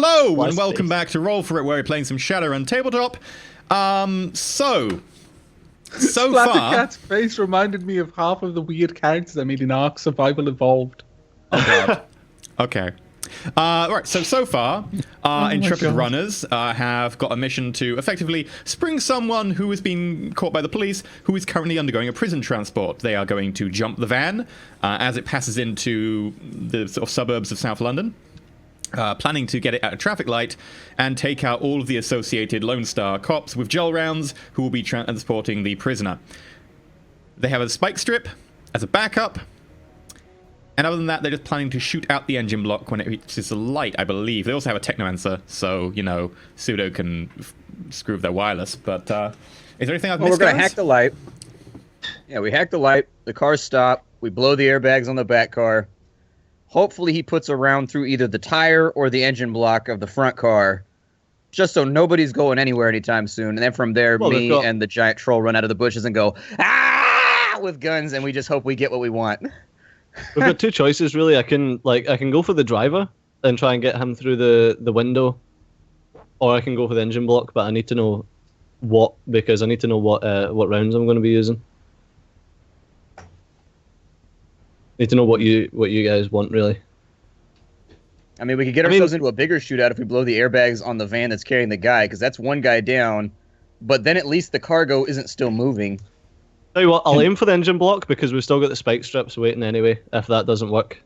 Hello, and welcome back to Roll4It, where we're playing some Shadowrun Tabletop. So far... Cat's face reminded me of half of the weird characters I made in Ark Survival Evolved. Oh, God. Okay. Right, so far, intrepid runners have got a mission to effectively spring someone who has been caught by the police, who is currently undergoing a prison transport. They are going to jump the van as it passes into the sort of suburbs of South London, planning to get it at a traffic light and take out all of the associated Lone Star cops with gel rounds who will be transporting the prisoner. They have a spike strip as a backup. And other than that, they're just planning to shoot out the engine block when it reaches the light, I believe. They also have a technomancer, so, you know, Pseudo can screw with their wireless. But is there anything I've missed, we're going to guys? hack the light. Yeah, we hack the light. The cars stop. We blow the airbags on the back car. Hopefully he puts a round through either the tire or the engine block of the front car, just so nobody's going anywhere anytime soon. And then from there, me and the giant troll run out of the bushes and go, ah, with guns, and we just hope we get what we want. We've got two choices, really. I can go for the driver and try and get him through the window, or I can go for the engine block. But I need to know what, because I need to know what rounds I'm going to be using. Need to know what you guys want, really. I mean, we could get ourselves into a bigger shootout if we blow the airbags on the van that's carrying the guy, because that's one guy down. But then at least the cargo isn't still moving. Tell you what, I'll aim for the engine block because we've still got the spike strips waiting anyway. If that doesn't work,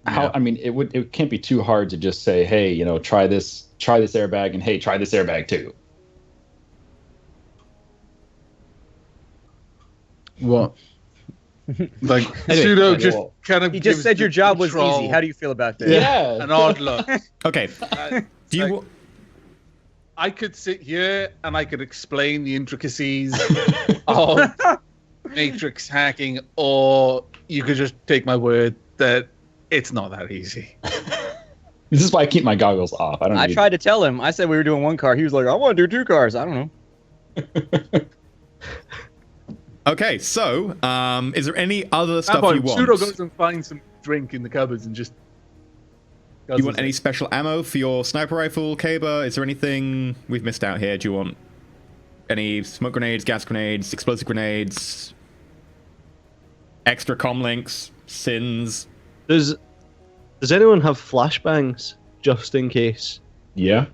I mean, it can't be too hard to just say, hey, you know, try this airbag, and hey, try this airbag too. What? Like Pseudo just kind of. He just said your job was easy. How do you feel about that? Yeah, an odd look. Okay. Do you? I could sit here and I could explain the intricacies of matrix hacking, or you could just take my word that it's not that easy. This is why I keep my goggles off. I tried to tell him. I said we were doing one car. He was like, I want to do two cars. I don't know. Okay, so is there any other stuff you want? Pseudo goes and finds some drink in the cupboards and just. Do you want any special ammo for your sniper rifle, Kaber? Is there anything we've missed out here? Do you want any smoke grenades, gas grenades, explosive grenades, extra comm links, SINs? Does anyone have flashbangs just in case? Yeah.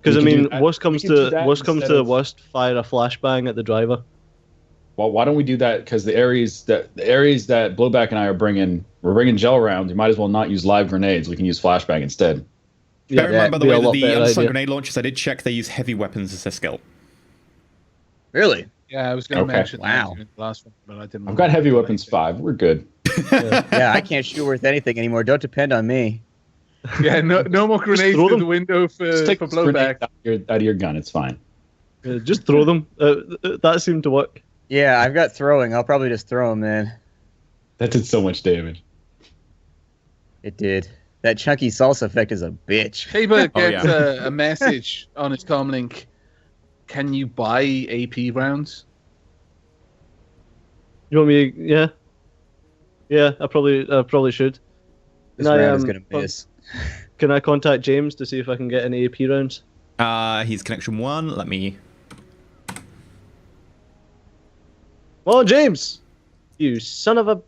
Because I mean, worst comes to worst, fire a flashbang at the driver. Well, why don't we do that? Because the areas that Blowback and I are bringing, we're bringing gel rounds. You might as well not use live grenades. We can use flashbang instead. Bear in mind, by the way, that the unsung grenade launchers, I did check, they use heavy weapons as their skill. Really? Yeah, I was going to mention that in the last one, but I didn't. I've got heavy weapons 5. We're good. Yeah, I can't shoot worth anything anymore. Don't depend on me. Yeah, no more grenades through the window for Blowback. Out of your gun, it's fine. Just throw them. That seemed to work. Yeah, I've got throwing. I'll probably just throw them then. That did so much damage. It did. That chunky salsa effect is a bitch. Kaber gets a message on his comlink. Can you buy AP rounds? You want me? Yeah. Yeah, I probably should. This round is gonna miss. Can I contact James to see if I can get any AP rounds? He's connection 1. Let me. Oh, James! You son of a.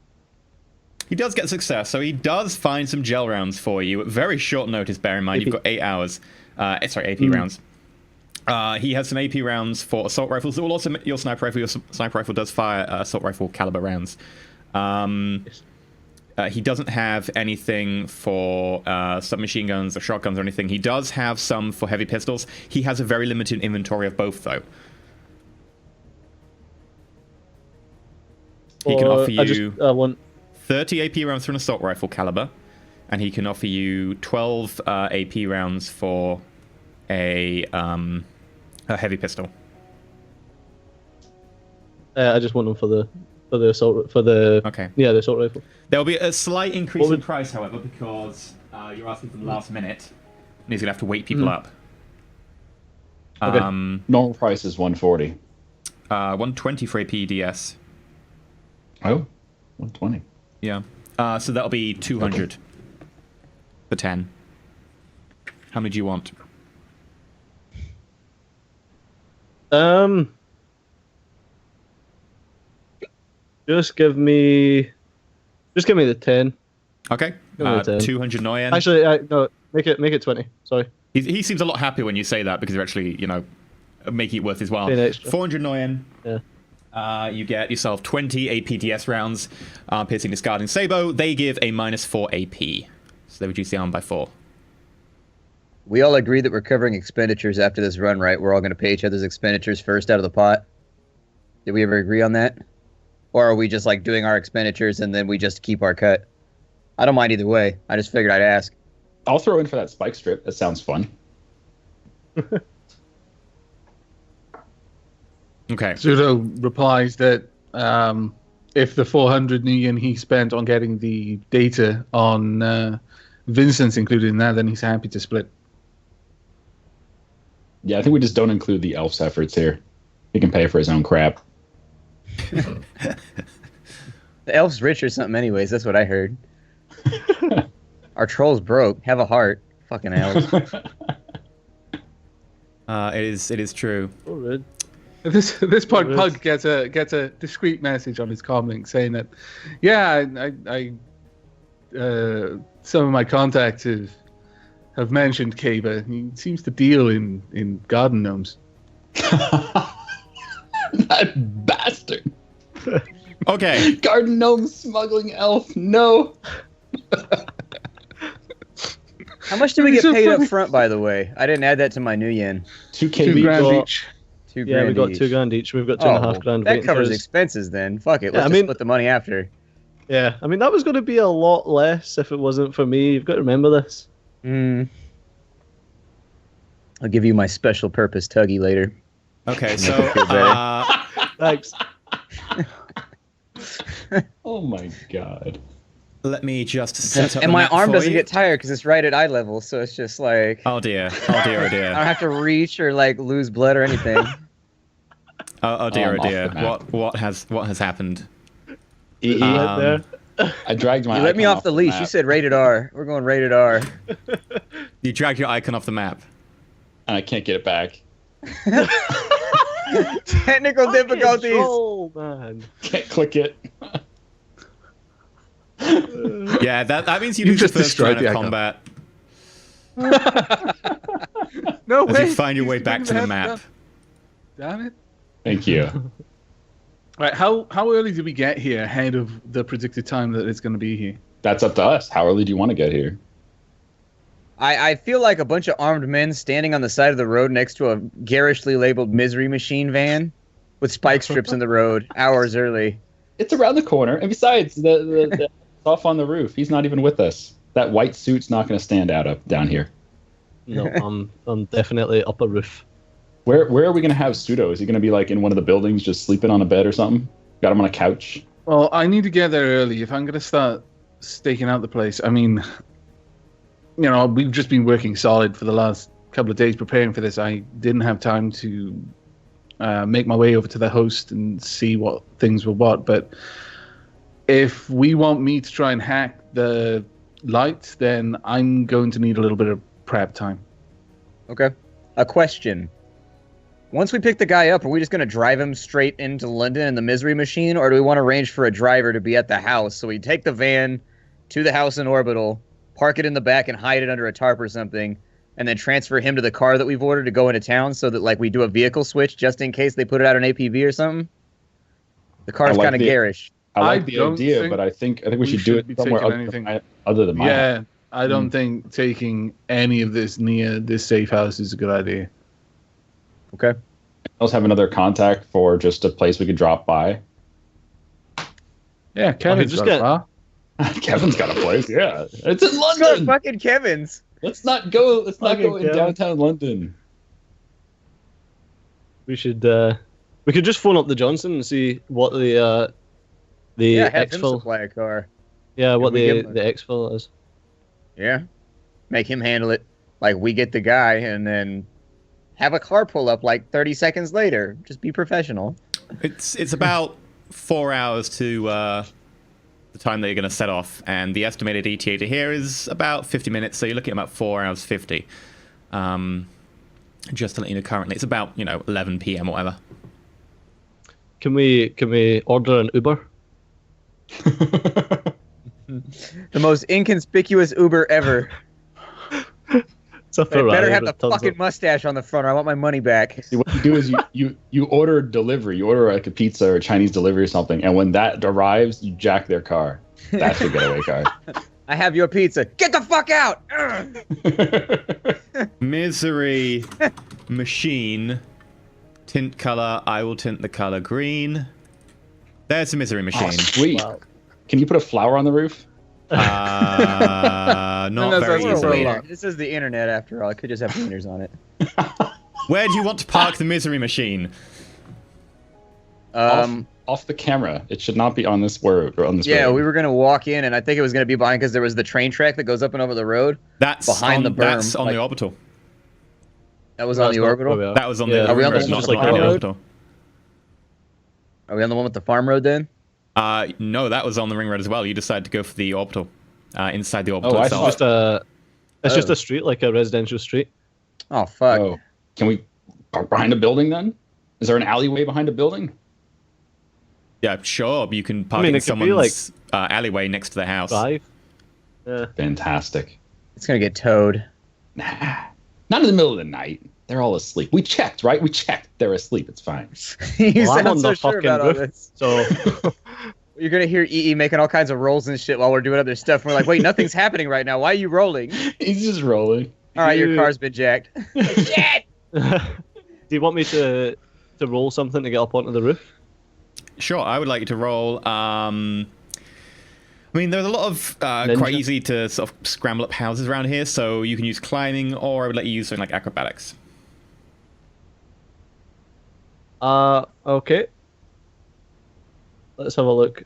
He does get success, so he does find some gel rounds for you at very short notice. Bear in mind, you've got 8 hours. AP rounds. He has some AP rounds for assault rifles. Well, also your sniper rifle. Your sniper rifle does fire assault rifle caliber rounds. He doesn't have anything for submachine guns or shotguns or anything. He does have some for heavy pistols. He has a very limited inventory of both, though. He can offer you 30 AP rounds for an assault rifle caliber, and he can offer you 12 AP rounds for a heavy pistol. I just want them for the assault the assault rifle. There will be a slight increase in price, however, because you're asking for the last minute, and he's gonna have to wait people up. Okay. Normal price is 140. 120 for AP DS. Oh, 120. Yeah. So that'll be 200 for 10. How many do you want? Just give me the 10. Okay. Give me the 10. 200 Noyen. Actually, no, make it 20. Sorry. He seems a lot happier when you say that because you're actually, making it worth his while. Paying extra. 400 Noyen. Yeah. You get yourself 20 APDS rounds, piercing, discarding Sabo. They give a -4 AP. So they reduce the arm by 4. We all agree that we're covering expenditures after this run, right? We're all going to pay each other's expenditures first out of the pot. Did we ever agree on that? Or are we just like doing our expenditures and then we just keep our cut? I don't mind either way. I just figured I'd ask. I'll throw in for that spike strip. That sounds fun. Okay. Pseudo replies that if the 400 million he spent on getting the data on Vincent's included in that, then he's happy to split. Yeah, I think we just don't include the elf's efforts here. He can pay for his own crap. The elf's rich or something anyways. That's what I heard. Our troll's broke. Have a heart. Fucking elves. It is true. Oh, rude. This pug gets a discreet message on his comlink saying that, yeah, I some of my contacts have mentioned Kaba. He seems to deal in garden gnomes. That bastard. Okay. Garden gnome smuggling elf. No. How much did we get paid up front, by the way? I didn't add that to my new yen. 2K. $2 grand each. Yeah, we got each. $2 each. We've got 2.5 grand. That covers for us. expenses then. Fuck it. Let's just split the money after. Yeah, I mean, that was going to be a lot less if it wasn't for me. You've got to remember this. I'll give you my special purpose tuggy later. Okay, so Thanks. Oh my god. let me just set up And the my map arm for doesn't you. get tired because it's right at eye level, so it's just like Oh dear. Oh dear. Oh dear. I don't have to reach or like lose blood or anything. Oh dear. I'm Oh off dear. the map. What has happened? Right there. I dragged my. You let me icon off the leash. map, You said rated R. We're going rated R. You dragged your icon off the map. and I can't get it back. Technical difficulties. Troll, man. Can't click it. Yeah, that means you You lose the just first round destroyed of the combat No as way. you find your way He's back to the bringing map. up. Damn it. Thank you. Right, how early did we get here ahead of the predicted time that it's going to be here? That's up to us. How early do you want to get here? I feel like a bunch of armed men standing on the side of the road next to a garishly labeled misery machine van with spike strips in the road hours early. It's around the corner, and besides, the it's off on the roof. He's not even with us. That white suit's not going to stand out up down here. No, I'm definitely up a roof. Where are we going to have Pseudo? Is he going to be like in one of the buildings, just sleeping on a bed or something? Got him on a couch. Well, I need to get there early if I'm going to start staking out the place. I mean, you know, we've just been working solid for the last couple of days preparing for this. I didn't have time to make my way over to the host and see what things were what. But if we want me to try and hack the light, then I'm going to need a little bit of prep time. Okay. A question. Once we pick the guy up, are we just going to drive him straight into London in the misery machine, or do we want to arrange for a driver to be at the house? So we take the van to the house in Orbital, park it in the back and hide it under a tarp or something, and then transfer him to the car that we've ordered to go into town so that like we do a vehicle switch just in case they put it out on APV or something? The car's like kind of garish. I like I the don't idea, think but I think we we should do should be it somewhere taking other anything. than my house. Yeah, I don't think taking any of this near this safe house is a good idea. Okay. Let's have another contact for just a place we could drop by. Yeah, Kevin's just got a get- bar. Kevin's got a place. Yeah, it's in Let's London. go to fucking Kevin's. Let's not go. Let's not go in Kevin. downtown London. We should we could just phone up the Johnson and see what the Yeah, have him exfil. supply a car. Yeah, what we give him the exfil is. Yeah. Make him handle it. Like, we get the guy and then have a car pull up like 30 seconds later. Just be professional. It's about 4 hours to the time that you're going to set off, and the estimated ETA to here is about 50 minutes, so you're looking at about 4 hours 50. Just to let you know, currently it's about 11 p.m. or whatever. Can we order an Uber? The most inconspicuous Uber ever. It's a They better Ferrari have the with tons fucking of- mustache on the front, or I want my money back. See, what you do is you order delivery. You order like a pizza or a Chinese delivery or something, and when that arrives, you jack their car. That's your getaway car. I have your pizza. Get the fuck out! Misery machine. Tint color. I will tint the color green. There's the misery Oh, machine. sweet. Wow. Can you put a flower on the roof? Not that's very a easily. lot. This is the internet, after all. I could just have wieners on it. Where do you want to park the misery machine? Off the camera. It should not be on this road or on this Yeah, road. we were gonna walk in, and I think it was gonna be behind because there was the train track that goes up and over the road. That's Behind the berm, That's on like- the orbital. That was No, on it's the not orbital. where we are. That was on Yeah. the Are we on the ring road, one with not the on the farm road? orbital. Are we on the one with the farm road then? No, that was on the ring road as well. You decided to go for the orbital. Inside the orbital Oh, I itself. thought- It's just Oh. a street, like a residential street. Oh fuck! Oh, can we park behind a building then? Is there an alleyway behind a building? Yeah, sure. You can park mean, in it could be, someone's alleyway next to the house. Drive. Yeah. Fantastic. It's gonna get towed. Nah, not in the middle of the night. They're all asleep. We checked, right? We checked. They're asleep. It's fine. You Well, I'm sound on so the sure fucking about all roof, this. so You're gonna hear EE making all kinds of rolls and shit while we're doing other stuff. We're like, wait, nothing's happening right now. Why are you rolling? He's just rolling. All right, your Dude. car's been jacked. Shit! do you want me to roll something to get up onto the roof? Sure, I would like you to roll. I mean, there's a lot of Ninja? quite easy to sort of scramble up houses around here, so you can use climbing, or I would let you use something like acrobatics. Okay. Let's have a look.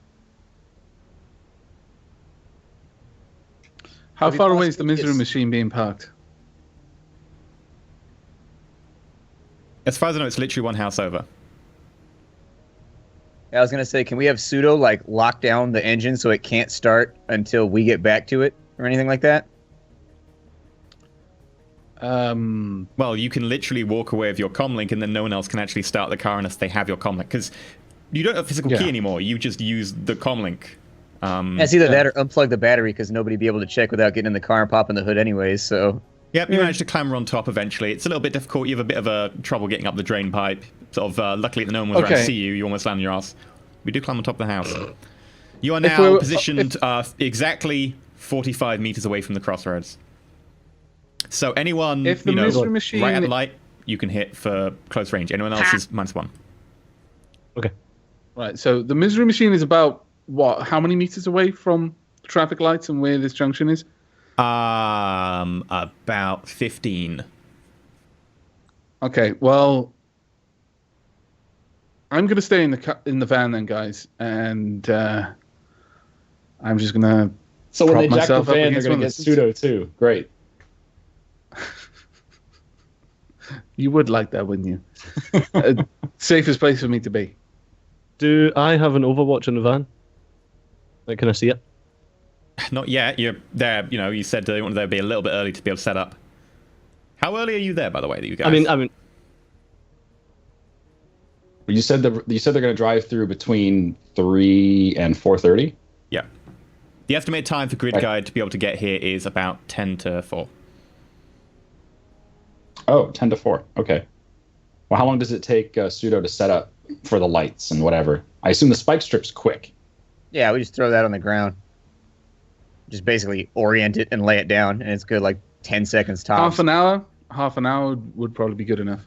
How Have you far away is the possibly misery just- machine being parked? As far as I know, it's literally one house over. Yeah, I was gonna say, can we have pseudo like lock down the engine so it can't start until we get back to it or anything like that? Well, you can literally walk away with your comlink, and then no one else can actually start the car unless they have your comlink, because you don't have a physical key Yeah. anymore. You just use the comlink. It's either that or unplug the battery because nobody'd be able to check without getting in the car and popping the hood anyways. So Yep, you manage to clamber on top eventually. It's a little bit difficult. You have a bit of a trouble getting up the drain pipe. Sort of, luckily that no one was around to Okay. see you. You almost land on your ass. We do climb on top of the house. You are If now we- positioned exactly 45 meters away from the crossroads. So anyone, If the misery machine- right at the light, you can hit for close range. Anyone else is -1. Okay. Right, so the misery machine is about, what, how many meters away from traffic lights and where this junction is? About 15. Okay, well, I'm going to stay in the van then, guys, and I'm just going to... So when Prop they jack the myself up van, they're against going one to of get the- pseudo too. Great. You would like that, wouldn't you? Safest place for me to be. Do I have an Overwatch in the van? Like, can I see it? Not yet. You're there. You know, you said you wanted to be a little bit early to be able to set up. How early are you there, by the way? That you guys? I mean, You said they're going to drive through between 3 and 4:30. yeah. The estimated time for Grid Right. Guide to be able to get here is about 10 to 4. Oh, 10 to 4. Okay. Well, how long does it take pseudo to set up for the lights and whatever? I assume the spike strip's quick. yeah, we just throw that on the ground. Just basically orient it and lay it down, and it's good like 10 seconds tops. Half an hour would probably be good enough.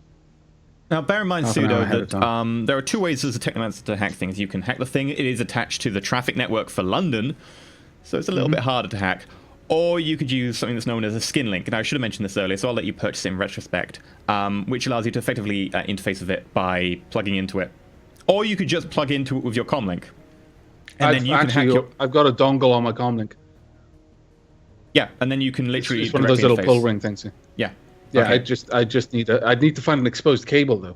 Now, bear in mind, Half an hour Pseudo, ahead of that there are two ways as a technomancer to hack things. You can hack the thing. It is attached to the traffic network for London, so it's a little bit harder to hack. Or you could use something that's known as a skin link. Now, I should have mentioned this earlier, so I'll let you purchase it in retrospect, which allows you to effectively interface with it by plugging into it. Or you could just plug into it with your comlink. And then you can hack your... I've got a dongle on my comlink. Yeah, and then you can literally It's one of those directly little interface. pull ring things. Yeah. Yeah, Okay. I just need I'd need to find an exposed cable though.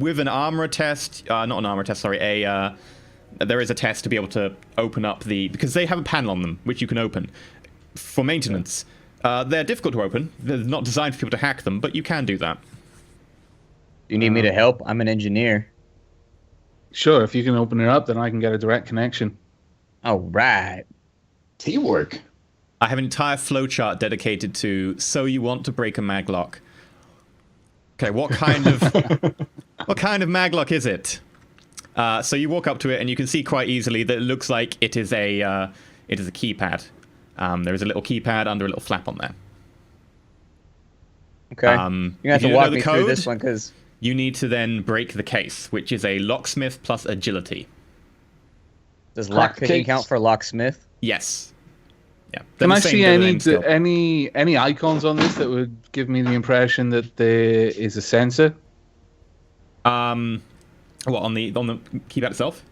With an armor test, not an armor test, sorry, there is a test to be able to open up because they have a panel on them which you can open for maintenance. They're difficult to open. They're not designed for people to hack them, but you can do that. Do you need me to help? I'm an engineer. Sure, if you can open it up, then I can get a direct connection. All right. Teamwork. I have an entire flowchart dedicated to, so you want to break a maglock. Okay, what kind of maglock is it? So you walk up to it and you can see quite easily that it looks like it is a keypad. There is a little keypad under a little flap on there. Okay. You're going to have to walk me through this one because... You need to then break the case, which is a locksmith plus agility. Does lockpicking count for locksmith? Yes. Yeah. Can I see any icons on this that would give me the impression that there is a sensor? What, on the keypad itself?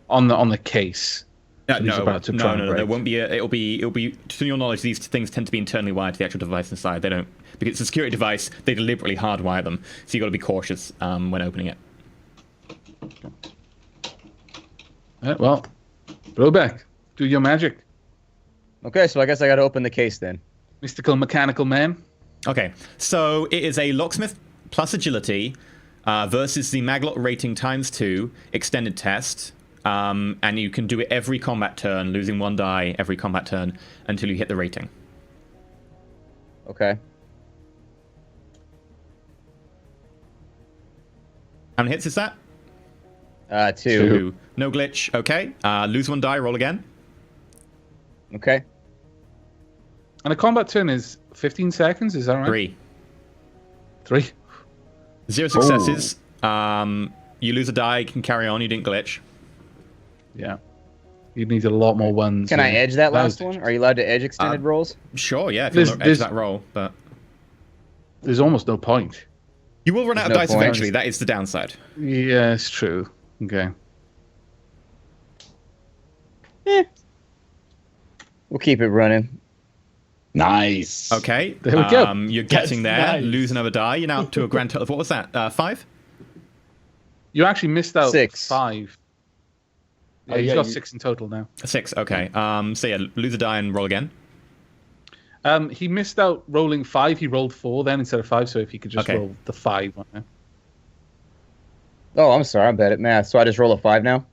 On the case. No, there won't be. It'll be. To your knowledge, these things tend to be internally wired to the actual device inside. They don't, because it's a security device. They deliberately hardwire them, so you got to be cautious when opening it. Well, Roback, do your magic. Okay, so I guess I got to open the case then. Mystical mechanical man. Okay, so it is a locksmith plus agility versus the maglock rating ×2 extended test. And you can do it every combat turn, losing 1 die every combat turn until you hit the rating. Okay. How many hits is that? 2. No glitch. Okay. Lose 1 die, roll again. Okay. And a combat turn is 15 seconds, is that right? 3. 0 successes. You lose a die, you can carry on, you didn't glitch. Yeah. You need a lot more ones. Can I edge that last one? Are you allowed to edge extended rolls? Sure, yeah, if you want to edge that roll, but... There's almost no point. You will run out of dice eventually, that is the downside. Yeah, it's true. Okay. We'll keep it running. Nice. Okay. There we go. You're getting there. Nice. Lose another die. You're now up to a grand total of, what was that, 5? You actually missed out 6. 5. Yeah, he's got 6 in total now. 6, okay. So yeah, lose a die and roll again. He missed out rolling 5. He rolled 4 then instead of 5, so if he could just roll the 5 on there. Oh, I'm sorry. I'm bad at math. So I just roll a 5 now?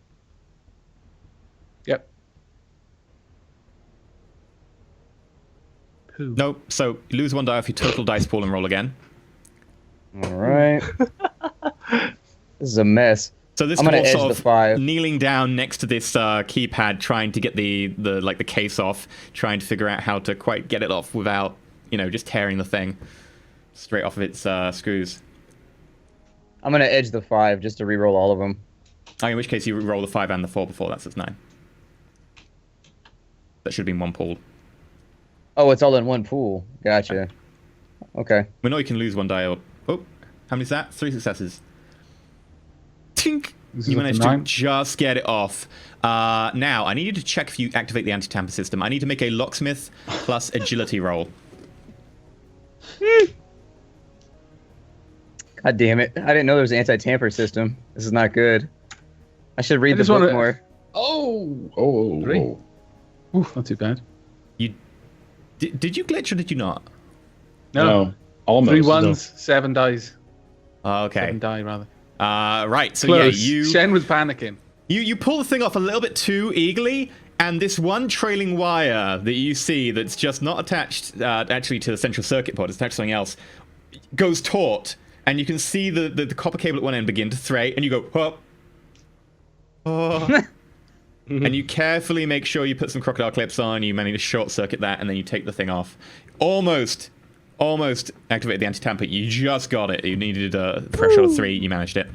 Yep. Nope. So lose 1 die off your total dice pool and roll again. All right. This is a mess. So this I'm gonna edge sort the of 5. kneeling down next to this keypad, trying to get the case off, trying to figure out how to quite get it off without, just tearing the thing straight off of its screws. I'm going to edge the 5 just to re-roll all of them. In which case you roll the 5 and the 4 before, that's 9. That should have been 1 pool. Oh, it's all in one pool. Gotcha. Okay. We know you can lose 1 die. Oh, how many is that? 3 successes. Tink! You managed to just get it off. Now, I need you to check if you activate the anti-tamper system. I need to make a locksmith plus agility roll. God damn it. I didn't know there was an anti-tamper system. This is not good. I should read the book more. Oh. 3. Ooh, not too bad. Did you glitch or did you not? No. Almost. 3 ones, 7 dies. Okay. 7 die, rather. Right, so Close. yeah, Shen was panicking. You pull the thing off a little bit too eagerly, and this one trailing wire that you see that's just not attached actually to the central circuit board, it's attached to something else, goes taut, and you can see the copper cable at one end begin to fray, and you go, oh. And you carefully make sure you put some crocodile clips on, you manage to short circuit that, and then you take the thing off. Almost activated the anti-tamper. You just got it. You needed a threshold of 3. You managed it.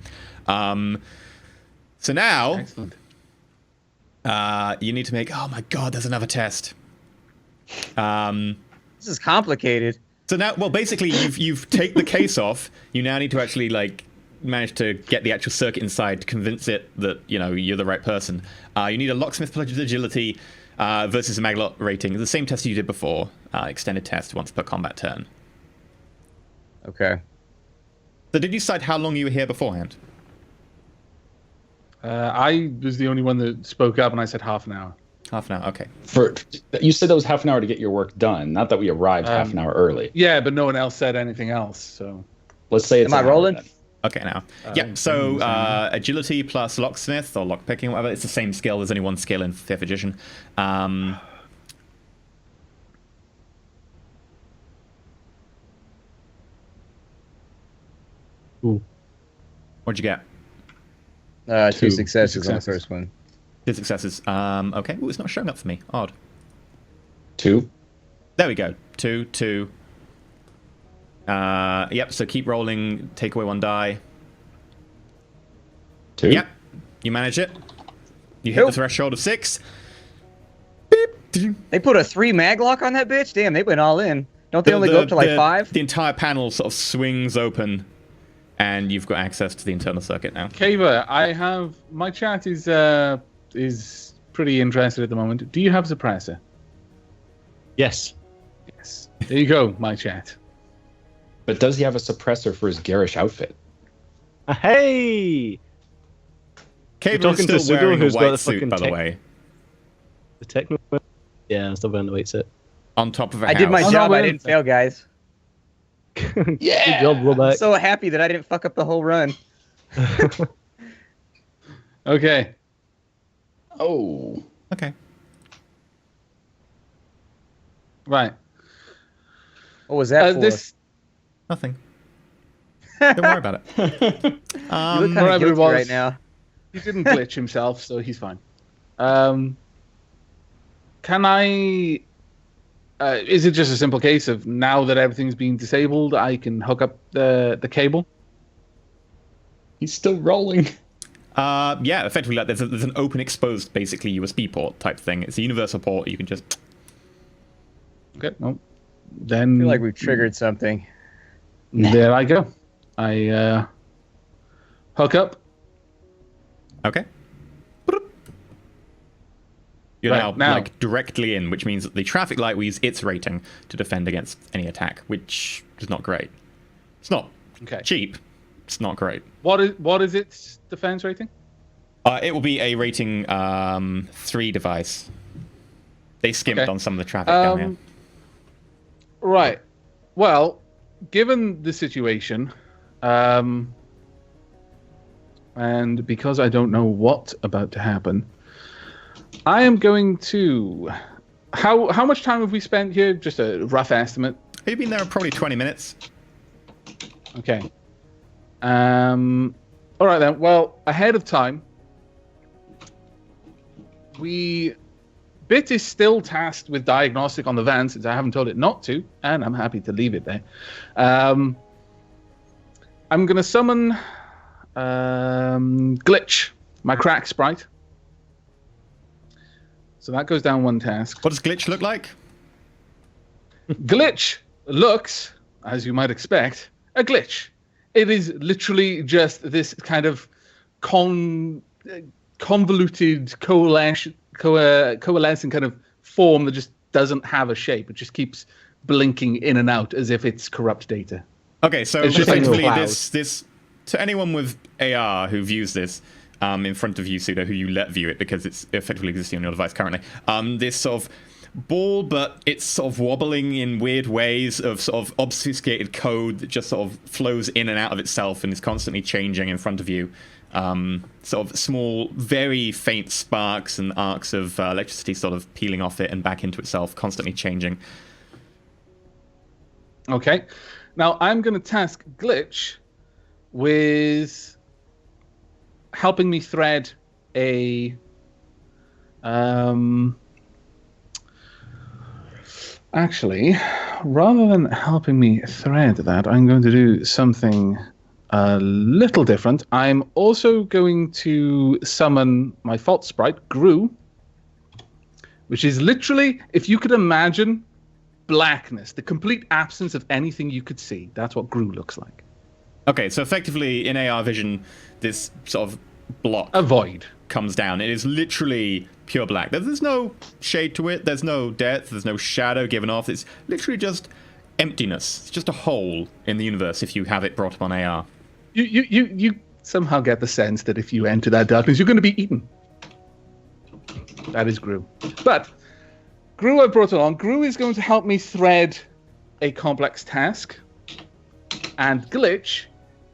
So now, excellent. You need to make. Oh my God! There's another test. This is complicated. So now, well, basically, you've taken the case off. You now need to actually manage to get the actual circuit inside to convince it that you're the right person. You need a locksmith plus agility versus a maglock rating. The same test you did before. Extended test once per combat turn. Okay. So did you decide how long you were here beforehand? I was the only one that spoke up, and I said half an hour. Half an hour. Okay. You said that was half an hour to get your work done, not that we arrived half an hour early. Yeah, but no one else said anything else, so... Let's say it's Am I an hour rolling? then. Okay, now. Yeah, so agility plus locksmith or lockpicking, whatever. It's the same skill. There's only one skill in 5th edition. Ooh. What'd you get? 2 successes on the first one. 2 successes. Okay. Ooh, it's not showing up for me. Odd. 2. There we go. 2, 2. Yep, so keep rolling. Take away 1 die. 2. Yep. You manage it. You hit the threshold of 6. Beep. They put a 3 maglock on that bitch? Damn, they went all in. Don't they only go up to like 5? The entire panel sort of swings open, and you've got access to the internal circuit now. Kava, I have... My chat is pretty interested at the moment. Do you have suppressor? Yes. Yes. There you go, my chat. But does he have a suppressor for his garish outfit? Hey! Cable is talking still to Sudo, wearing a who's got white the suit, fucking by the way. The techno. Yeah, I'm still wearing the white suit. On top of a I house. did my Oh, no, job. wait I a didn't fail, guys. Good job, I'm Rollback. so happy that I didn't fuck up the whole run. Okay. Oh. Okay. Right. What was that for? This... Nothing. Don't worry about it. You look kind of whatever it guilty was. right now. He didn't glitch himself, so he's fine. Can I... is it just a simple case of now that everything's been disabled, I can hook up the cable? He's still rolling. Yeah, effectively, like there's an open, exposed, basically USB port type thing. It's a universal port. You can just. Okay. Well, then I feel like we've triggered something. there I go. I hook up. Okay. You're Right, now now. like directly in, which means that the traffic light will use its rating to defend against any attack, which is not great. It's not Okay. cheap. It's not great. What is its defense rating? It will be a rating 3 device. They skimped Okay. on some of the traffic down here. Right. Well, given the situation, and because I don't know what's about to happen, I am going to... How much time have we spent here? Just a rough estimate. You've been there probably 20 minutes. Okay. All right then. Well, ahead of time, Bit is still tasked with diagnostic on the van since I haven't told it not to, and I'm happy to leave it there. I'm going to summon Glitch, my crack sprite. So that goes down 1 task. What does Glitch look like? Glitch looks, as you might expect, a glitch. It is literally just this kind of convoluted, coalescing kind of form that just doesn't have a shape. It just keeps blinking in and out as if it's corrupt data. Okay, so It's just like effectively, a cloud. this to anyone with AR who views this in front of you, Sudo, who you let view it because it's effectively existing on your device currently. This sort of ball, but it's sort of wobbling in weird ways of sort of obfuscated code that just sort of flows in and out of itself and is constantly changing in front of you. Sort of small, very faint sparks and arcs of electricity sort of peeling off it and back into itself, constantly changing. Okay. Now I'm going to task Glitch with helping me thread a actually, rather than helping me thread that, I'm going to do something a little different. I'm also going to summon my fault sprite, Gru, which is literally, if you could imagine blackness, the complete absence of anything you could see. That's what Gru looks like. Okay, so effectively in AR vision, this sort of block A void. comes down. It is literally pure black. There's no shade to it. There's no depth. There's no shadow given off. It's literally just emptiness. It's just a hole in the universe if you have it brought up on AR. You somehow get the sense that if you enter that darkness, you're going to be eaten. That is Gru. But Gru I brought along. Gru is going to help me thread a complex task. And Glitch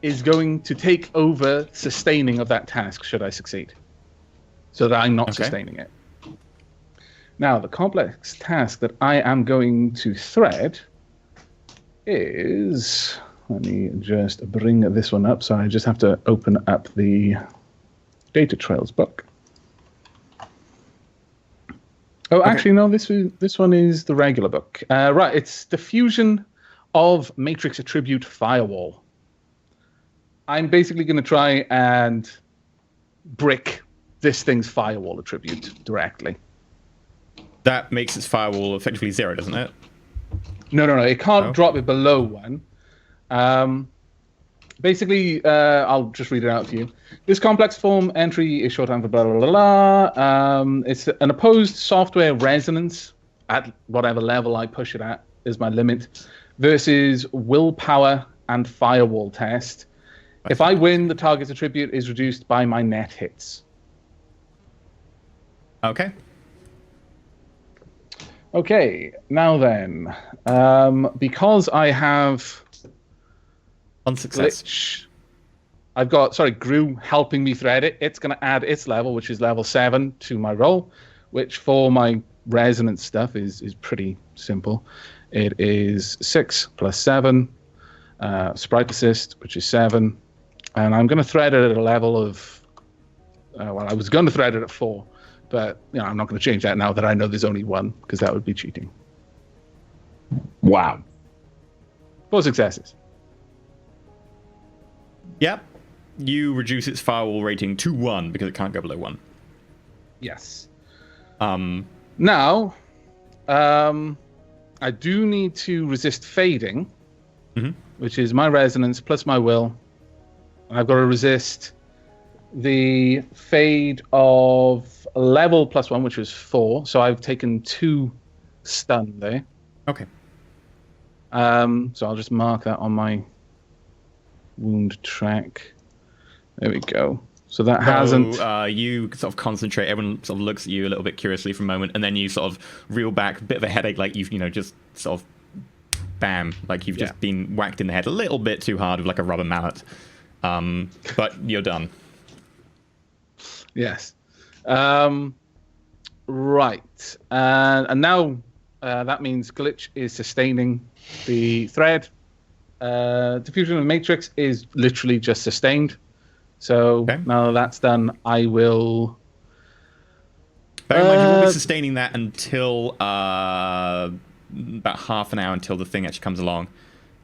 is going to take over sustaining of that task, should I succeed. So that I'm not sustaining it. Now, the complex task that I am going to thread is... Let me just bring this one up. So I just have to open up the Data Trails book. Oh, actually, no, this one is the regular book. Right, it's Diffusion of Matrix Attribute Firewall. I'm basically going to try and brick this thing's firewall attribute directly. That makes its firewall effectively 0, doesn't it? No. It can't drop it below 1. Basically, I'll just read it out to you. This complex form entry is shorthand for blah, blah, blah, blah. It's an opposed software resonance at whatever level I push it at is my limit versus willpower and firewall test. If I win, the target's attribute is reduced by my net hits. Okay. Okay, now then, because I have On success. Glitch, I've got, Gru helping me thread it. It's going to add its level, which is level 7, to my roll, which for my resonance stuff is pretty simple. It is 6 plus 7, sprite assist, which is 7, and I'm going to thread it at a level of, well, I was going to thread it at 4. But I'm not going to change that now that I know there's only 1, because that would be cheating. Wow. 4 successes. Yep. You reduce its firewall rating to 1 because it can't go below 1. Yes. Now, I do need to resist fading, which is my resonance plus my will. I've got to resist the fade of level plus 1, which was 4. So I've taken 2 stun there. Okay. So I'll just mark that on my wound track. There we go. So that hasn't... you sort of concentrate. Everyone sort of looks at you a little bit curiously for a moment, and then you sort of reel back, a bit of a headache, like you've, just sort of bam, like you've just been whacked in the head a little bit too hard with like a rubber mallet. But you're done. Yes. Right. And now that means Glitch is sustaining the thread. Diffusion of Matrix is literally just sustained. So now that's done, I will... Bear in mind, you will be sustaining that until about half an hour until the thing actually comes along.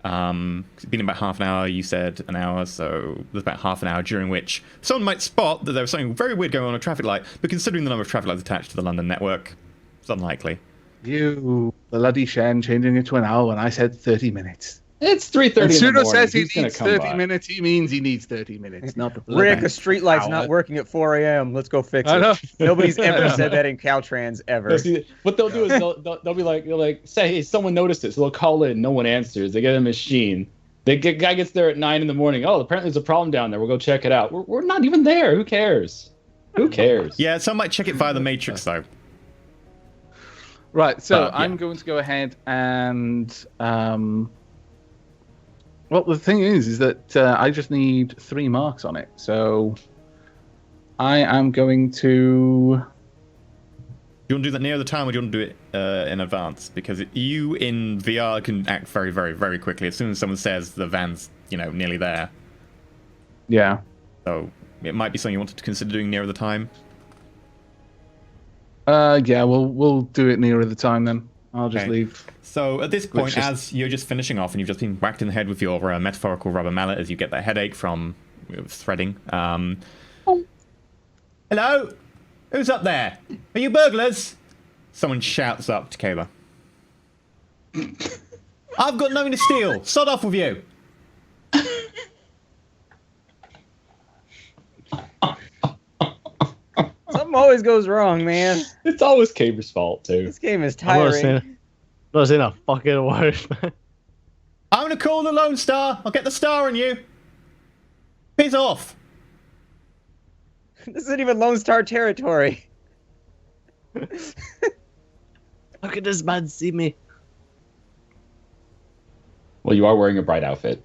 It's been about half an hour, you said an hour, so there's about half an hour during which someone might spot that there was something very weird going on a traffic light, but considering the number of traffic lights attached to the London network, it's unlikely. You bloody Shen changing it to an hour when I said 30 minutes. It's 3:30 in the morning. Sudo says he He's gonna needs come 30 by. minutes, he means he needs 30 minutes, not the Rick, a street light's not working at 4 a.m. Let's go fix I know. it. Nobody's ever said that in Caltrans ever. See, what they'll do is they'll be like, say, hey, someone noticed it, so they'll call in. No one answers. They get a machine. The guy gets there at 9 in the morning. Oh, apparently there's a problem down there. We'll go check it out. We're not even there. Who cares? Who cares? Yeah, some might check it via the Matrix, though. Right, so I'm going to go ahead and... well, the thing is that I just need 3 marks on it. So I am going to... Do you want to do that near the time, or do you want to do it in advance? Because you in VR can act very, very, very quickly. As soon as someone says the van's, nearly there. Yeah. So it might be something you wanted to consider doing nearer the time. Yeah, we'll do it nearer the time then. I'll just leave. So at this point, as you're just finishing off and you've just been whacked in the head with your metaphorical rubber mallet as you get that headache from threading. Hello? Who's up there? Are you burglars? Someone shouts up to Kayla. I've got nothing to steal. Sod off with you. Something always goes wrong, man. It's always Caber's fault, too. This game is tiring. Not saying a fucking word, man. I'm going to call the Lone Star. I'll get the star on you. Piss off. This isn't even Lone Star territory. How could this man see me? Well, you are wearing a bright outfit.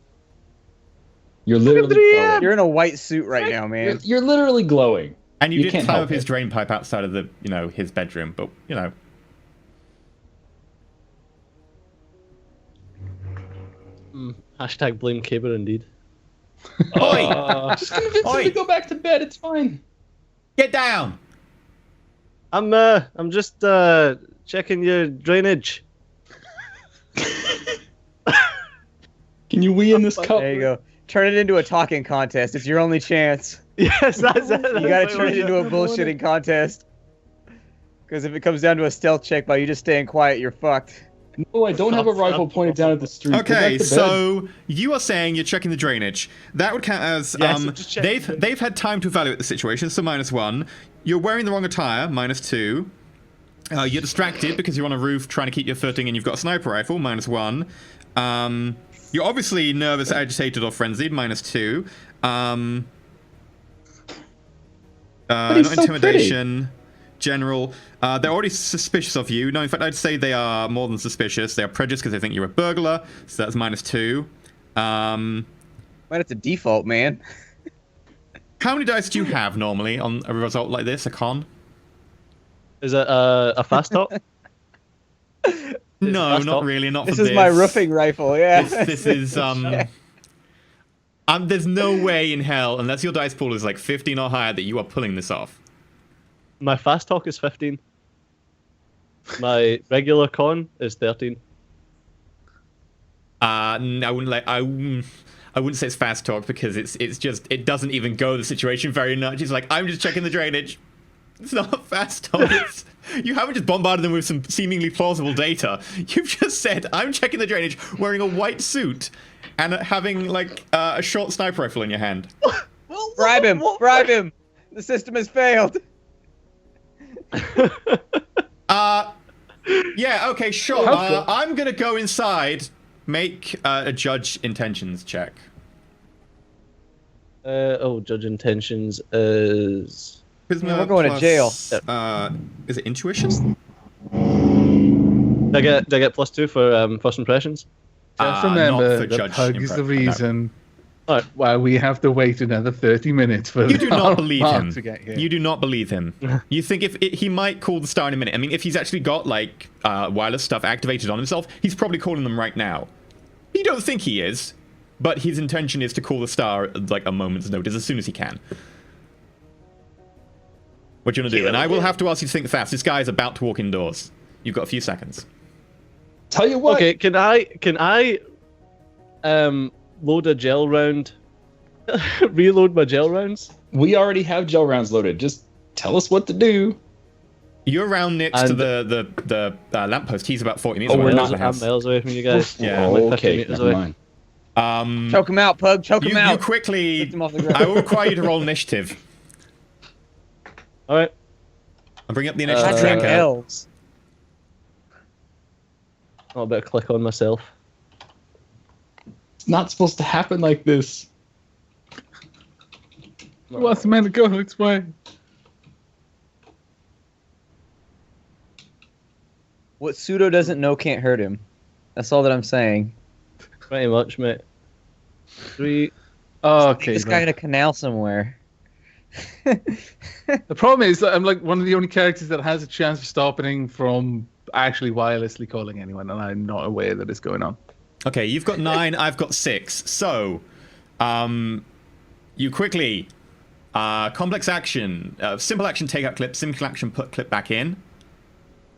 You're literally glowing. You're in a white suit right now, man. You're literally glowing. And you did can't climb help up his it. drain pipe outside of the, his bedroom, but, Hashtag blame Caber indeed. Oi! Just convince him Oi. to go back to bed. It's fine. Get down! I'm just checking your drainage. Can you wee in this cup? There you go. Turn it into a talking contest. It's your only chance. Yes, that's it. You gotta turn it into a bullshitting contest. Because if it comes down to a stealth check by you just staying quiet, you're fucked. No, I don't have a rifle pointed down at the street. Go back Okay, to bed. so you are saying you're checking the drainage. That would count as Yes, I'm just checking they've had time to evaluate the situation, so -1. You're wearing the wrong attire, -2. You're distracted because you're on a roof trying to keep your footing and you've got a sniper rifle, -1. You're obviously nervous, agitated, or frenzied, -2. But he's Not so intimidation. General. They're already suspicious of you. No, in fact, I'd say they are more than suspicious. They are prejudiced because they think you're a burglar, so that's -2. Might have to default, man. How many dice do you have normally on a result like this, a con? Is it a fast talk? No, fast not talk? really. Not This for is my roofing rifle, yeah. This is there's no way in hell, unless your dice pool is like 15 or higher, that you are pulling this off. My fast talk is 15. My regular con is 13. I wouldn't say it's fast talk because it's just it doesn't even go the situation very much. It's like I'm just checking the drainage. It's not fast talk. You haven't just bombarded them with some seemingly plausible data. You've just said I'm checking the drainage, wearing a white suit, and having like a short sniper rifle in your hand. Bribe him! Bribe him! The system has failed. Yeah. Okay. Sure. I'm gonna go inside. Make a judge intentions check. Judge intentions is... Charisma we're going to jail. Is it intuition? Do I get +2 for first impressions? Just not remember, for the judge pug is the no. reason Alright. why we have to wait another 30 minutes for You do our not believe mark him. to get here. You do not believe him. You think he might call the star in a minute. I mean, if he's actually got like wireless stuff activated on himself, he's probably calling them right now. You don't think he is, but his intention is to call the star at like a moment's notice as soon as he can. What you gonna do? And I will have to ask you to think fast. This guy is about to walk indoors. You've got a few seconds. Tell you what. Okay, can I load a gel round? Reload my gel rounds? We already have gel rounds loaded. Just tell us what to do. You're around next to the lamppost. He's about 40 meters Oh, away we're from not- the I'm house. miles away from you guys. Yeah. I'm like 15 okay, meters never away. mind. Choke him out, Pug. Choke him You out. quickly. Lift him off the ground. I will require you to roll initiative. Alright. I'll bring up the initiative Goddamn tracker. elves. I'll better click on myself. It's not supposed to happen like this. What's the man to go? It's fine. What pseudo doesn't know can't hurt him. That's all that I'm saying. Pretty much, mate. 3. Okay. This guy in a canal somewhere. The problem is that I'm like one of the only characters that has a chance of stopping from actually wirelessly calling anyone, and I'm not aware that it's going on. Okay, you've got 9, I've got 6. So, you quickly, complex action, simple action take out clip, simple action put clip back in.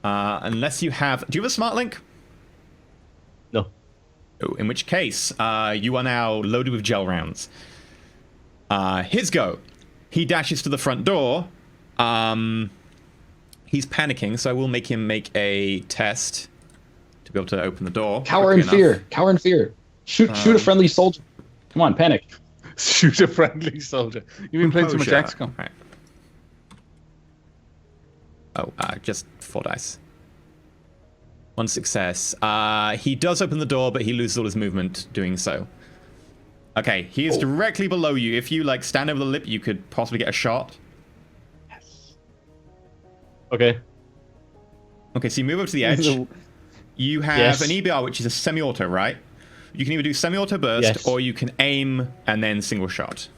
Unless you have, do you have a smart link? No. Oh, in which case, you are now loaded with gel rounds. His go. He dashes to the front door. He's panicking, so I will make him make a test to be able to open the door. Cower in quickly enough. fear. Cower in fear. Shoot a friendly soldier. Come on, panic. Shoot a friendly soldier. You've been playing too much Composure. XCOM. Right. Oh, just 4 dice. 1 success. He does open the door, but he loses all his movement doing so. Okay, he is directly below you. If you like stand over the lip, you could possibly get a shot. Okay. Okay, so you move over to the edge. You have an EBR, which is a semi-auto, right? You can either do semi-auto burst, or you can aim and then single shot.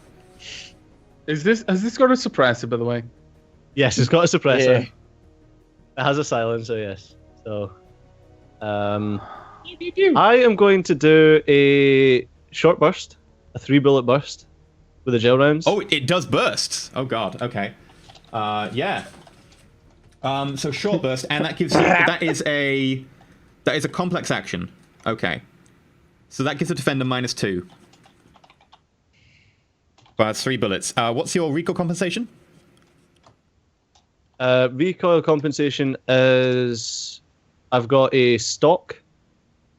Has this got a suppressor, by the way? Yes, it's got a suppressor. Yeah. It has a silencer, yes. So, I am going to do a short burst, a 3-bullet burst with the gel rounds. Oh, it does bursts. Oh god. Okay. Yeah. So short burst, and that gives you, that is a complex action. Okay. So that gives the defender -2. But 3 bullets. What's your recoil compensation? Recoil compensation is I've got a stock,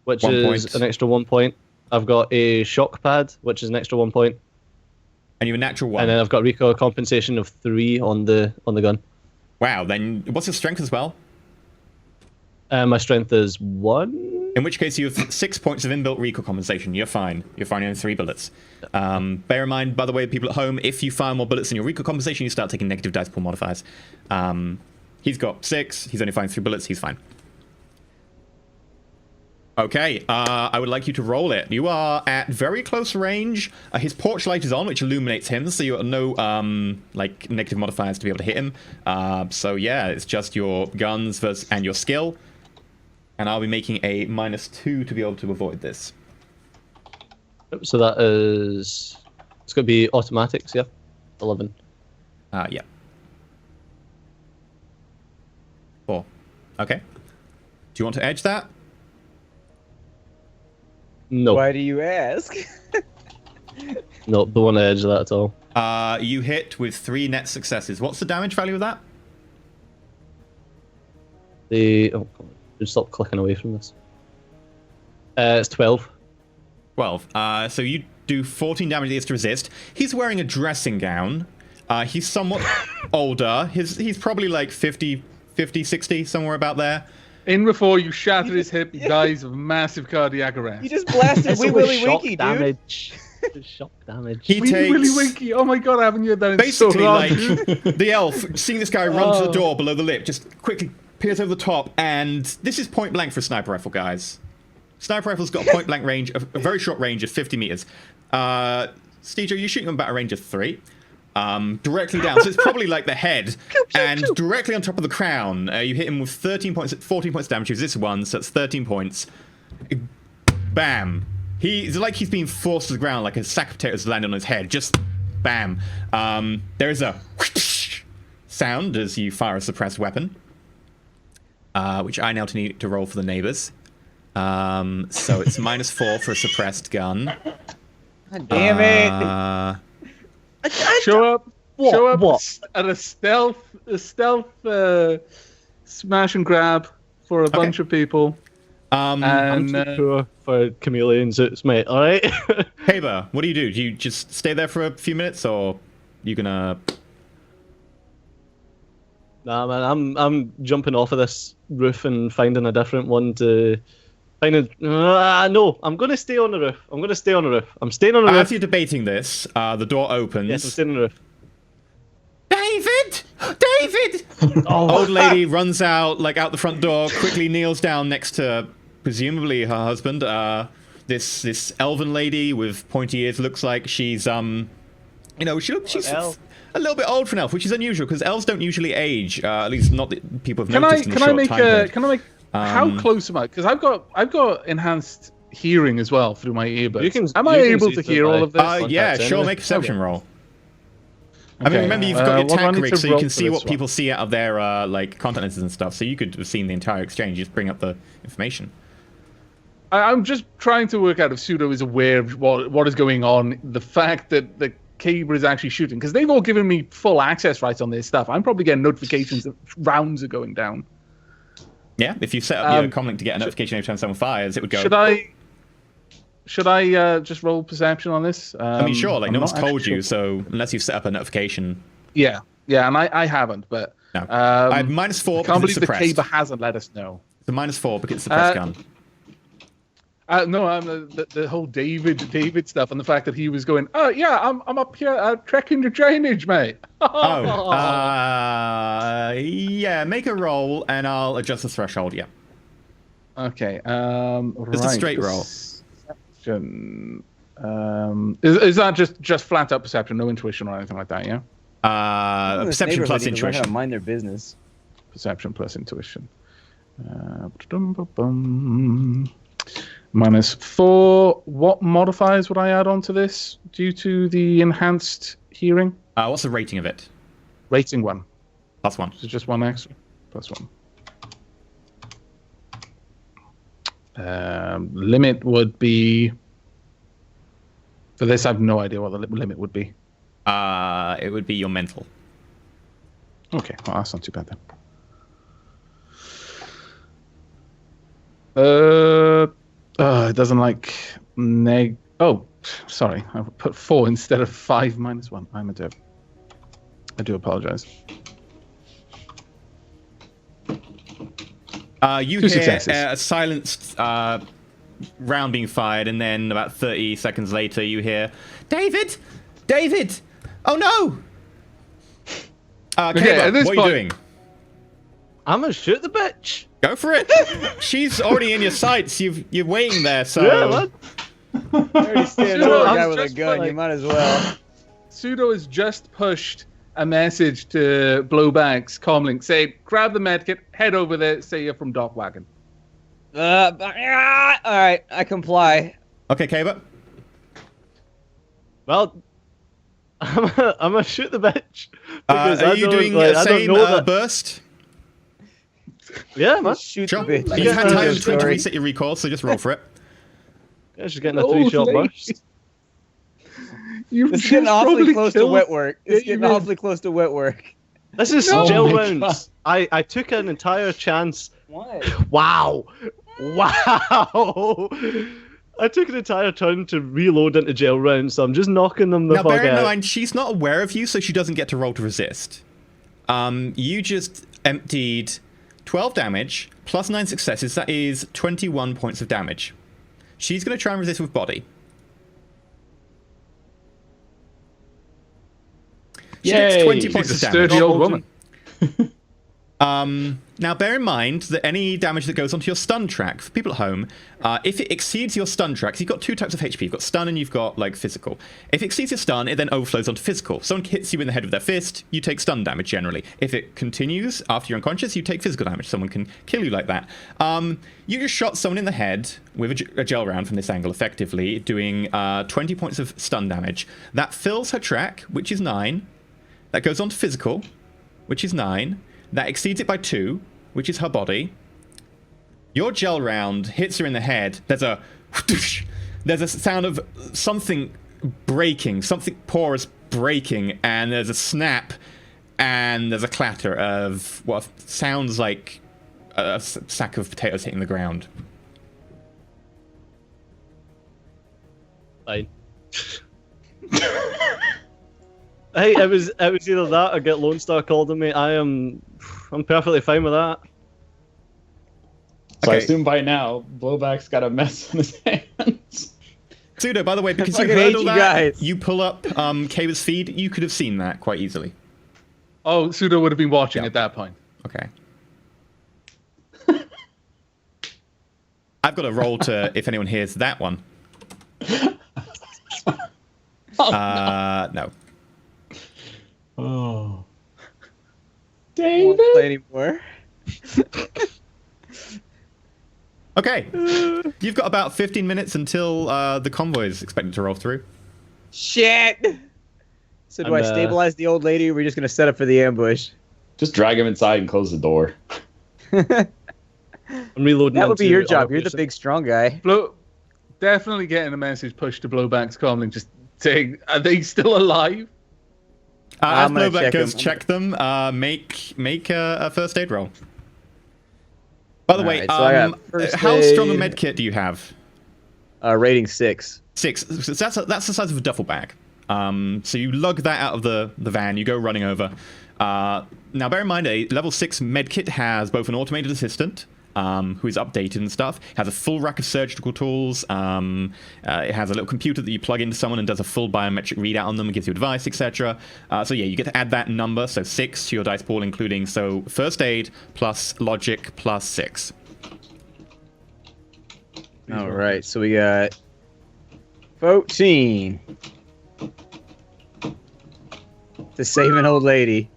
which 1 is point. an extra 1 point. I've got a shock pad, which is an extra 1 point. And you have a natural 1. And then I've got recoil compensation of 3 on the gun. Wow, then what's your strength as well? My strength is 1. In which case you have 6 points of inbuilt recoil compensation. You're fine. You're fine on 3 bullets. Bear in mind, by the way, people at home, if you fire more bullets than your recoil compensation, you start taking negative dice pool modifiers. He's got 6. He's only firing 3 bullets. He's fine. Okay, I would like you to roll it. You are at very close range. His porch light is on, which illuminates him, so you have no like negative modifiers to be able to hit him. So yeah, it's just your guns and your skill. And I'll be making a -2 to be able to avoid this. So that is... It's going to be automatics, yeah? 11. Yeah. 4. Okay. Do you want to edge that? No. Why do you ask? No, don't want to edge that at all. You hit with 3 net successes. What's the damage value of that? Oh, just stop clicking away from this. It's 12. 12. So you do 14 damage against resist. He's wearing a dressing gown. He's somewhat older. He's probably like 50, 60, somewhere about there. In before you shattered his hip, he dies of massive cardiac arrest. You just blasted It's Wee only Willy shock Winky, dude. damage. Just shock damage. He Wee takes... Willy Winky. Oh my god, I haven't heard that in Basically, so long. like, the elf, seeing this guy run to the door below the lip, just quickly peers over the top, and this is point blank for a sniper rifle, guys. Sniper rifle's got a point blank range, a very short range of 50 meters. Steejo, you're shooting him about a range of 3. Directly down, so it's probably like the head, and directly on top of the crown, you hit him with 14 points damage with this one, so that's 13 points. Bam. It's like he's being forced to the ground, like a sack of potatoes landed on his head. Just bam. There is a sound as you fire a suppressed weapon, which I now need to roll for the neighbors. So it's -4 for a suppressed gun. God damn it. Show up What? at a stealth smash and grab for a bunch of people. I'm And too poor for chameleon suits, mate, alright? Haber, what do? Do you just stay there for a few minutes, or you gonna... Nah, man, I'm jumping off of this roof and finding a different one to... No, I'm going to stay on the roof. I'm staying on the roof. As you're debating this, the door opens. Yes, I'm staying on the roof. David! David! Old lady runs out, like, out the front door, quickly kneels down next to, presumably, her husband. This elven lady with pointy ears, looks like she's, you know, she's a little bit old for an elf, which is unusual, because elves don't usually age, at least not that people have noticed in the short time period. How close am I? Because I've got enhanced hearing as well through my earbuds. Am I you can able see to hear all of this? Yeah, Contacts sure, anyway. make a perception roll. I Okay. mean, remember, you've got your What do I tack need rig, to so you roll can for see this what one? people see out of their, like, contact lenses and stuff, so you could have seen the entire exchange. You just bring up the information. I'm just trying to work out if Pseudo is aware of what is going on. The fact that the Caber is actually shooting, because they've all given me full access rights on this stuff. I'm probably getting notifications that rounds are going down. Yeah, if you set up your comlink to get a notification every time someone fires, it would go... Should I just roll perception on this? I mean, sure, like, I'm no one's not told actually you, sure. so unless you've set up a notification... Yeah, and I haven't, but... No. I have -4 I can't because it's believe the suppressed. Caber hasn't let us know. It's a -4 because it's a suppressed gun. No, I'm the whole David stuff, and the fact that he was going, oh yeah, I'm up here checking the drainage, mate. Yeah, make a roll, and I'll adjust the threshold. Yeah. Okay. It's a straight roll. Perception. Is that just flat out perception, no intuition or anything like that? Yeah. Perception plus intuition. To mind their business. Perception plus intuition. -4. What modifiers would I add onto this due to the enhanced hearing? What's the rating of it? Rating 1. +1. So just 1 extra. +1. Limit would be. For this, I have no idea what the limit would be. It would be your mental. Okay, well, that's not too bad then. It doesn't like Oh, sorry, I put 4 instead of 5 -1. I'm a derp. I do apologize. You 2 hear successes. a silenced round being fired, and then about 30 seconds later, you hear, David! David! Oh no! Caleb, what are you doing? I'm gonna shoot the bitch. Go for it! She's already in your sights. You're waiting there, so. Yeah, what? Already standing Pseudo, over a guy I was with a just gun. like- You might as well. Pseudo has just pushed a message to Blowback's comlink saying, grab the medkit, head over there, say you're from Dock Wagon. All right, I comply. Okay, Caleb. Well, I'm gonna shoot the bitch. Are you doing like, the I don't same know that. burst? Yeah, man. Shoot Sure. the bitch. You've had time Yeah, between to sorry. reset your recoil, so just roll for it. Yeah, she's getting a 3-shot burst. You've It's getting just awfully probably close to killed- wet work. It's Yeah, you getting did. awfully close to wet work. This is No, gel my rounds. I took an entire chance. What? Wow. Wow. I took an entire turn to reload into gel rounds, so I'm just knocking them the Now, fuck bear in out. mind, she's not aware of you, so she doesn't get to roll to resist. You just emptied 12 damage, plus 9 successes. That is 21 points of damage. She's going to try and resist with body. She takes Yay. 20 She's points a of damage. sturdy old woman. Now, bear in mind that any damage that goes onto your stun track, for people at home, if it exceeds your stun tracks, you've got 2 types of HP. You've got stun and you've got, like, physical. If it exceeds your stun, it then overflows onto physical. Someone hits you in the head with their fist, you take stun damage, generally. If it continues after you're unconscious, you take physical damage. Someone can kill you like that. You just shot someone in the head with a gel round from this angle, effectively, doing 20 points of stun damage. That fills her track, which is 9. That goes on to physical, which is 9. That exceeds it by 2, which is her body. Your gel round hits her in the head. There's a whoosh. There's a sound of something breaking, something porous breaking, and there's a snap, and there's a clatter of what sounds like a sack of potatoes hitting the ground. Fine. Hey, it was either that or get Lone Star called on me. I'm perfectly fine with that. So I Okay. assume by now, Blowback's got a mess on his hands. Pseudo, by the way, because you fucking heard hate all you that, guys. you pull up Kava's feed, you could have seen that quite easily. Oh, Pseudo would have been watching Yeah. at that point. Okay. I've got a roll to if anyone hears that one. No. Oh. I won't David? play anymore. Okay. You've got about 15 minutes until the convoy is expected to roll through. Shit. So do I stabilize the old lady, or are we just gonna set up for the ambush? Just drag him inside and close the door. I'm reloading. That would be into your job. our You're the patient. big strong guy. Definitely getting a message pushed to Blowback's comlink, just saying, are they still alive? As I'm gonna Blowback check goes, him. check them. Make a first aid roll. By the way, Alright, so I got first how strong a aid. med kit do you have? Rating 6. 6. So that's the size of a duffel bag. So you lug that out of the van. You go running over. Now, bear in mind, a level 6 med kit has both an automated assistant, who is updated and stuff. It has a full rack of surgical tools. It has a little computer that you plug into someone and does a full biometric readout on them and gives you advice, etc. So yeah, you get to add that number, so 6 to your dice pool, including so first aid plus logic plus 6. All right, so we got 14 to save an old lady.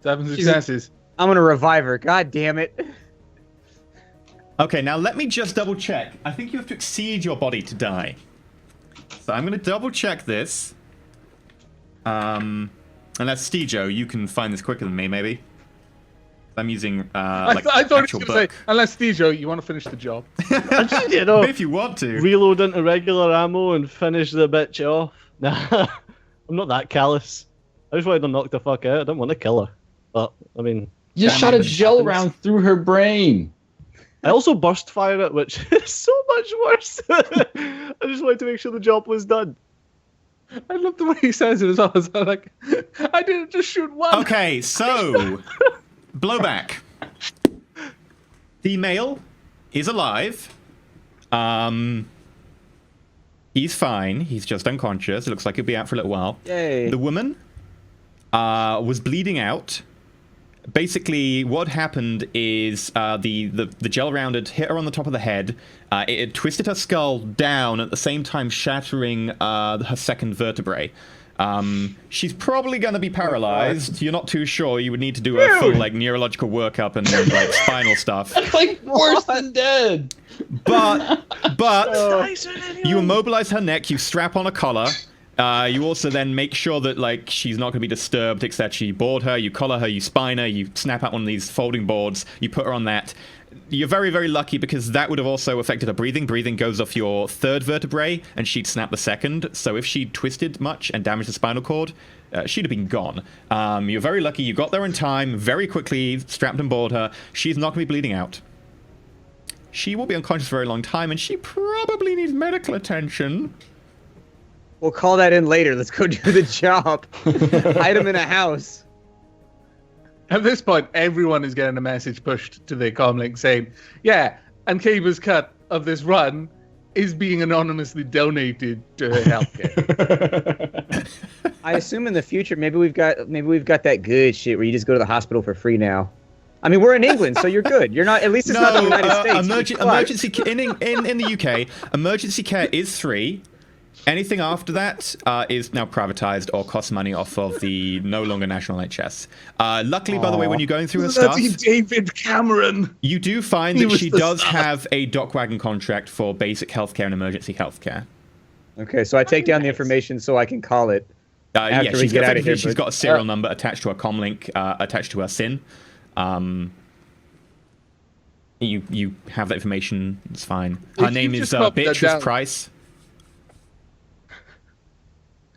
7 successes. I'm gonna revive her. God damn it! Okay, now let me just double check. I think you have to exceed your body to die. So I'm going to double check this. Unless Stejo, you can find this quicker than me, maybe. I'm using I thought it was going to say, unless Stejo, you want to finish the job. You know, if you want to. reload into regular ammo and finish the bitch off. Nah, I'm not that callous. I just wanted to knock the fuck out. I don't want to kill her. But, I mean... You just shot a gel round through her brain. I also burst fire it, which is so much worse. I just wanted to make sure the job was done. I love the way he says it as well. It's like, I didn't just shoot one. Okay, so... blowback. The male is alive. He's fine. He's just unconscious. It looks like he'll be out for a little while. Yay! The woman was bleeding out. Basically, what happened is the gel round had hit her on the top of the head. It had twisted her skull down, at the same time shattering her second vertebrae. She's probably going to be paralyzed. You're not too sure. You would need to do a full neurological workup and like spinal stuff. That's like worse than dead. But you immobilize her neck. You strap on a collar. You also then make sure that like she's not going to be disturbed, etc. You board her, you collar her, you spine her, you snap out one of these folding boards, you put her on that. You're very, very lucky because that would have also affected her breathing. Breathing goes off your third vertebrae, and she'd snap the second. So if she'd twisted much and damaged the spinal cord, she'd have been gone. You're very lucky. You got there in time, very quickly, strapped and board her. She's not going to be bleeding out. She will be unconscious for a very long time, and she probably needs medical attention. We'll call that in later. Let's go do the job. Hide him in a house. At this point, everyone is getting a message pushed to their comlink saying, yeah, and Kaba's cut of this run is being anonymously donated to her healthcare. I assume in the future, maybe we've got that good shit where you just go to the hospital for free now. I mean, we're in England, so you're good. You're not. At least it's not the United States. Emergency in the UK, emergency care is free. Anything after that is now privatized or costs money off of the no longer national NHS. Luckily, by the way, when you're going through her stuff, David Cameron. you do find that she does have a dock wagon contract for basic healthcare and emergency healthcare. Okay, so I take down the information so I can call it. Yeah, she's got a serial number attached to her comlink, attached to her SIN. You have that information. It's fine. Her name is Beatrice Price.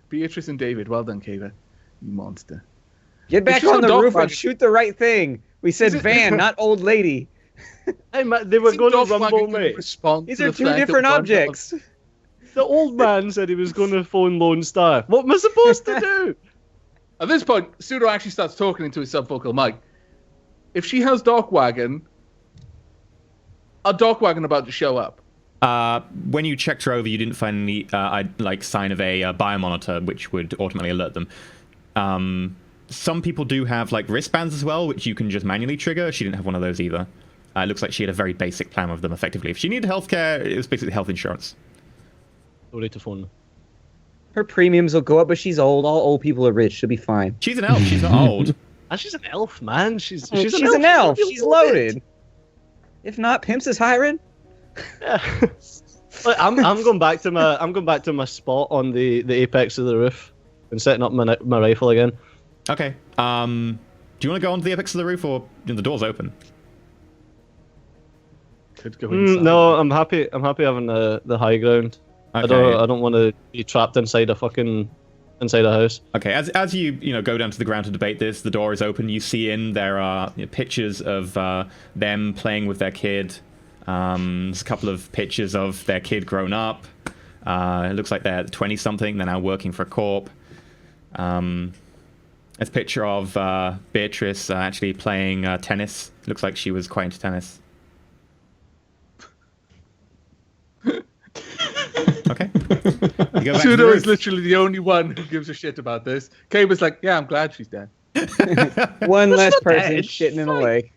Beatrice and David, well done, Kayla. You monster. Get back on the roof and shoot the right thing. We said van, not old lady. Hey, man, they were going to rumble, mate. These are two different objects. The old man said he was going to phone Lone Star. What am I supposed to do? At this point, Pseudo actually starts talking into his subvocal mic. If she has Dockwagon, a Dockwagon about to show up. When you checked her over, you didn't find any sign of a biomonitor, which would ultimately alert them. Some people do have like wristbands as well, which you can just manually trigger. She didn't have one of those either. It looks like she had a very basic plan with them. Effectively, if she needed healthcare, it was basically health insurance. Sorry to phone. Her premiums will go up, but she's old. All old people are rich. She'll be fine. She's an elf. She's not old. And she's an elf, man. She's an elf. She's loaded. If not, Pimps is hiring. Yeah. I'm going back to my spot on the apex of the roof and setting up my rifle again. Okay. Do you want to go onto the apex of the roof, or the door's open? Could go inside. No, I'm happy having the high ground. Okay. I don't want to be trapped inside a house. Okay, as you go down to the ground to debate this, the door is open. You see there are pictures of them playing with their kid. There's a couple of pictures of their kid grown up. It looks like they're 20-something. They're now working for a corp. It's a picture of Beatrice actually playing tennis. Looks like she was quite into tennis. Okay. You go back to the Pseudo roof. is literally the only one who gives a shit about this. Kay was like, yeah, I'm glad she's dead. One less not person bad. shitting in a lake.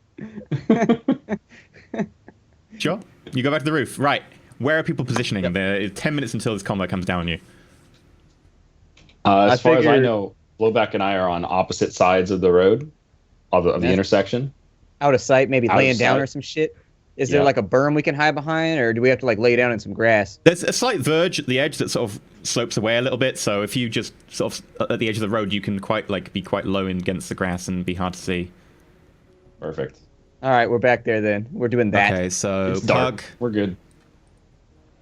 Sure. You go back to the roof. Right. Where are people positioning? There is 10 minutes until this combo comes down on you. As far as I figured- know, Blowback and I are on opposite sides of the road, of the intersection. Out of sight, maybe Out of laying down sight. or some shit. Is there Yeah. like a berm we can hide behind, or do we have to like lay down in some grass? There's a slight verge at the edge that sort of slopes away a little bit. So if you just sort of at the edge of the road, you can be quite low against the grass and be hard to see. Perfect. All right, we're back there then. We're doing that. Okay, so It's dark. Pug, We're good.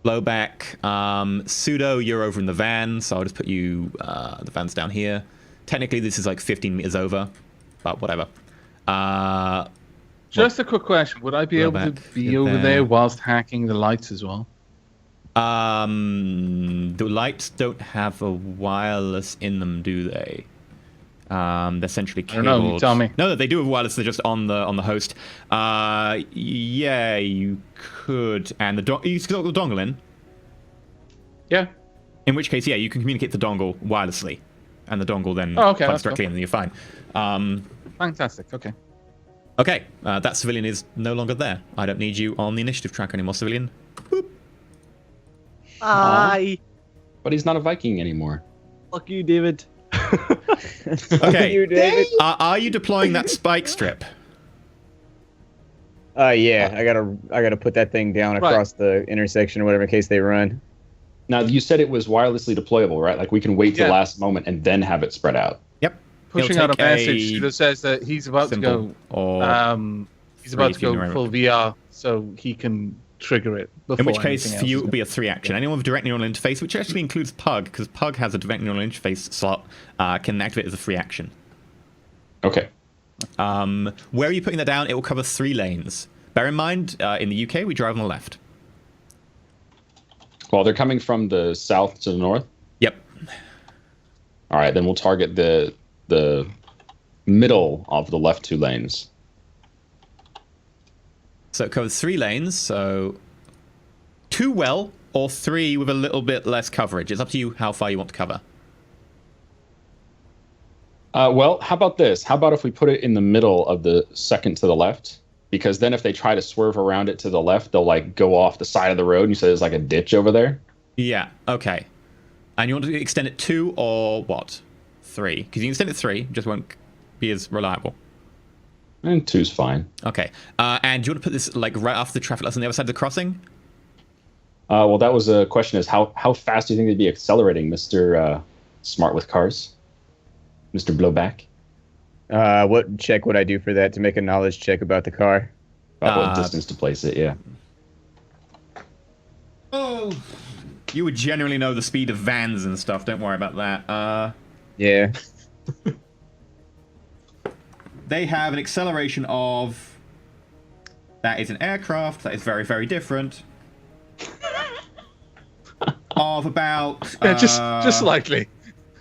Blowback, Pseudo, you're over in the van, so I'll just put you, the van's down here. Technically, this is like 15 meters over, but whatever. Just a quick question. Would I be able to Blowback, be you're over there. there whilst hacking the lights as well? The lights don't have a wireless in them, do they? They're centrally I cabled. don't know, you tell me. No, they do have wireless. They're just on the host. Yeah, you could, and you can got the dongle in. Yeah. In which case, yeah, you can communicate the dongle wirelessly, and the dongle then Oh, okay, plugs that's directly in, and you're fine. Fantastic. Okay. Okay, that civilian is no longer there. I don't need you on the initiative track anymore, civilian. Boop. Aye. But he's not a Viking anymore. Fuck you, David. Okay, You, David? are you deploying that spike strip? Yeah, I gotta put that thing down Right. across the intersection or whatever in case they run. Now, you said it was wirelessly deployable, right? Like, we can wait till Yeah. last moment and then have it spread out. Yep. Pushing It'll out a take message that says that he's about to symbol go. or He's about if to you go remember. full VR, so he can trigger it. in which before case, anything for else you, is it would be a 3 action. Anyone with direct neural interface, which actually includes Pug, because Pug has a direct neural interface slot, can activate as a free action. Okay. Where are you putting that down? It will cover 3 lanes. Bear in mind, in the UK, we drive on the left. Well, they're coming from the south to the north. Yep. All right, then we'll target the middle of the left 2 lanes. So it covers 3 lanes, so 2 well, or 3 with a little bit less coverage. It's up to you how far you want to cover. Well, how about this? How about if we put it in the middle of the second to the left? Because then if they try to swerve around it to the left, they'll like go off the side of the road. And you said there's like a ditch over there. Yeah, okay. And you want to extend it 2 or what? 3? Because you can extend it 3, just won't be as reliable. And 2's fine. Okay. And do you want to put this like right after the traffic lights on the other side of the crossing? Well, that was a question: is how fast do you think they'd be accelerating, Mister Smart with Cars, Mister Blowback? What check would I do for that to make a knowledge check about the car? About what distance to place it? Yeah. Oh. You would generally know the speed of vans and stuff. Don't worry about that. Yeah. They have an acceleration of... That is an aircraft. That is very, very different. Of about... Yeah, just slightly.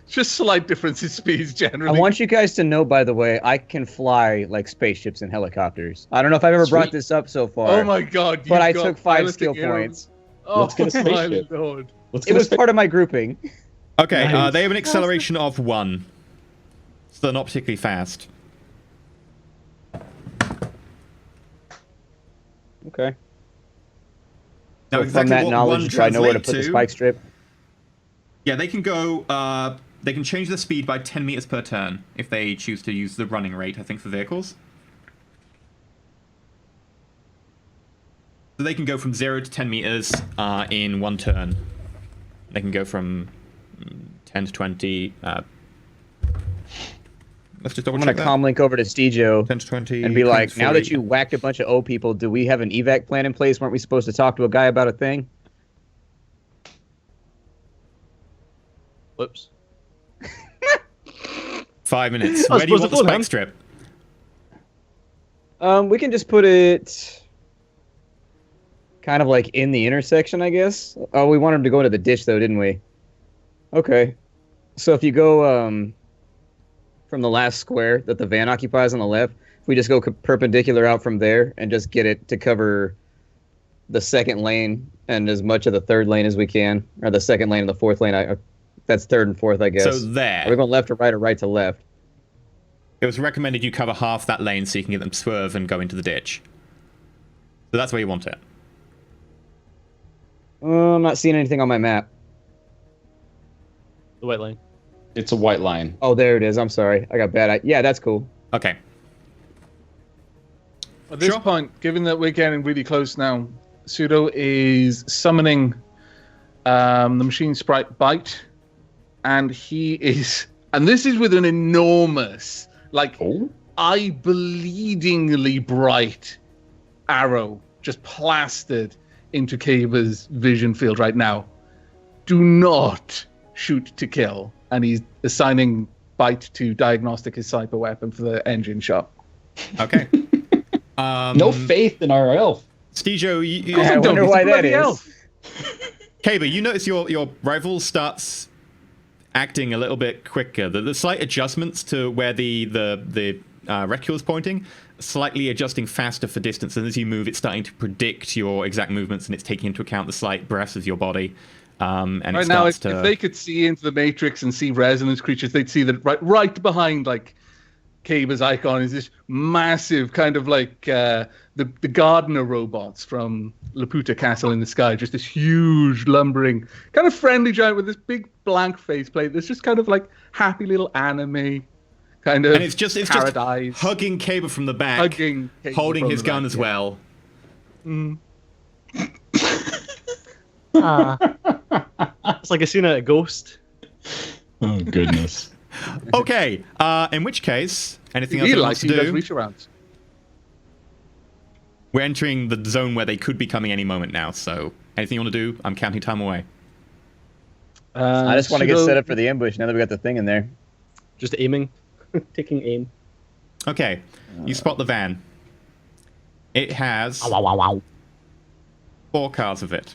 Just slight difference in speeds generally. I want you guys to know, by the way, I can fly like spaceships and helicopters. I don't know if I've ever brought Sweet. this up so far. Oh my god! But I you've got took 5 piloting skill aero- points. Oh Let's get a my spaceship. lord! Let's It get a was part of my grouping. Okay, Nice. they have an acceleration of 1. So they're not particularly fast. Okay. Now, So from that knowledge, do I know where to put the spike strip? Yeah, they can go... they can change the speed by 10 meters per turn if they choose to use the running rate, I think, for vehicles. So they can go from 0 to 10 meters in 1 turn. They can go from 10 to 20. Let's just double I'm gonna check that. comlink over to Stejo 10 to 20. and be like, 20, now that 40. you whacked a bunch of O people, do we have an evac plan in place? Weren't we supposed to talk to a guy about a thing? Whoops. 5 minutes. I was Where do you supposed want to the phone spike him. strip? We can just put it kind of like in the intersection, I guess. Oh, we wanted him to go into the ditch, though, didn't we? Okay. So if you go from the last square that the van occupies on the left. If we just go perpendicular out from there and just get it to cover the second lane and as much of the third lane as we can, or the second lane and the fourth lane. That's third and fourth, I guess. So there. Are we going left to right or right to left? It was recommended you cover half that lane so you can get them to swerve and go into the ditch. So that's where you want it. I'm not seeing anything on my map. The white line. It's a white line. Oh, there it is. I'm sorry. I got bad. Yeah, that's cool. Okay. At this point, given that we're getting really close now, Pseudo is summoning the machine sprite Bite, and he is, and this is with an enormous, like, eye-bleedingly bright arrow just plastered into Kaba's vision field right now. Do not shoot to kill, and he's assigning Bite to diagnostic his cyber weapon for the engine shot. Okay. No faith in our elf. Stejo, I wonder why that is. Kaba, you notice your rival starts acting a little bit quicker. The slight adjustments to where the reticule is pointing, slightly adjusting faster for distance, and as you move, it's starting to predict your exact movements, and it's taking into account the slight breaths of your body. And right now, if they could see into the Matrix and see resonance creatures, they'd see that right behind, like, Kaba's icon is this massive kind of like the gardener robots from Laputa Castle in the Sky, just this huge lumbering kind of friendly giant with this big blank faceplate. There's just kind of like happy little anime kind of, and it's just hugging Kaba from the back, holding his gun as well. Mm. It's like a scene out of Ghost. Oh goodness. Okay, in which case, anything else he you want likes to he do? does reach arounds. We're entering the zone where they could be coming any moment now, so anything you want to do? I'm counting time away. I just want to get set up for the ambush now that we got the thing in there. Just aiming. Taking aim. Okay, you spot the van. It has 4 cars of it.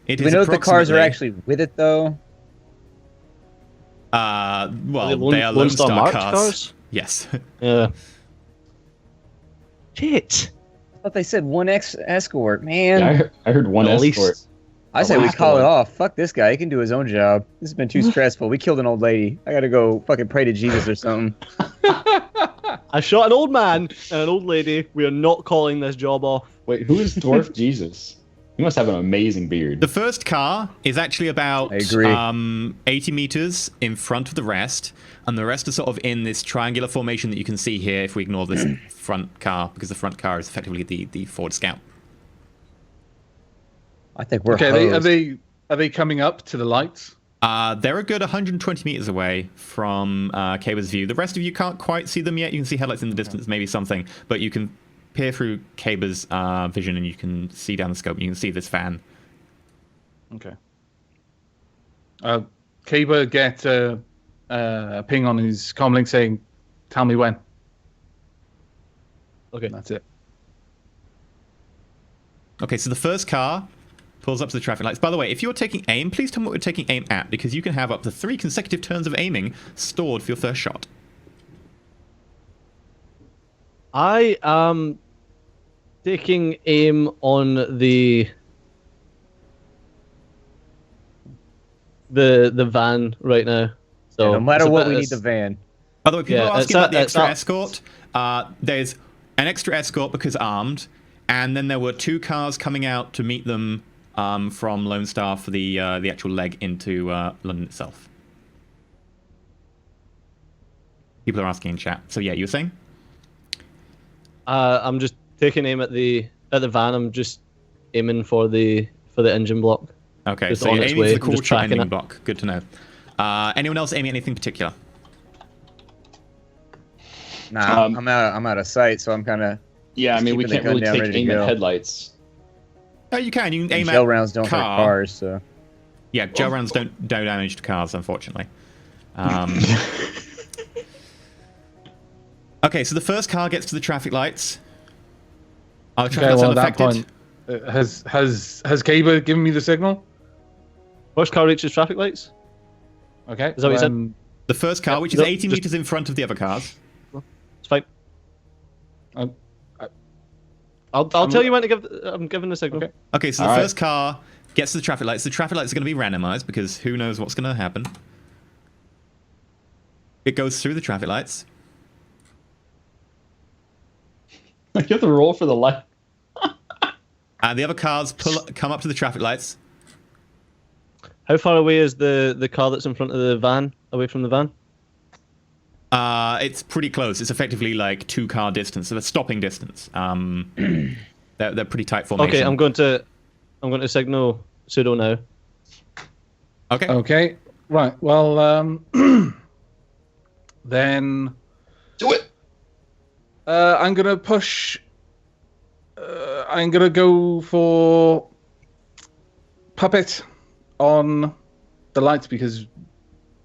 Do we know if the cars are actually with it, though? Well, they are Lone Star cars. Yes. Yeah. Shit. I thought they said 1X escort, man. Yeah, I heard one At escort. least. I say we call it off. Fuck this guy. He can do his own job. This has been too stressful. We killed an old lady. I gotta go fucking pray to Jesus or something. I shot an old man and an old lady. We are not calling this job off. Wait, who is Dwarf Jesus? He must have an amazing beard. The first car is actually about 80 meters in front of the rest, and the rest are sort of in this triangular formation that you can see here if we ignore this front car, because the front car is effectively the Ford Scout. I think we're okay. Are they coming up to the lights? They're a good 120 meters away from Kaba's view. The rest of you can't quite see them yet. You can see headlights in the distance, maybe something, but you can peer through Kaba's vision and you can see down the scope. You can see this van. Okay. Kaba get a ping on his comlink saying, "Tell me when." Okay. That's it. Okay, so the first car pulls up to the traffic lights. By the way, if you're taking aim, please tell me what you're taking aim at, because you can have up to 3 consecutive turns of aiming stored for your first shot. I am taking aim on the van right now. So yeah, no matter what, we need the van. By the way, people are asking about the extra escort. There's an extra escort because armed, and then there were 2 cars coming out to meet them from Lone Star for the actual leg into London itself. People are asking in chat. So yeah, you were saying? I'm just taking aim at the van. I'm just aiming for the engine block. Okay, just so you're aiming for the core ending it. block. Good to know. Anyone else aiming at anything particular? Nah, I'm out of sight, so I'm kind of. Yeah, I mean we can't really take aim at headlights. Oh, you can. You can aim at gel rounds don't hurt cars, so. Yeah, gel rounds don't do damage to cars, unfortunately. Okay, so the first car gets to the traffic lights. Are the traffic lights unaffected? Has Kaba given me the signal? First car reaches traffic lights. Okay. Is that what you said? The first car, Yeah, which is no, 80 just- meters in front of the other cars. It's fine. Um, I'll tell you when to give. I'm giving the signal. Okay. Okay, so the All right. first car gets to the traffic lights. The traffic lights are going to be randomized because who knows what's going to happen. It goes through the traffic lights. You have to roll for the light. And the other cars come up to the traffic lights. How far away is the car that's in front of the van away from the van? It's pretty close. It's effectively like 2-car distance, so a stopping distance. They're pretty tight formation. Okay, I'm going to signal pseudo now. Okay. Okay. Right. Well, then Do it. I'm gonna push. I'm gonna go for puppet on the lights because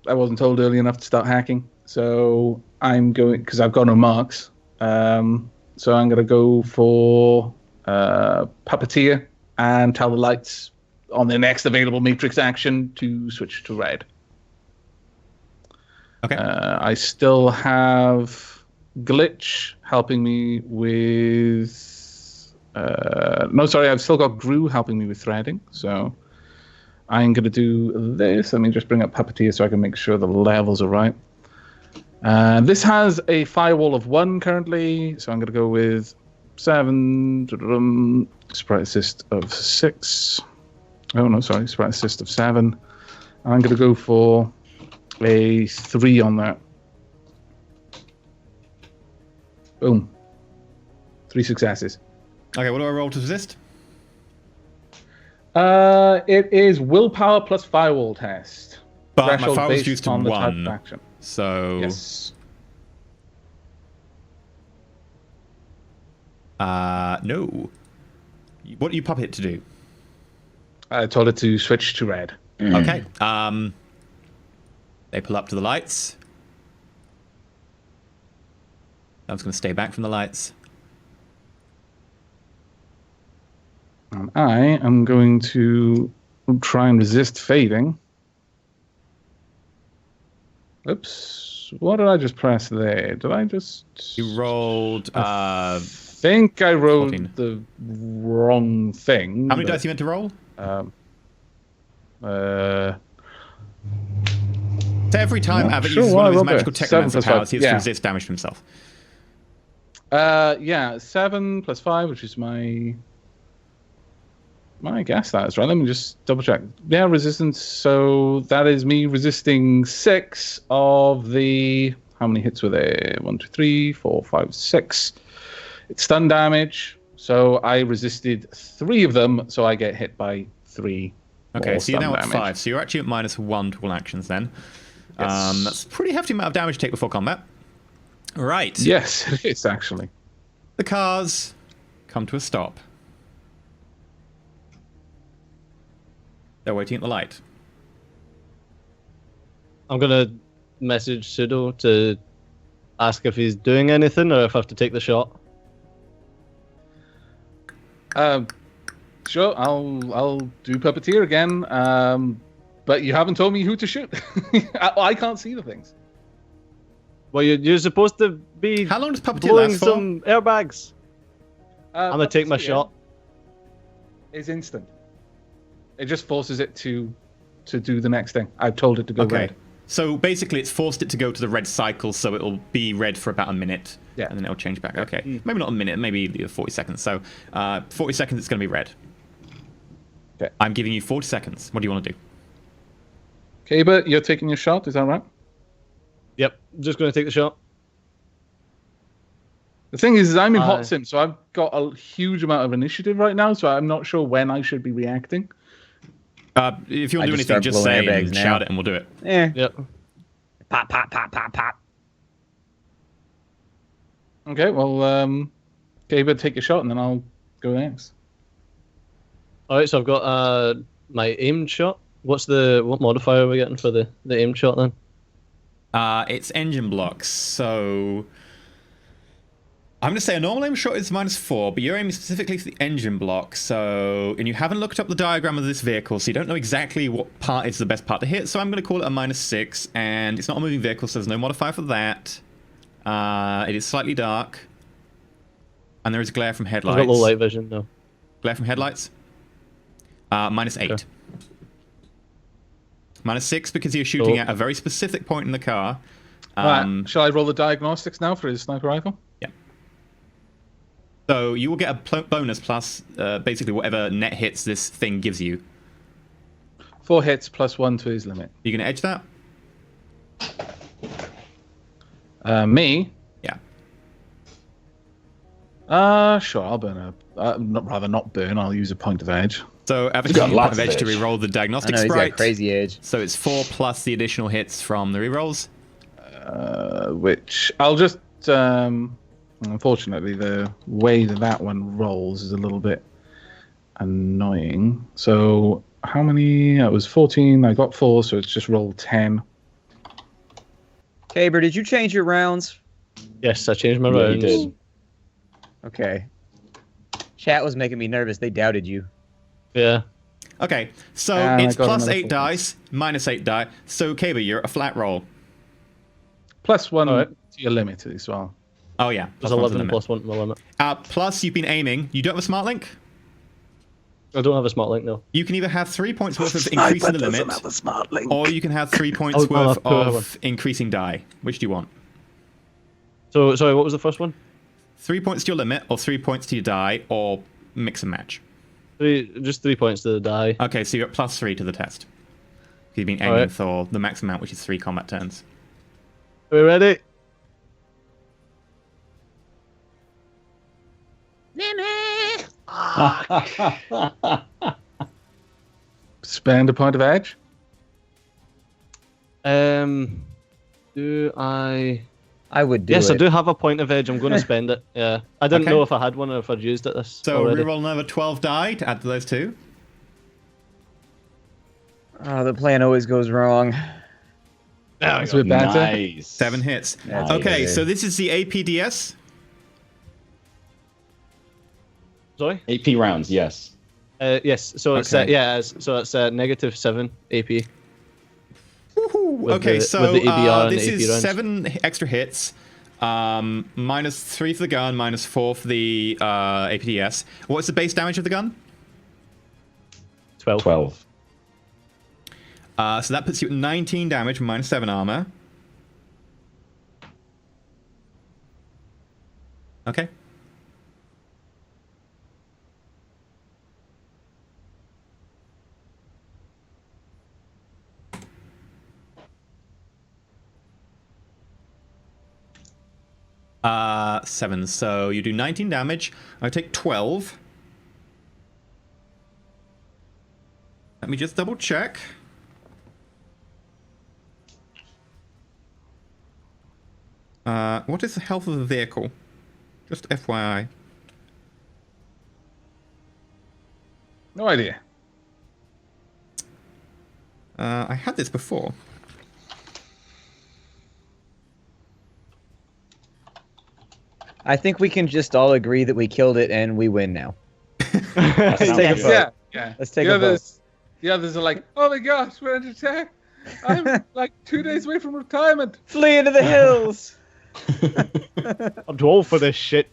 I wasn't told early enough to start hacking. So I'm going because I've got no marks. So I'm gonna go for puppeteer and tell the lights on their next available matrix action to switch to red. Okay. I still have glitch helping me with. No, sorry, I've still got Gru helping me with threading. So I'm going to do this. Let me just bring up Puppeteer so I can make sure the levels are right. This has a firewall of 1 currently, so I'm going to go with 7. Sprite assist of 6. Oh, no, sorry, sprite assist of 7. I'm going to go for a 3 on that. Boom. 3 successes. Okay, what do I roll to resist? It is willpower plus firewall test. But my Threshold firewall's based used to on the type 1. of action. So... Yes. No. What do you puppet to do? I told it to switch to red. Okay. They pull up to the lights. I was going to stay back from the lights. And I am going to try and resist fading. Oops. What did I just press there? Did I just... You rolled... I think I rolled 14. the wrong thing. How many but, dice you meant to roll? So every time Not Abbott sure uses why one I of his rolled magical that. 7 technomancer plus powers, 5. he has to Yeah. resist damage to himself. Yeah, 7 plus 5, which is my... I guess that is right. Let me just double check. Yeah, resistance. So that is me resisting 6 of the... How many hits were there? 1, 2, 3, 4, 5, 6. It's stun damage. So I resisted 3 of them, so I get hit by 3. Okay, more so you're stun now at damage. 5. So you're actually at -1 to all actions then. Yes. That's a pretty hefty amount of damage to take before combat. Right. Yes, it is actually. The cars come to a stop. They're waiting at the light. I'm gonna message pseudo to ask if he's doing anything or if I have to take the shot. Sure, I'll do puppeteer again. But you haven't told me who to shoot. I can't see the things. Well, you're supposed to be How long does puppeteer blowing last for? some airbags. I'm gonna take my Puppeteer shot. Is instant. It just forces it to do the next thing. I've told it to go Okay. red. So basically, it's forced it to go to the red cycle, so it'll be red for about a minute. Yeah. And then it'll change back. Okay. Maybe not a minute, maybe 40 seconds. So 40 seconds, it's going to be red. Okay. I'm giving you 40 seconds. What do you want to do? Okay, but you're taking your shot, is that right? Yep, just gonna take the shot. The thing is I'm in hot sim, so I've got a huge amount of initiative right now, so I'm not sure when I should be reacting. If you want to do I just anything, start just blowing say airbags and now. shout it, and we'll do it. Yep. Pop, pop, pop, pop, pop. Okay, well, okay, but take your shot, and then I'll go next. All right, so I've got my aimed shot. What modifier are we getting for the aimed shot then? It's engine blocks, so I'm going to say a normal aim shot is -4, but you're aiming specifically for the engine block, so... And you haven't looked up the diagram of this vehicle, so you don't know exactly what part is the best part to hit, so I'm going to call it a -6, and it's not a moving vehicle, so there's no modifier for that. It is slightly dark. And there is glare from headlights. I've got low light vision, no. Glare from headlights? -8. Okay. -6 because you're shooting at a very specific point in the car. Right, shall I roll the diagnostics now for his sniper rifle? Yeah. So you will get a bonus plus basically whatever net hits this thing gives you. 4 hits plus 1 to his limit. You gonna edge that? Me? Yeah. Sure, I'll burn rather not burn, I'll use a point of edge. So Avatar, got you point lots of of edge to edge. reroll the I diagnostic know he's sprite. got crazy edge. So it's 4 plus the additional hits from the rerolls. Which I'll just... unfortunately, the way that one rolls is a little bit annoying. So how many? It was 14, I got 4, so it's just roll 10. Caber, did you change your rounds? Yes, I changed my Yeah, you rounds. did. Okay. Chat was making me nervous. They doubted you. Yeah. Okay, so And I it's got plus another 8 4. dice, -8 die. So Kaber, you're at a flat roll. Plus 1 All right. to your limit as well. Oh yeah, There's plus 1 to the 11 limit. plus 1 to my limit. Plus you've been aiming. You don't have a smart link? I don't have a smart link, no. You can either have 3 points worth of increasing the limit, or you can have 3 points Oh, no, worth I've got of increasing die. Which do you want? So, sorry, what was the first one? 3 points to your limit, or 3 points to your die, or mix and match. Just 3 points to the die. Okay, so you're at +3 to the test. You've been aiming Alright. for the max amount, which is 3 combat turns. Are we ready? Spend a point of edge. Do I... I would do Yes, it. I do have a point of edge. I'm going to spend it. Yeah. I didn't Okay. know if I had one or if I'd used it this So already. reroll another 12 die to add to those 2. Oh, the plan always goes wrong. That's a bit better. Nice. 7 hits. That's Okay, okay. so this is the APDS. Sorry? AP rounds, yes. Yes, so it's Okay. so it's -7 AP. Woohoo! With Okay, the- so with the EBR and this AP is rounds. 7 extra hits. -3 for the gun, -4 for the APDS. What's the base damage of the gun? 12. 12. So that puts you at 19 damage, -7 armor. Okay. Seven. So you do 19 damage. I take 12. Let me just double check. What is the health of the vehicle? Just FYI. No idea. I had this before. I think we can just all agree that we killed it and we win now. Let's take a vote. Yeah. Let's take a vote. The others are like, oh my gosh, we're under attack. I'm like 2 days away from retirement. Flee into the hills! I'm too old for this shit.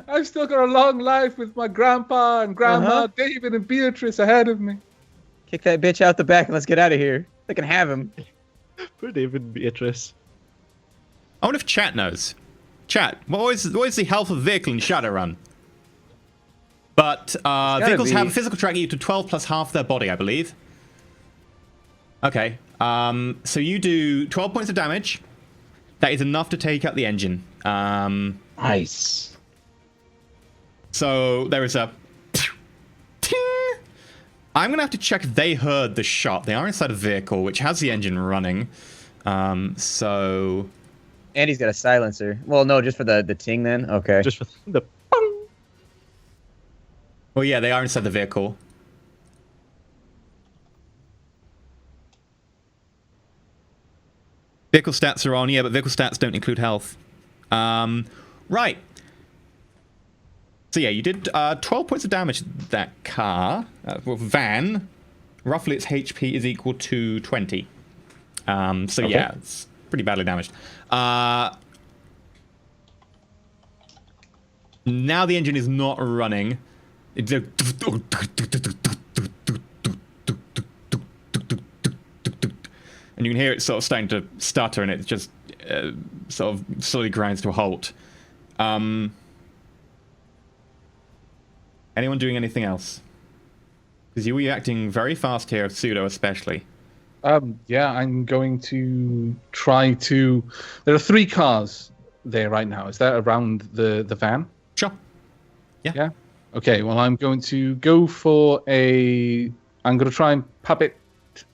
I've still got a long life with my grandpa and grandma, Uh-huh. David and Beatrice ahead of me. Kick that bitch out the back and let's get out of here. They can have him. Poor David Beatrice. I wonder if chat knows. Chat, what is the health of the vehicle in Shadowrun? But vehicles be- have a physical track equal to 12 plus half their body, I believe. Okay. So you do 12 points of damage. That is enough to take out the engine. Nice. So there is a... ting. I'm going to have to check if they heard the shot. They are inside a vehicle, which has the engine running. So... And he's got a silencer. Well, no, just for the ting then? Okay. Just for the... Well, yeah, they are inside the vehicle. Vehicle stats are on, yeah, but vehicle stats don't include health. Right. So yeah, you did 12 points of damage to that car. Van. Roughly its HP is equal to 20. So yeah, it's pretty badly damaged. Now the engine is not running. It's and you can hear it sort of starting to stutter, and it just sort of slowly grinds to a halt. Anyone doing anything else? Because you're reacting very fast here, Pseudo especially. Yeah, I'm going to try to... There are 3 cars there right now. Is that around the van? Sure. Yeah? Okay, well, I'm going to go for a... I'm going to try and puppet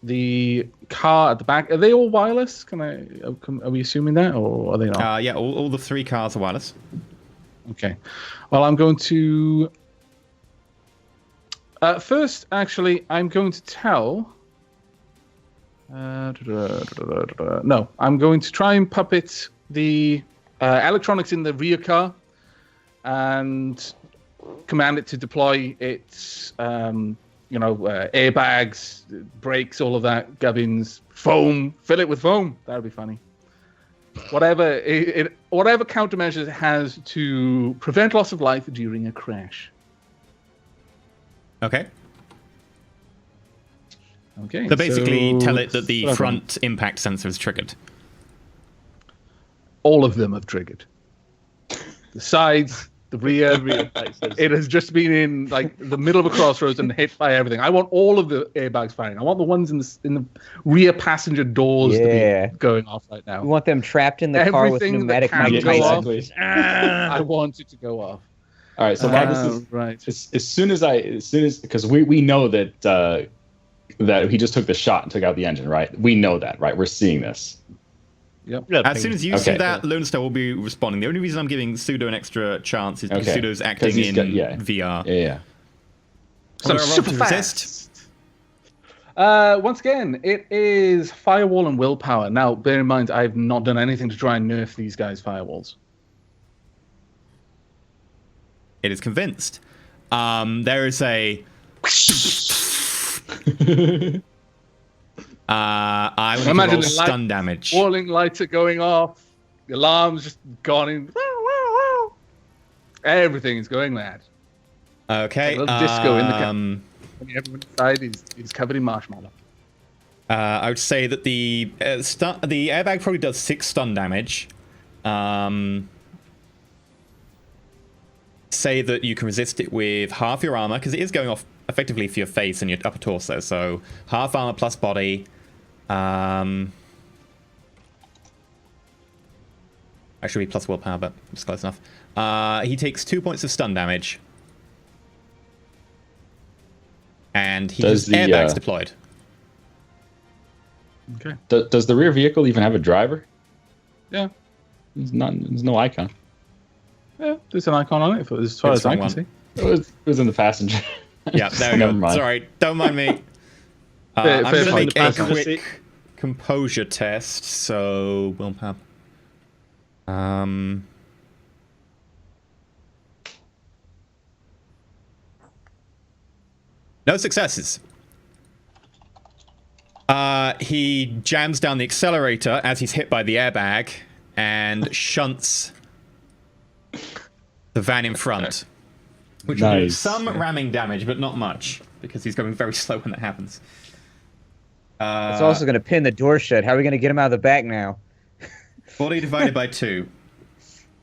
the car at the back. Are they all wireless? Are we assuming that, or are they not? Yeah, all the 3 cars are wireless. Okay. Well, I'm going to... first, actually, I'm going to tell... No, I'm going to try and puppet the electronics in the rear car and command it to deploy its, airbags, brakes, all of that, gubbins, foam. Fill it with foam. That would be funny. Whatever countermeasures it has to prevent loss of life during a crash. Okay. Okay. So basically, tell it that the front impact sensor is triggered. All of them have triggered. The sides, the rear. It has just been in like the middle of a crossroads and hit by everything. I want all of the airbags firing. I want the ones in the rear passenger doors to be going off right now. We want them trapped in the car with pneumatic Mike Tyson. I want it to go off. All right, so now this is right. As soon as because we know that that he just took the shot and took out the engine, right? We know that, right? We're seeing this. Yep. As soon as you see that, Lone Star will be responding. The only reason I'm giving Pseudo an extra chance is because Pseudo's acting in VR. Yeah. So super to fast. Once again, it is firewall and willpower. Now, bear in mind, I've not done anything to try and nerf these guys' firewalls. It is convinced. There is a... I would roll stun damage. Warning lights are going off. The alarm's just gone in. Everything is going mad. Okay. A little disco in the camp. Everyone inside is covered in marshmallow. I would say that the airbag probably does 6 stun damage. Say that you can resist it with half your armor, because it is going off effectively for your face and your upper torso. So half armor plus body. Actually, plus willpower, but it's close enough. He takes 2 points of stun damage. And he has airbags deployed. Okay. Does the rear vehicle even have a driver? Yeah. There's no icon. Yeah, there's an icon on it, as far as I can see. It was in the passenger. Yeah, there we go. Mind. Sorry, don't mind me. I'm going to make a quick seat. composure test, so willpower. No successes. He jams down the accelerator as he's hit by the airbag and shunts the van in front. Which will do some ramming damage, but not much, because he's going very slow when that happens. It's also going to pin the door shut. How are we going to get him out of the back now? Body divided by 2.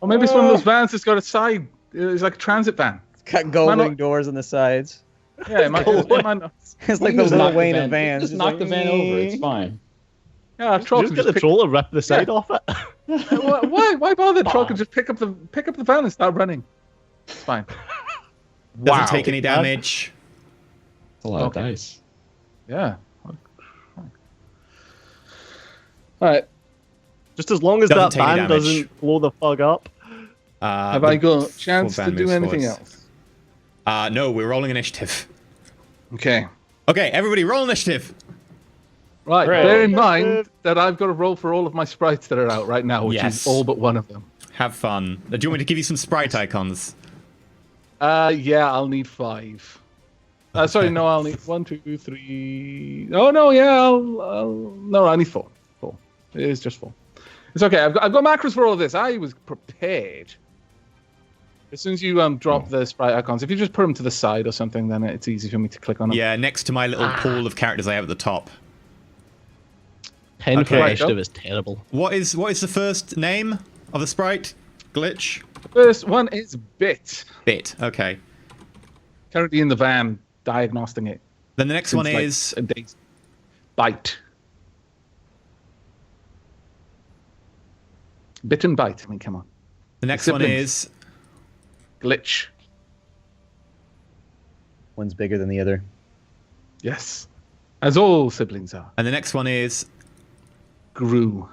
Or maybe it's one of those vans that's got a side. It's like a transit van. It's got golding doors on the sides. Yeah, it might not. It's like the Lil Wayne of vans. Just knock the van over. It's fine. Yeah, truck Just get the troll and rip the side off it. Why bother? Truck and just pick up the van and start running. It's fine. Doesn't take any damage. That's a lot of dice. Yeah. All right. Just as long as Doesn't that take any van damage. doesn't blow the fuck up. Have I got a chance to do anything else? No, we're rolling initiative. Okay. Okay, everybody roll initiative. Right. Bear in mind that I've got to roll for all of my sprites that are out right now, which is all but one of them. Have fun. Do you want me to give you some sprite icons? Yeah, I'll need 5. Sorry, no, I'll need 1, 2, 3. Oh no, yeah, no, I need 4. 4. It is just 4. It's okay. I've got macros for all of this. I was prepared. As soon as you drop the sprite icons, if you just put them to the side or something, then it's easy for me to click on them. Yeah, next to my little pool of characters I have at the top. 10 for Okay. initiative is terrible. What is the first name of the sprite? Glitch? The first one is Bit. Bit. Okay. Currently in the van, diagnosing it. Then the next Since, one like, is a day. Bite. Bit and Bite. I mean, come on. the next one siblings. is Glitch. One's bigger than the other. Yes. As all siblings are. and the next one is Gru.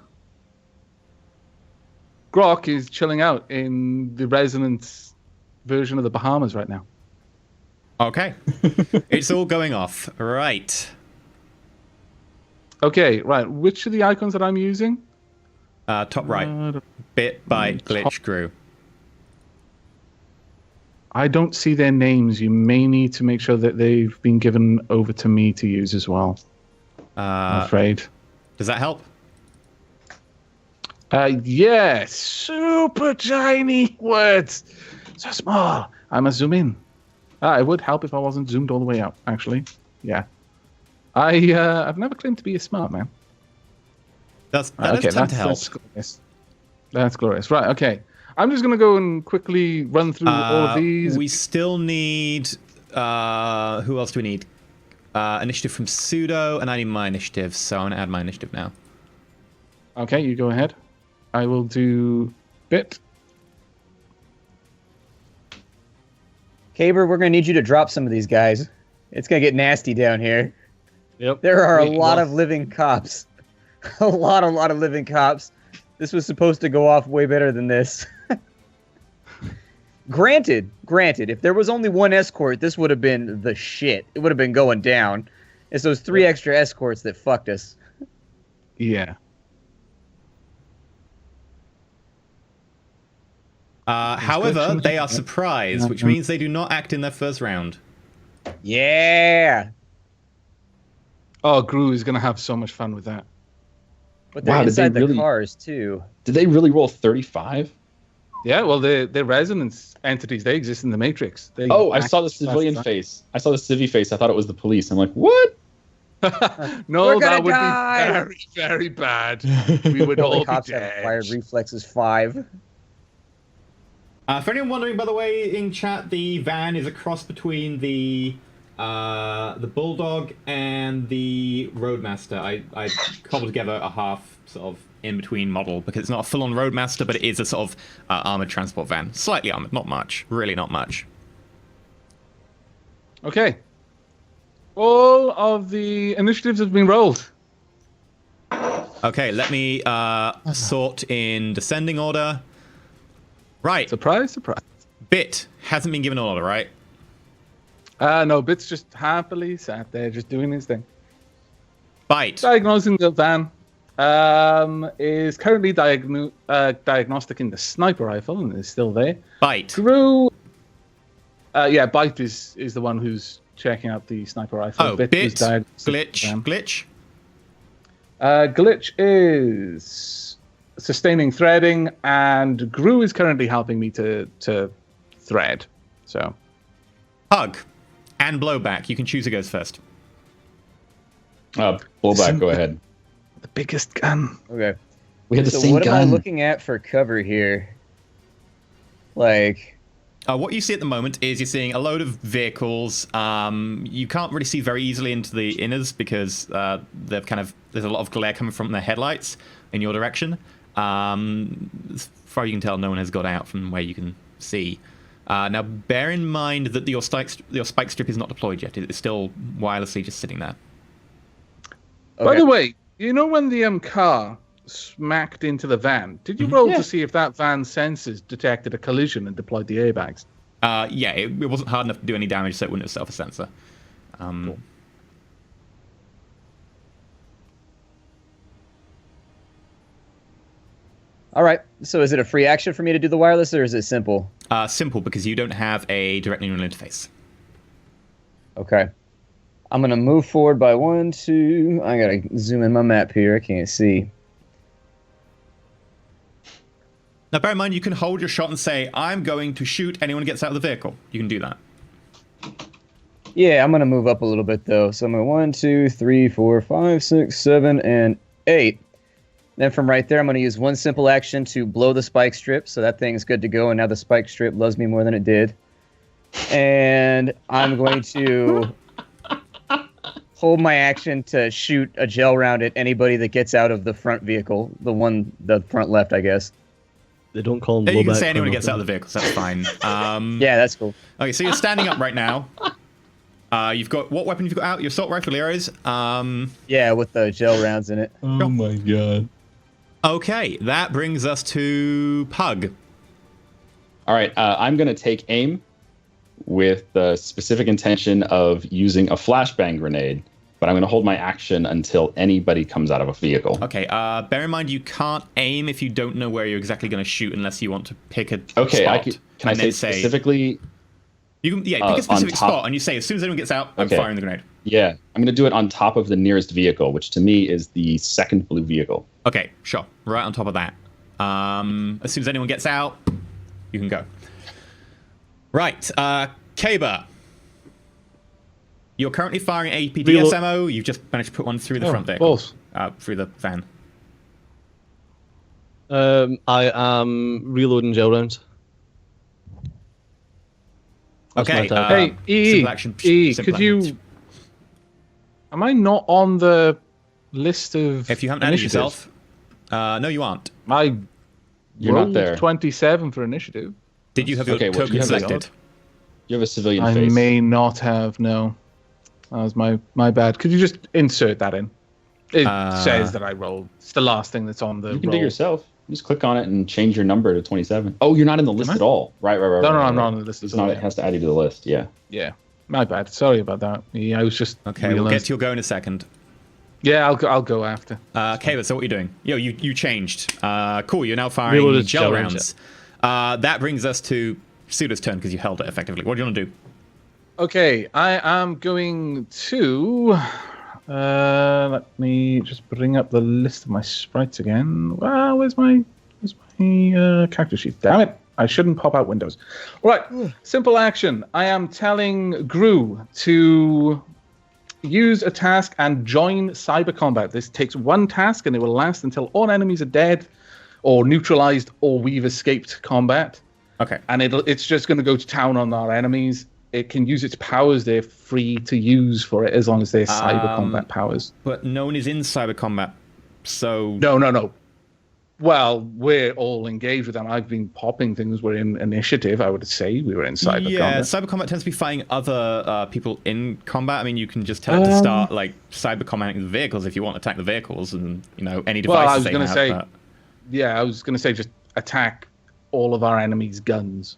Grok is chilling out in the resonance version of the Bahamas right now. okay. It's all going off. Right. Okay, right. Which of the icons that I'm using? Top right. Bit, bite, glitch, grew. I don't see their names. You may need to make sure that they've been given over to me to use as well. I'm afraid. Does that help? Yes. Super tiny words. So small. I must zoom in. It would help if I wasn't zoomed all the way out, actually. Yeah. I've never claimed to be a smart man. That Okay, does tend to that's help. glorious. That's glorious. Right, okay. I'm just going to go and quickly run through all of these. We still need. Who else do we need? Initiative from Pseudo, and I need my initiative, so I'm going to add my initiative now. Okay, you go ahead. I will do Bit. Caber, we're gonna need you to drop some of these guys. It's gonna get nasty down here. Yep. There are a Wait, lot what? of living cops. A lot of living cops. This was supposed to go off way better than this. Granted, if there was only one escort, this would have been the shit. It would have been going down. It's those 3 extra escorts that fucked us. Yeah. However, they are surprised, which means they do not act in their first round. Yeah. Oh, Gru is going to have so much fun with that. But they're Wow, did they inside the really- cars, too. Did they really roll 35? Yeah, well, they're resonance entities. They exist in the Matrix. They Oh, I act saw the fast civilian as- face. I saw the civvy face. I thought it was the police. I'm like, what? No, We're that gonna would die! be very, very bad. We would All all the cops be have dead. acquired reflexes 5. For anyone wondering, by the way, in chat, the van is a cross between the Bulldog and the Roadmaster. I cobbled together a half sort of in-between model because it's not a full-on Roadmaster, but it is a sort of armored transport van. Slightly armored, not much. Really not much. Okay. All of the initiatives have been rolled. Okay, let me sort in descending order. Right, Surprise, surprise. Bit hasn't been given an order, right? No, Bit's just happily sat there, just doing his thing. Bite. Diagnosing the van. Is currently diagnostic the sniper rifle and is still there. Bite. Gru. Yeah, Bite is the one who's checking out the sniper rifle. Oh, was Bit, diagnostic glitch, the van. glitch. Glitch is sustaining threading, and Gru is currently helping me to thread. So Hug. And blowback. You can choose who goes first. Blowback, go ahead. the biggest gun. Okay. We had the So same what am I gun. looking at for cover here? Like, What you see at the moment is you're seeing a load of vehicles. You can't really see very easily into the inners because there's a lot of glare coming from their headlights in your direction. As far as you can tell, no one has got out from where you can see. Now, bear in mind that your spike strip is not deployed yet. It's still wirelessly just sitting there. By okay. the way, you know when the car smacked into the van, did you roll to see if that van's sensors detected a collision and deployed the airbags? Yeah, it wasn't hard enough to do any damage, so it wouldn't have set off a sensor. Cool. All right. So is it a free action for me to do the wireless, or is it simple? Simple, because you don't have a direct neural interface. Okay. I'm going to move forward by 1, 2. I got to zoom in my map here. I can't see. Now, bear in mind, you can hold your shot and say, I'm going to shoot anyone who gets out of the vehicle. You can do that. Yeah, I'm going to move up a little bit, though. So I'm going 1, 2, 3, 4, 5, 6, 7, and 8. Then from right there, I'm going to use one simple action to blow the spike strip. So that thing's good to go, and now the spike strip loves me more than it did. And I'm going to hold my action to shoot a gel round at anybody that gets out of the front vehicle. The front left, I guess. They don't call them You blowback. can say anyone who gets out of the vehicle, so that's fine. Yeah, that's cool. Okay, so you're standing up right now. You've got, what weapon have you got out? Your assault rifle arrows? Yeah, with the gel rounds in it. Oh my god. Okay, that brings us to Pug. All right, I'm going to take aim with the specific intention of using a flashbang grenade, but I'm going to hold my action until anybody comes out of a vehicle. Okay, bear in mind you can't aim if you don't know where you're exactly going to shoot unless you want to pick a Okay, spot. can I say specifically? You can, yeah, pick a specific on top. spot and you say, as soon as anyone gets out, I'm Okay. firing the grenade. Yeah, I'm going to do it on top of the nearest vehicle, which to me is the second blue vehicle. Okay, sure. Right on top of that. As soon as anyone gets out, you can go. Right, Kaber. You're currently firing APDS ammo. You've just managed to put one through the front vehicle. balls. Through the van. I am reloading gel rounds. That's Okay. my type. Hey, EE, simple action, EE, simple could action. you... Am I not on the list of If you haven't added initiatives? yourself, no, you aren't. I You're not rolled there. 27 for initiative. Did you have your Okay, well, token you have a selected? You have a civilian I face. may not have, no. That was my bad. Could you just insert that in? It says that I rolled. It's the last thing that's on the You can do roll. it yourself. You just click on it and change your number to 27. Oh, you're not in the list I? at all. Right. No, I'm not on the list It's at all. not. It has to add you to the list. Yeah. Yeah, my bad. Sorry about that. Yeah, I was just Okay, we'll get realized. to your go in a second. Yeah, I'll go after. Kaber, so what are you doing? You changed. Cool, you're now firing Reloaded gel gel rounds. That brings us to Pseudo's turn because you held it effectively. What do you want to do? Okay, I am going to. Let me just bring up the list of my sprites again. Well, where's my character sheet? Damn it! I shouldn't pop out windows. Right, simple action. I am telling Gru to use a task and join cyber combat. This takes one task and it will last until all enemies are dead, or neutralized, or we've escaped combat. Okay. And it's just going to go to town on our enemies. It can use its powers. They're free to use for it as long as they're cyber combat powers. But no one is in cyber combat, so... No. Well, we're all engaged with them. I've been popping things. We're in initiative, I would say. We were in cyber Yeah, combat. cyber combat tends to be fighting other people in combat. I mean, you can just tell it to start, like, cyber combating the vehicles if you want to attack the vehicles and, any devices Well, I was they going to have, say... but- Yeah, I was going to say just attack all of our enemies' guns.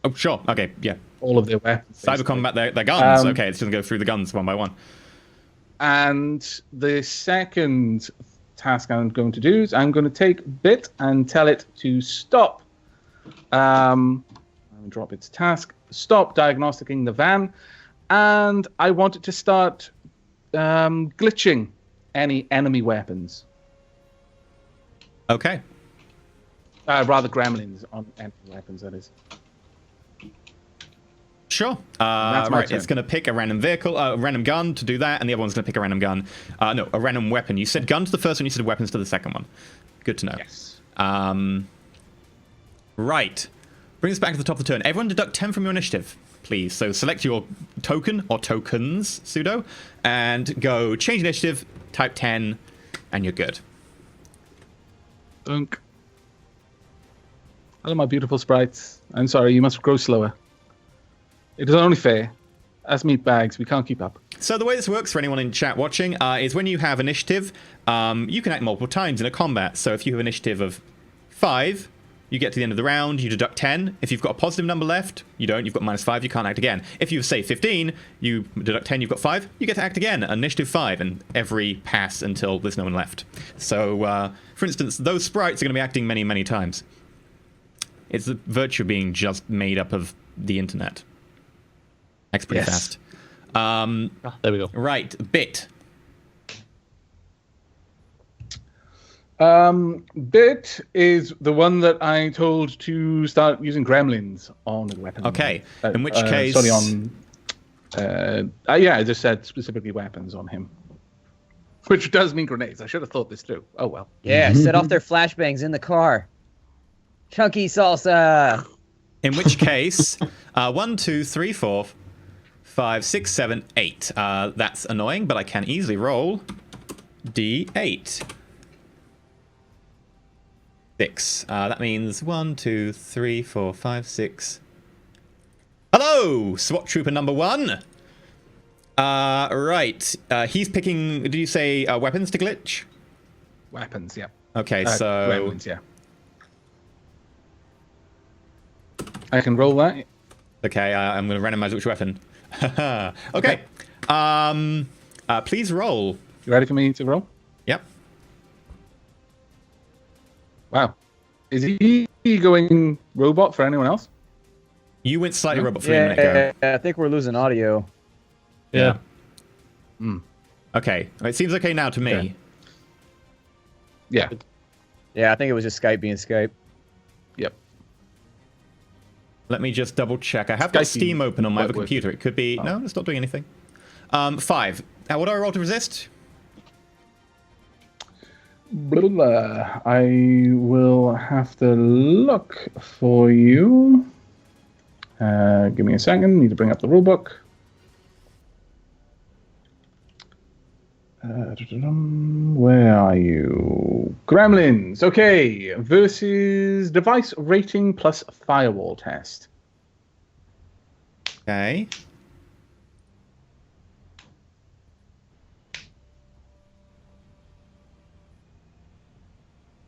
Oh, sure. Okay, yeah. All of their weapons. Cyber basically. combat, their guns. Um, Okay, it's going to go through the guns one by one. And the second task I'm going to do is I'm going to take Bit and tell it to stop. I'm going to drop its task. Stop diagnosticing the van. And I want it to start glitching any enemy weapons. Okay. Rather gremlins on enemy weapons, that is. Sure. That's my Right, turn. it's going to pick a random vehicle, a random gun to do that, and the other one's going to pick a random gun. No, a random weapon. You said gun to the first one, you said weapons to the second one. Good to know. Yes. Right. Brings us back to the top of the turn. Everyone deduct 10 from your initiative, please. So select your token, or tokens, pseudo, and go change initiative, type 10, and you're good. Dunk. Hello, my beautiful sprites. I'm sorry, you must grow slower. It is only fair. As meat bags, we can't keep up. So the way this works for anyone in chat watching is when you have initiative, you can act multiple times in a combat. So if you have initiative of 5, you get to the end of the round, you deduct 10. If you've got a positive number left, you don't. You've got -5, you can't act again. If you say 15, you deduct 10, you've got 5, you get to act again. Initiative 5, and every pass until there's no one left. So, for instance, those sprites are going to be acting many, many times. It's the virtue of being just made up of the internet. Acts pretty fast. There we go. Right, Bit. Bit is the one that I told to start using gremlins on the weapons. Okay, in which case... Sorry, on... yeah, I just said specifically weapons on him. Which does mean grenades. I should have thought this through. Oh, well. Yeah, set off their flashbangs in the car. Chunky salsa! In which case, 1, 2, 3, 4, 5, 6, 7, 8. That's annoying, but I can easily roll D8. 6. That means 1, 2, 3, 4, 5, 6. Hello, SWAT Trooper number 1. Right. He's picking. Did you say weapons to glitch? Weapons, yeah. Okay, so weapons, yeah. I can roll that. Okay, I'm going to randomize which weapon. Okay. Please roll. You ready for me to roll? Yep. Wow. Is he going robot for anyone else? You went slightly robot for a minute ago. I think we're losing audio. Yeah. Okay. It seems okay now to me. Okay. Yeah. Yeah, I think it was just Skype being Skype. Yep. Let me just double check. I have got Steam open on my other computer. It could be... No, it's not doing anything. 5. Now, what do I roll to resist? Blah, blah. I will have to look for you. Give me a second. Need to bring up the rulebook. Where are you? Gremlins. Okay. Versus device rating plus firewall test. Okay.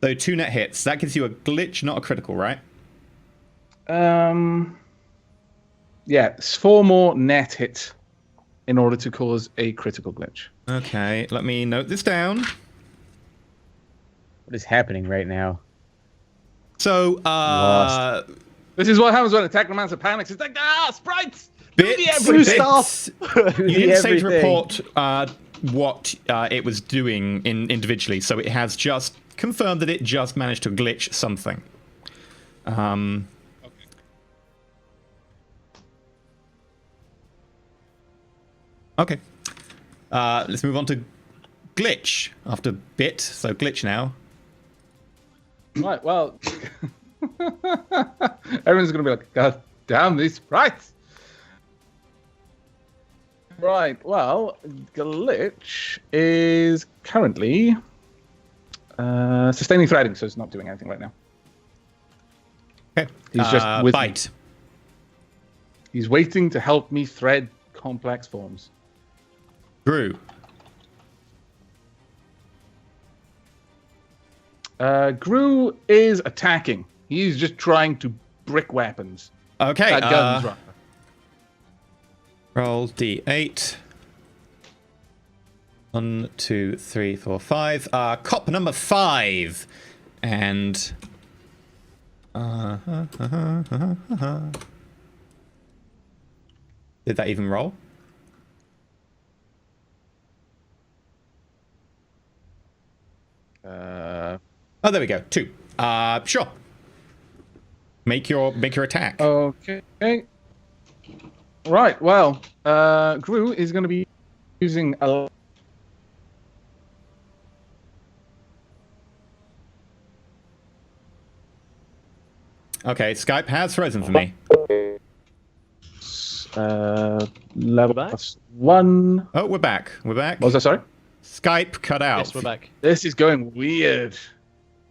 So 2 net hits. That gives you a glitch, not a critical, right? Yeah, it's 4 more net hits in order to cause a critical glitch. Okay, let me note this down. What is happening right now? So, Lost. This is what happens when a Technomancer panics. It's like, sprites! Do the Bits, everything! you didn't say to everything. report what it was doing individually, so it has just confirmed that it just managed to glitch something. Okay. Let's move on to glitch after bit. So glitch now. Right, well... Everyone's going to be like, God damn these sprites! Right, well, glitch is currently sustaining threading, so it's not doing anything right now. Okay. He's just with me. bite. He's waiting to help me thread complex forms. Drew. Gru is attacking. He's just trying to brick weapons. Okay. Guns, rather. Roll D8. 1, 2, 3, 4, 5. Cop number 5. And... Did that even roll? Oh, there we go. 2. Sure. Make your attack. Okay. Right, well, Gru is going to be using a... Okay, Skype has frozen for me. level back? plus 1. Oh, we're back. We're back. What was that, sorry? Skype cut out. Yes, we're back. This is going weird.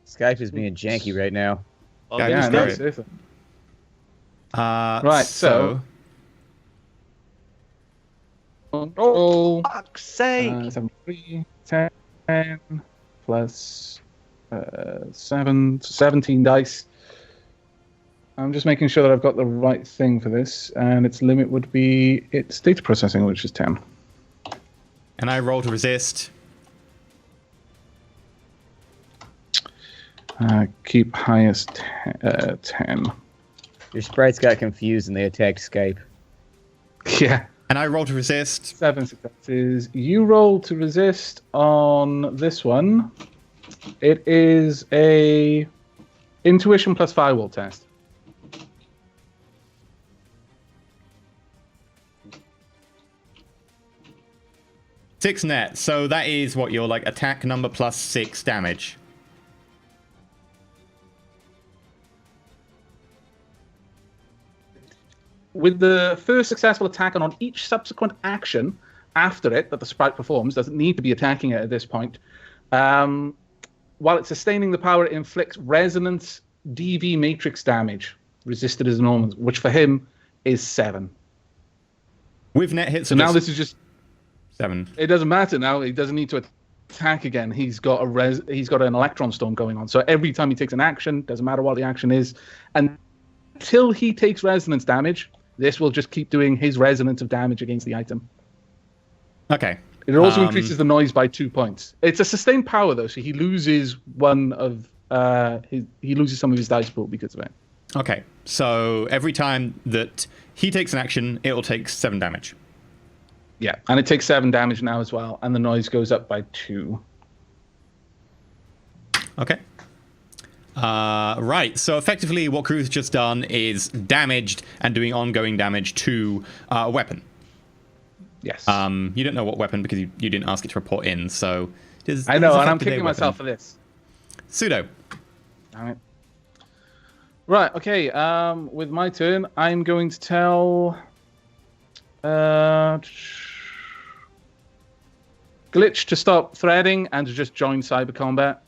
Skype is being janky right now. Oh, Yeah, yeah, it's no, great. seriously. Right, so- Roll. fuck's sake! 7, 3, 10 plus 7, 17 dice. I'm just making sure that I've got the right thing for this, and its limit would be its data processing, which is 10. And I roll to resist. Keep highest 10. Your sprites got confused and they attacked Skype. Yeah. And I roll to resist. 7 successes. You roll to resist on this one. It is a intuition plus firewall test. 6 net. So that is what your like attack number plus 6 damage. With the first successful attack and on each subsequent action after it that the sprite performs, doesn't need to be attacking it at this point. While it's sustaining the power, it inflicts resonance DV matrix damage, resisted as normal, which for him is 7. With net hits. So now this is just 7. It doesn't matter now. He doesn't need to attack again. He's got an electron storm going on. So every time he takes an action, doesn't matter what the action is, until he takes resonance damage, this will just keep doing his resonance of damage against the item. Okay. It also increases the noise by 2 points. It's a sustained power though, so he loses one of he loses some of his dice pool because of it. Okay. So every time that he takes an action, it will take 7 damage. Yeah, and it takes 7 damage now as well, and the noise goes up by 2. Okay. Right, so effectively what Crew's just done is damaged and doing ongoing damage to a weapon. Yes. You don't know what weapon because you didn't ask it to report in, so... I know, and I'm kicking myself for this. Pseudo. Damn it. Right, okay, with my turn, I'm going to tell... Glitch to stop threading and to just join cyber combat.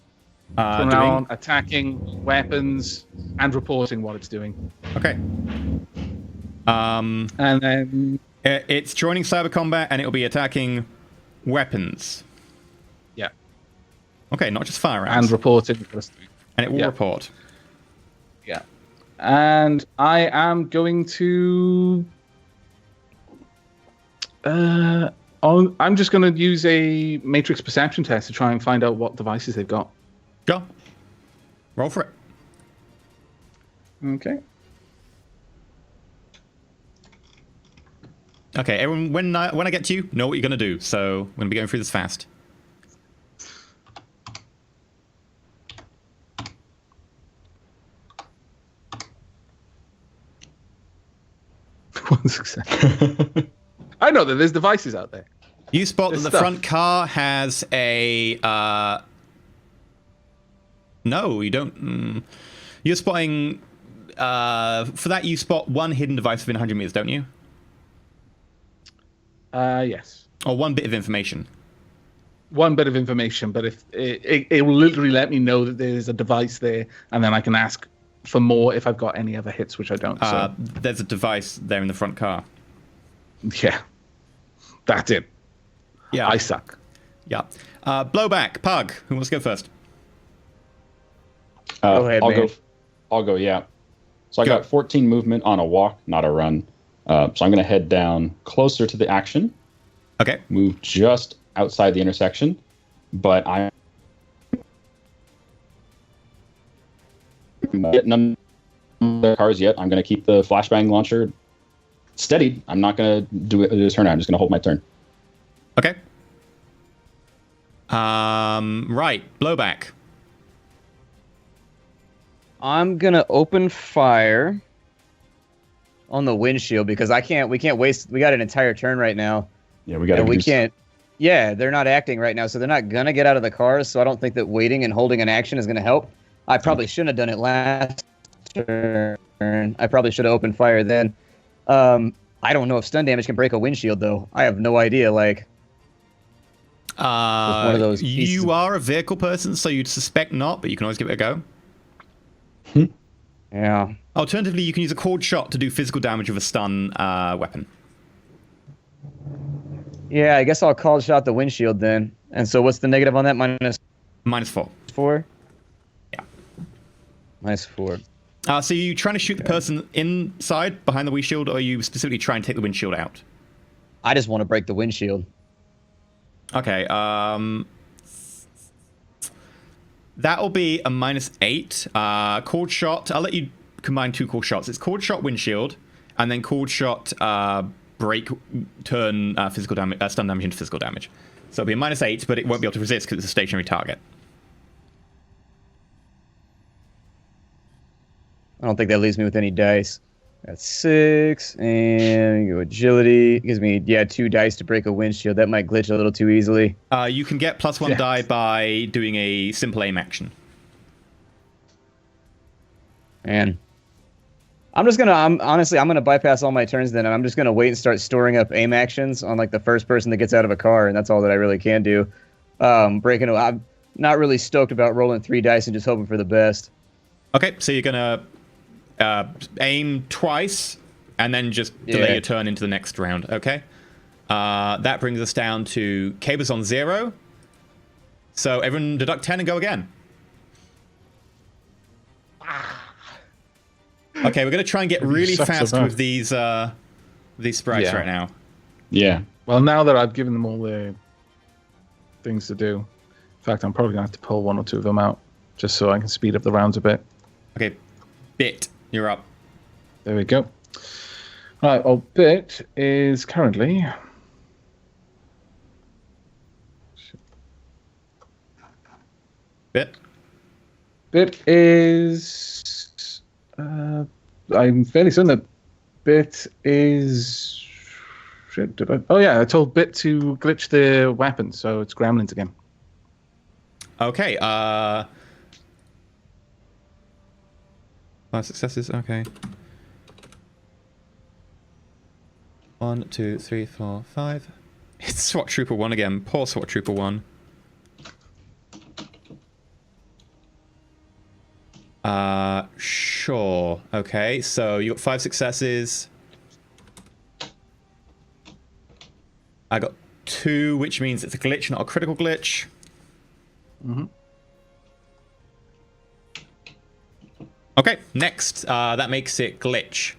From now on, attacking weapons and reporting what it's doing. Okay. And then it's joining cyber combat and it'll be attacking weapons. Yeah. Okay, not just firearms. And reporting. And it will report. Yeah. And I am going to... I'm just going to use a matrix perception test to try and find out what devices they've got. Go. Roll for it. Okay. Okay, everyone, when I get to you, know what you're going to do. So I'm going to be going through this fast. One success. I know that there's devices out there. You spot There's that the stuff. front car has a... No, you don't. You're spotting... for that, you spot one hidden device within 100 meters, don't you? Yes. Or one bit of information. One bit of information, but if it will literally let me know that there's a device there, and then I can ask for more if I've got any other hits, which I don't. So. There's a device there in the front car. Yeah. That's it. Yeah. I suck. Yeah. Blowback. Pug. Who wants to go first? Go ahead, man. I'll go, yeah. So I Go. got 14 movement on a walk, not a run. So I'm going to head down closer to the action, Okay. move just outside the intersection, but I'm getting none of their cars yet. I'm going to keep the flashbang launcher steadied. I'm not going to do a turn. I'm just going to hold my turn. Okay. Right. Blowback. I'm gonna open fire on the windshield because we can't waste. We got an entire turn right now. Yeah, we got And we can't. Yeah, they're not acting right now, so they're not gonna get out of the cars. So I don't think that waiting and holding an action is gonna help. I probably shouldn't have done it last turn. I probably should have opened fire then. I don't know if stun damage can break a windshield though. I have no idea. Like, one of those pieces You of- are a vehicle person, so you'd suspect not, but you can always give it a go. yeah. Alternatively, you can use a cord shot to do physical damage with a stun weapon. Yeah, I guess I'll call shot the windshield then. And so what's the negative on that? -4. -4? Yeah. -4. So are you trying to shoot the person inside, behind the windshield, or are you specifically trying to take the windshield out? I just want to break the windshield. Okay, that'll be a -8. Cord shot, I'll let you combine 2 cord shots. It's cord shot windshield, and then cord shot break, turn physical damage, stun damage into physical damage. So it'll be a -8, but it won't be able to resist because it's a stationary target. I don't think that leaves me with any dice. That's 6, and go agility. It gives me, 2 dice to break a windshield. That might glitch a little too easily. You can get +1 die by doing a simple aim action. Man. I'm gonna bypass all my turns then, and I'm just gonna wait and start storing up aim actions on like the first person that gets out of a car, and that's all that I really can do. I'm not really stoked about rolling 3 dice and just hoping for the best. Okay, so you're gonna aim twice, and then just delay your turn into the next round. Okay, that brings us down to Cabers on 0. So everyone deduct 10 and go again. Okay, we're gonna try and get really fast with these sprites right now. Yeah. Well, now that I've given them all the things to do, in fact, I'm probably gonna have to pull 1 or 2 of them out just so I can speed up the rounds a bit. Okay, Bit, you're up. There we go. All right, well, Bit is currently... Bit is... I'm fairly certain that Bit is... Shit, did I... Oh, yeah, I told Bit to glitch the weapon, so it's Gremlins again. Okay, 5 successes, okay. 1, 2, 3, 4, 5. It's SWAT Trooper 1 again. Poor SWAT Trooper 1. Sure. Okay, so you got 5 successes. I got 2, which means it's a glitch, not a critical glitch. Mm-hmm. Okay, next. That makes it Glitch.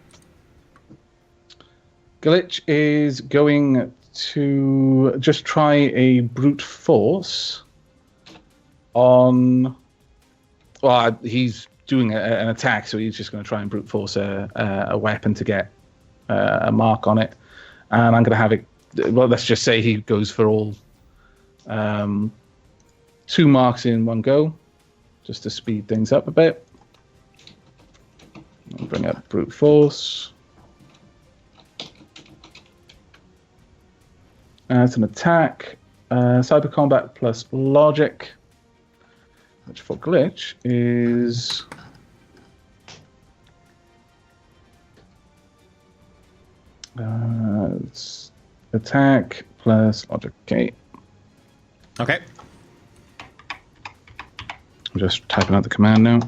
Glitch is going to just try a brute force on... Well, he's doing an attack, so he's just going to try and brute force a weapon to get a mark on it. And I'm going to have it... Well, let's just say he goes for all 2 marks in one go, just to speed things up a bit. I'll bring up brute force. It's an attack. Cyber combat plus logic, which for glitch is... it's attack plus logic. Okay. Okay. I'm just typing out the command now.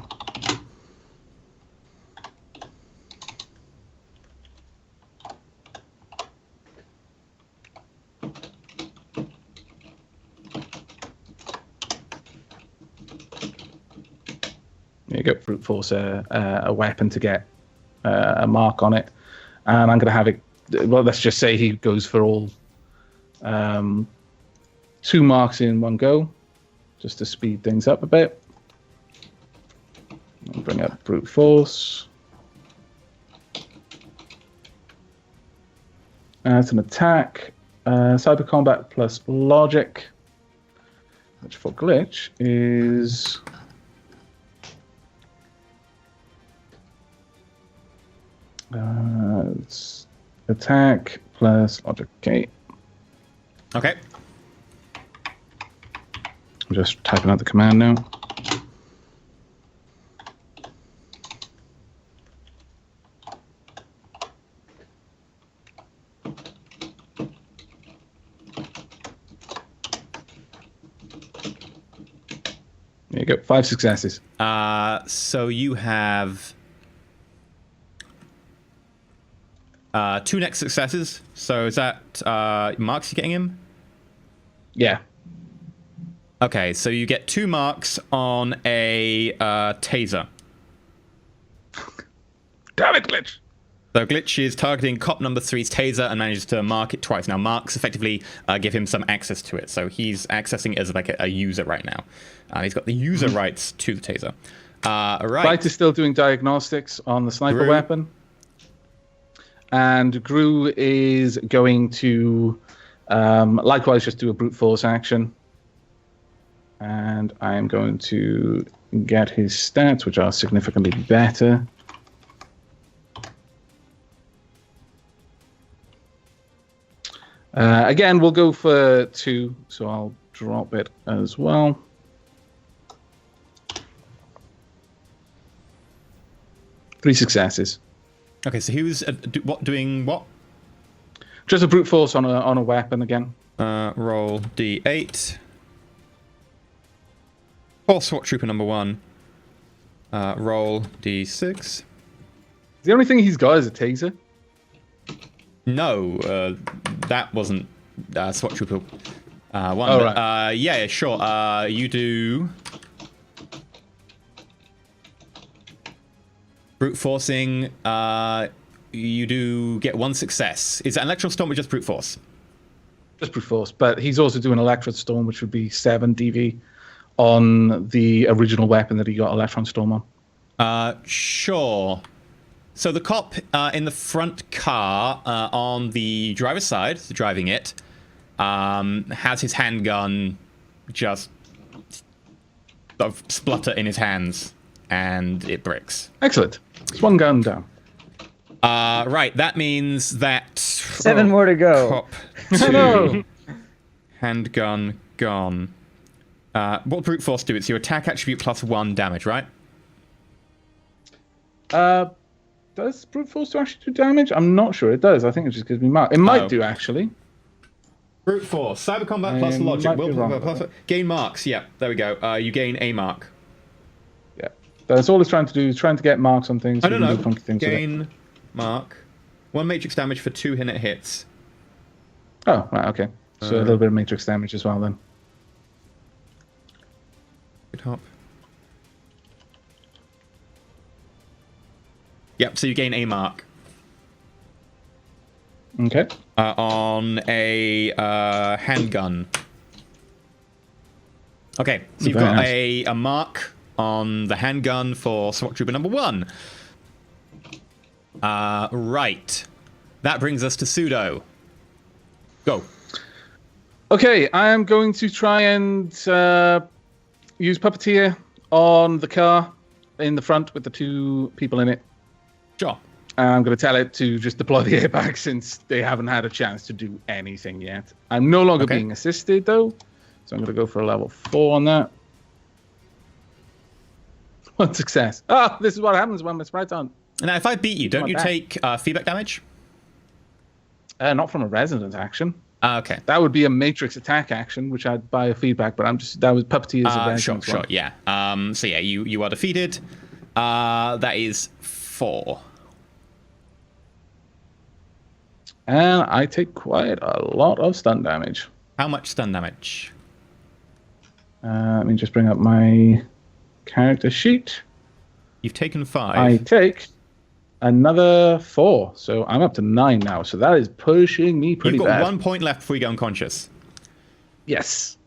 There you go, brute force a weapon to get a mark on it. And I'm going to have it... Well, let's just say he goes for all 2 marks in one go, just to speed things up a bit. I'll bring up brute force. It's an attack. Cyber combat plus logic, which for glitch is... it's attack plus logic. Okay. Okay. I'm just typing out the command now. There you go. 5 successes. So you have 2 next successes. So is that marks you're getting him? Yeah. Okay, so you get 2 marks on a taser. Damn it, Glitch! So Glitch is targeting cop number 3's taser and manages to mark it twice. Now marks effectively give him some access to it, so he's accessing it as like a user right now. He's got the user rights to the taser. Right. Fight is still doing diagnostics on the sniper Gru. weapon. And Gru is going to likewise just do a brute force action. And I am going to get his stats, which are significantly better. Again, we'll go for 2, so I'll drop it as well. Three successes. Okay, so he was doing what? Just a brute force on a weapon again. Roll D8. For SWAT Trooper number 1. Roll D6. The only thing he's got is a taser. No, that wasn't SWAT Trooper 1. Oh, but, right. yeah, sure. You do brute forcing. You do get 1 success. Is that Electro Storm or just brute force? Just brute force, but he's also doing Electron Storm, which would be 7 DV on the original weapon that he got Electron Storm on. Sure. So the cop in the front car on the driver's side, so driving it, has his handgun just sort of splutter in his hands, and it breaks. Excellent. It's 1 gun down. Right, that means that... 7 more to go. Cop No. 2, handgun gone. What brute force do? It's your attack attribute plus 1 damage, right? Does brute force actually do damage? I'm not sure it does. I think it just gives me mark. It might do, actually. Brute force, cyber combat plus I logic, might be will wrong. plus gain marks. Yeah, there we go. You gain a mark. Yeah. That's all it's trying to do, is trying to get marks on things. I so don't you can know. do funky things with it. Gain mark. 1 matrix damage for 2 hits. Oh, right, okay. So a little bit of matrix damage as well, then. Top. Yep, so you gain a mark. Okay. On a handgun. Okay, so you've Very got nice. a mark on the handgun for SWAT Trooper number 1. Right. That brings us to Pseudo. Go. Okay, I am going to try and use Puppeteer on the car in the front with the 2 people in it. Sure. I'm going to tell it to just deploy the airbag since they haven't had a chance to do anything yet. I'm no longer Okay. being assisted, though, so I'm going to go for a level 4 on that. 1 success. Ah, this is what happens when my sprites aren't. Now, if I beat you, don't My you back. take feedback damage? Not from a resident action. Okay. That would be a matrix attack action, which I'd buy a feedback, but that was Puppeteer's advantage. Sure, as well. sure, yeah. So yeah, you are defeated. That is 4. And I take quite a lot of stun damage. How much stun damage? Let me just bring up my character sheet. You've taken 5. I take another 4, so I'm up to 9 now. So that is pushing me pretty You've got bad. 1 point left before you go unconscious. Yes.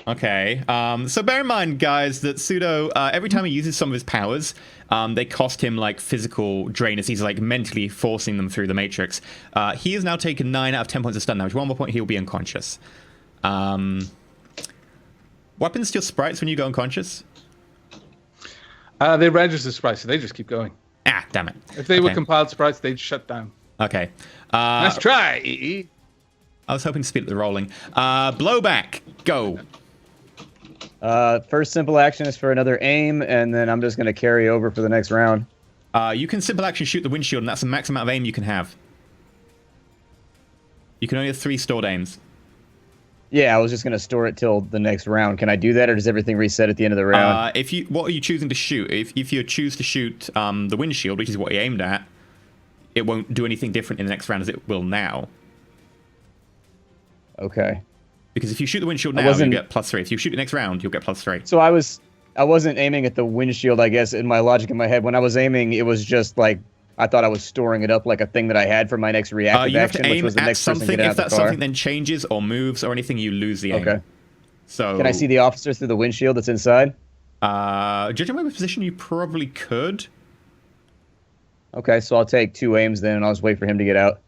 Okay. So bear in mind, guys, that Pseudo, every time he uses some of his powers, they cost him like physical drain as he's like mentally forcing them through the matrix. He has now taken 9 out of 10 points of stun damage. 1 more point, he'll be unconscious. What happens to your sprites when you go unconscious? They register sprites, so they just keep going. Ah, damn it. If they were Okay. compiled sprites, they'd shut down. Okay. Let's try, EE. I was hoping to speed up the rolling. Blowback, go. First simple action is for another aim, and then I'm just going to carry over for the next round. You can simple action shoot the windshield, and that's the max amount of aim you can have. You can only have 3 stored aims. Yeah, I was just going to store it till the next round. Can I do that, or does everything reset at the end of the round? What are you choosing to shoot? If you choose to shoot the windshield, which is what you aimed at, it won't do anything different in the next round as it will now. Okay. Because if you shoot the windshield now, you get +3. If you shoot the next round, you'll get +3. So I was I wasn't aiming at the windshield, I guess, in my logic in my head. When I was aiming, it was just like, I thought I was storing it up like a thing that I had for my next reactive You have to action, which aim was the at next person something. getting out If the that car. something then changes or moves or anything, you lose the aim. Okay. So Can I see the officer through the windshield that's inside? Judging by my position, you probably could. Okay, so I'll take 2 aims then, and I'll just wait for him to get out.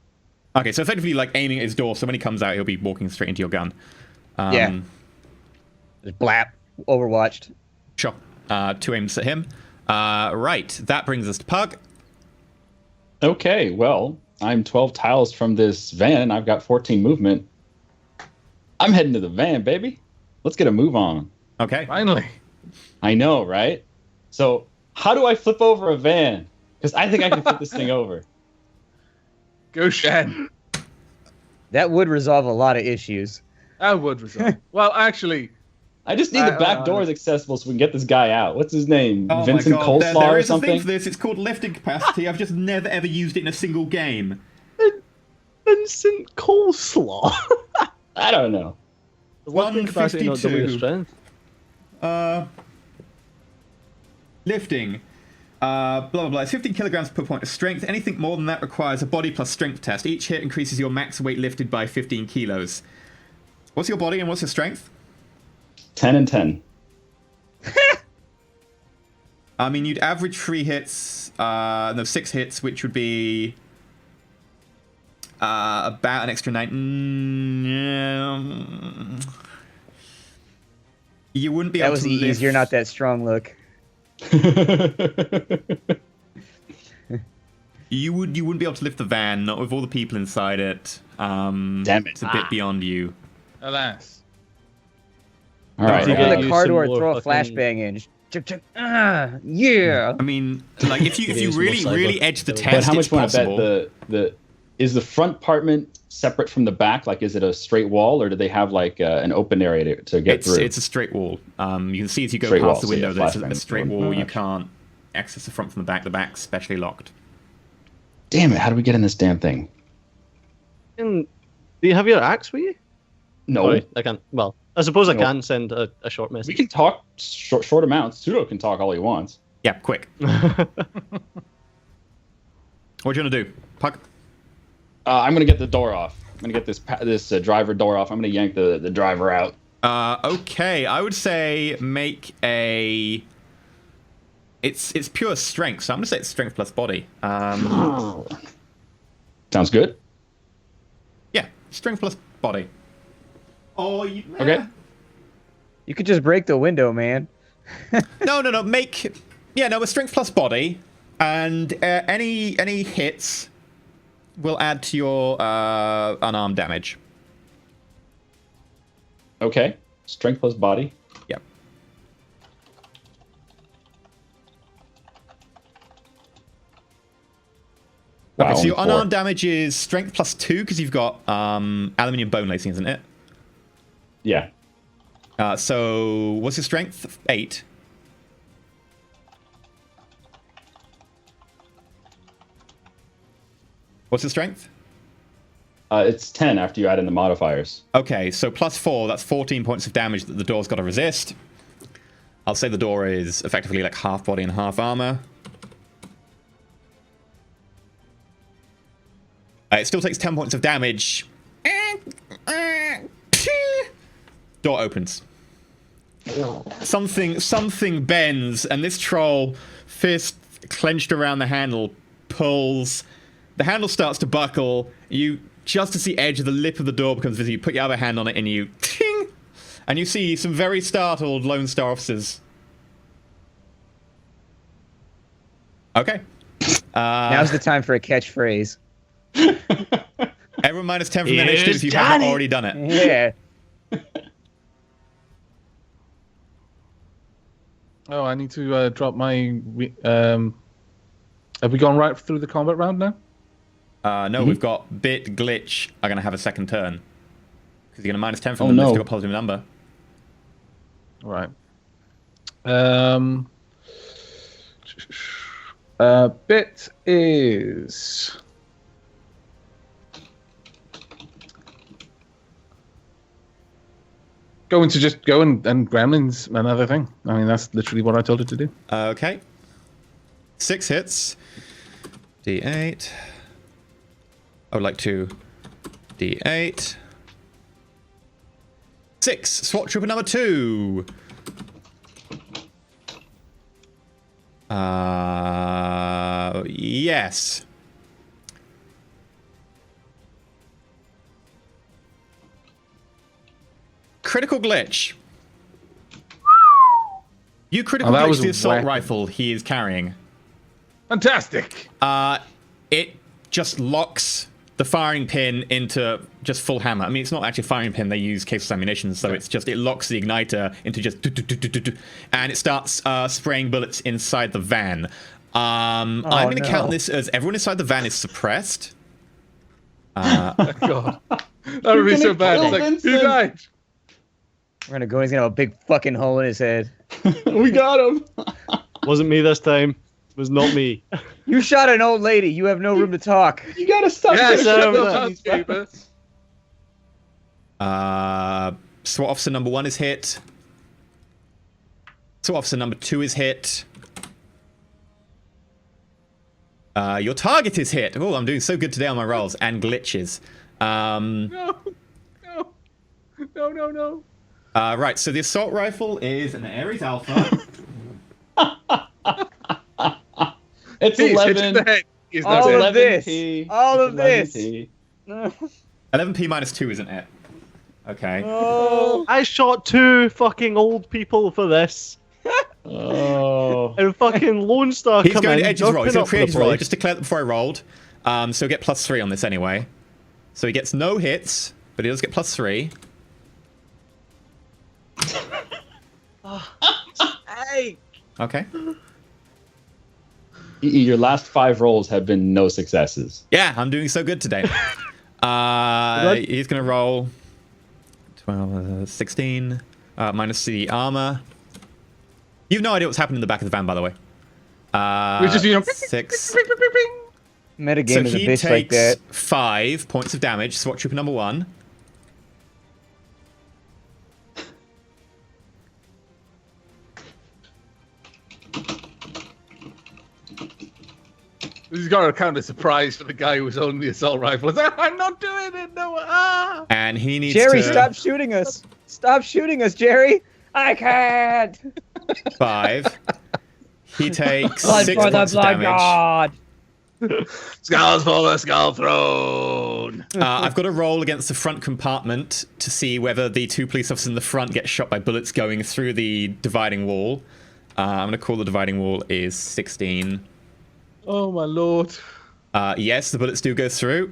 Okay, so effectively, like aiming at his door. So when he comes out, he'll be walking straight into your gun. Yeah. Just blap. Overwatched. Sure. 2 aims at him. Right. That brings us to Pug. Okay, well, I'm 12 tiles from this van. I've got 14 movement. I'm heading to the van, baby. Let's get a move on. Okay. Finally. I know, right? So, how do I flip over a van? Because I think I can flip this thing over. Go, Shan. That would resolve a lot of issues. I would resolve. Well, actually, I just need the back doors accessible so we can get this guy out. What's his name? Oh Vincent my God. Coleslaw There or is a thing something? for this. It's called lifting capacity. I've just never ever used it in a single game. Vincent Coleslaw. I don't know. Lifting capacity, not double your 152. strength. Lifting. Blah, blah, blah. It's 15 kilograms per point of strength. Anything more than that requires a body plus strength test. Each hit increases your max weight lifted by 15 kilos. What's your body and what's your strength? 10 and 10. I mean, you'd average 3 hits, 6 hits, which would be about an extra 9. You wouldn't be That able was to the lift. ease. You're not that strong, look. You wouldn't be able to lift the van, not with all the people inside it. Damn it. It's a bit beyond you. alas. All right. To Open get the you car some door, more throw a fucking- flashbang in. Yeah. I mean, like if you Give you some really more really cyber. edge the But test, But how much it's want to possible. bet the is the front partment separate from the back? Like, is it a straight wall, or do they have like an open area to get through? It's a straight wall. You can see as you go Straight past wall, the so yeah, window that it's a flashbang. straight wall. You Alright. can't access the front from the back. The back's specially locked. Damn it! How do we get in this damn thing? Do you have your axe with you? No, Sorry, I can't. Well, I suppose I No. can send a short we message. can talk short amounts. Pseudo can talk all he wants. Yeah, quick. What do you want to do, Puck? I'm gonna get the door off. I'm gonna get this driver door off. I'm gonna yank the driver out. Okay, I would say make a. It's pure strength, so I'm gonna say it's strength plus body. Sounds good. Yeah, strength plus body. Oh, Okay. You could just break the window, man. No. Make. Yeah, no, a strength plus body, and any hits will add to your unarmed damage. Okay. Strength plus body. Yep. Wow, Okay, so your only 4. unarmed damage is strength plus 2 because you've got aluminium bone lacing, isn't it? Yeah. So what's your strength? 8. What's your strength? It's 10 after you add in the modifiers. Okay, so plus 4, that's 14 points of damage that the door's got to resist. I'll say the door is effectively like half body and half armor. It still takes 10 points of damage. Door opens. Something bends, and this troll, fist clenched around the handle, pulls. The handle starts to buckle. You, just as the edge of the lip of the door becomes visible, you put your other hand on it, and you ting, and you see some very startled Lone Star officers. Okay. Now's the time for a catchphrase. Everyone minus 10 from the initiative if you haven't already done it. Yeah. Oh, I need to drop my. Have we gone right through the combat round now? No, we've got Bit, Glitch are going to have a second turn. Because you're going to minus 10 from Oh, them, they've no. still got a positive number. All right. Bit is. going to just go and gremlins another thing. I mean, that's literally what I told it to do. Okay. 6 hits. D8. I would like to D8. 6. SWAT trooper number 2. Yes. Critical glitch. You critical that glitch was the assault wacky. rifle he is carrying. Fantastic. It just locks the firing pin into just full hammer. I mean, it's not actually a firing pin. They use caseless ammunition, so it's just, it locks the igniter into just and it starts spraying bullets inside the van. I'm going to count this as everyone inside the van is suppressed. God. That would be so bad. It's like, Vincent. he died. We're gonna go. He's gonna have a big fucking hole in his head. We got him. Wasn't me this time. It was not me. You shot an old lady. You have no room to talk. You gotta stop. Yeah, saying shut that. up, newspaper. SWAT officer number 1 is hit. SWAT officer number 2 is hit. Your target is hit. Oh, I'm doing so good today on my rolls and glitches. No. Right, so the assault rifle is an Ares Alpha. It's He's hit 11. in the head. He's not All dead. of this. 11p. All of It's this. 11p. 11p minus 2 isn't it? Okay. Oh. I shot 2 fucking old people for this. Oh. And fucking Lone Star He's come going in, to edge his roll. He's jumping going up to create the his roll. I place. just declared that before I rolled. So he'll get +3 on this anyway. So he gets no hits, but he does get +3. Hey. Okay. Your last 5 rolls have been no successes. Yeah, I'm doing so good today. He's going to roll 12, 16, minus the armor. You have no idea what's happening in the back of the van, by the way. We just, 6. Metagame So is a he bitch like takes that. 5 points of damage. SWAT trooper number 1. This has got a kind of surprise for the guy who was holding the assault rifle. It's like, I'm not doing it. No. Ah. And he needs Jerry, to... stop shooting us. Stop shooting us, Jerry. I can't. 5. He takes Blood 6 for the points of blood damage. god. Skulls for the skull throne. I've got to roll against the front compartment to see whether the 2 police officers in the front get shot by bullets going through the dividing wall. I'm going to call the dividing wall is 16. Oh, my lord. Yes, the bullets do go through.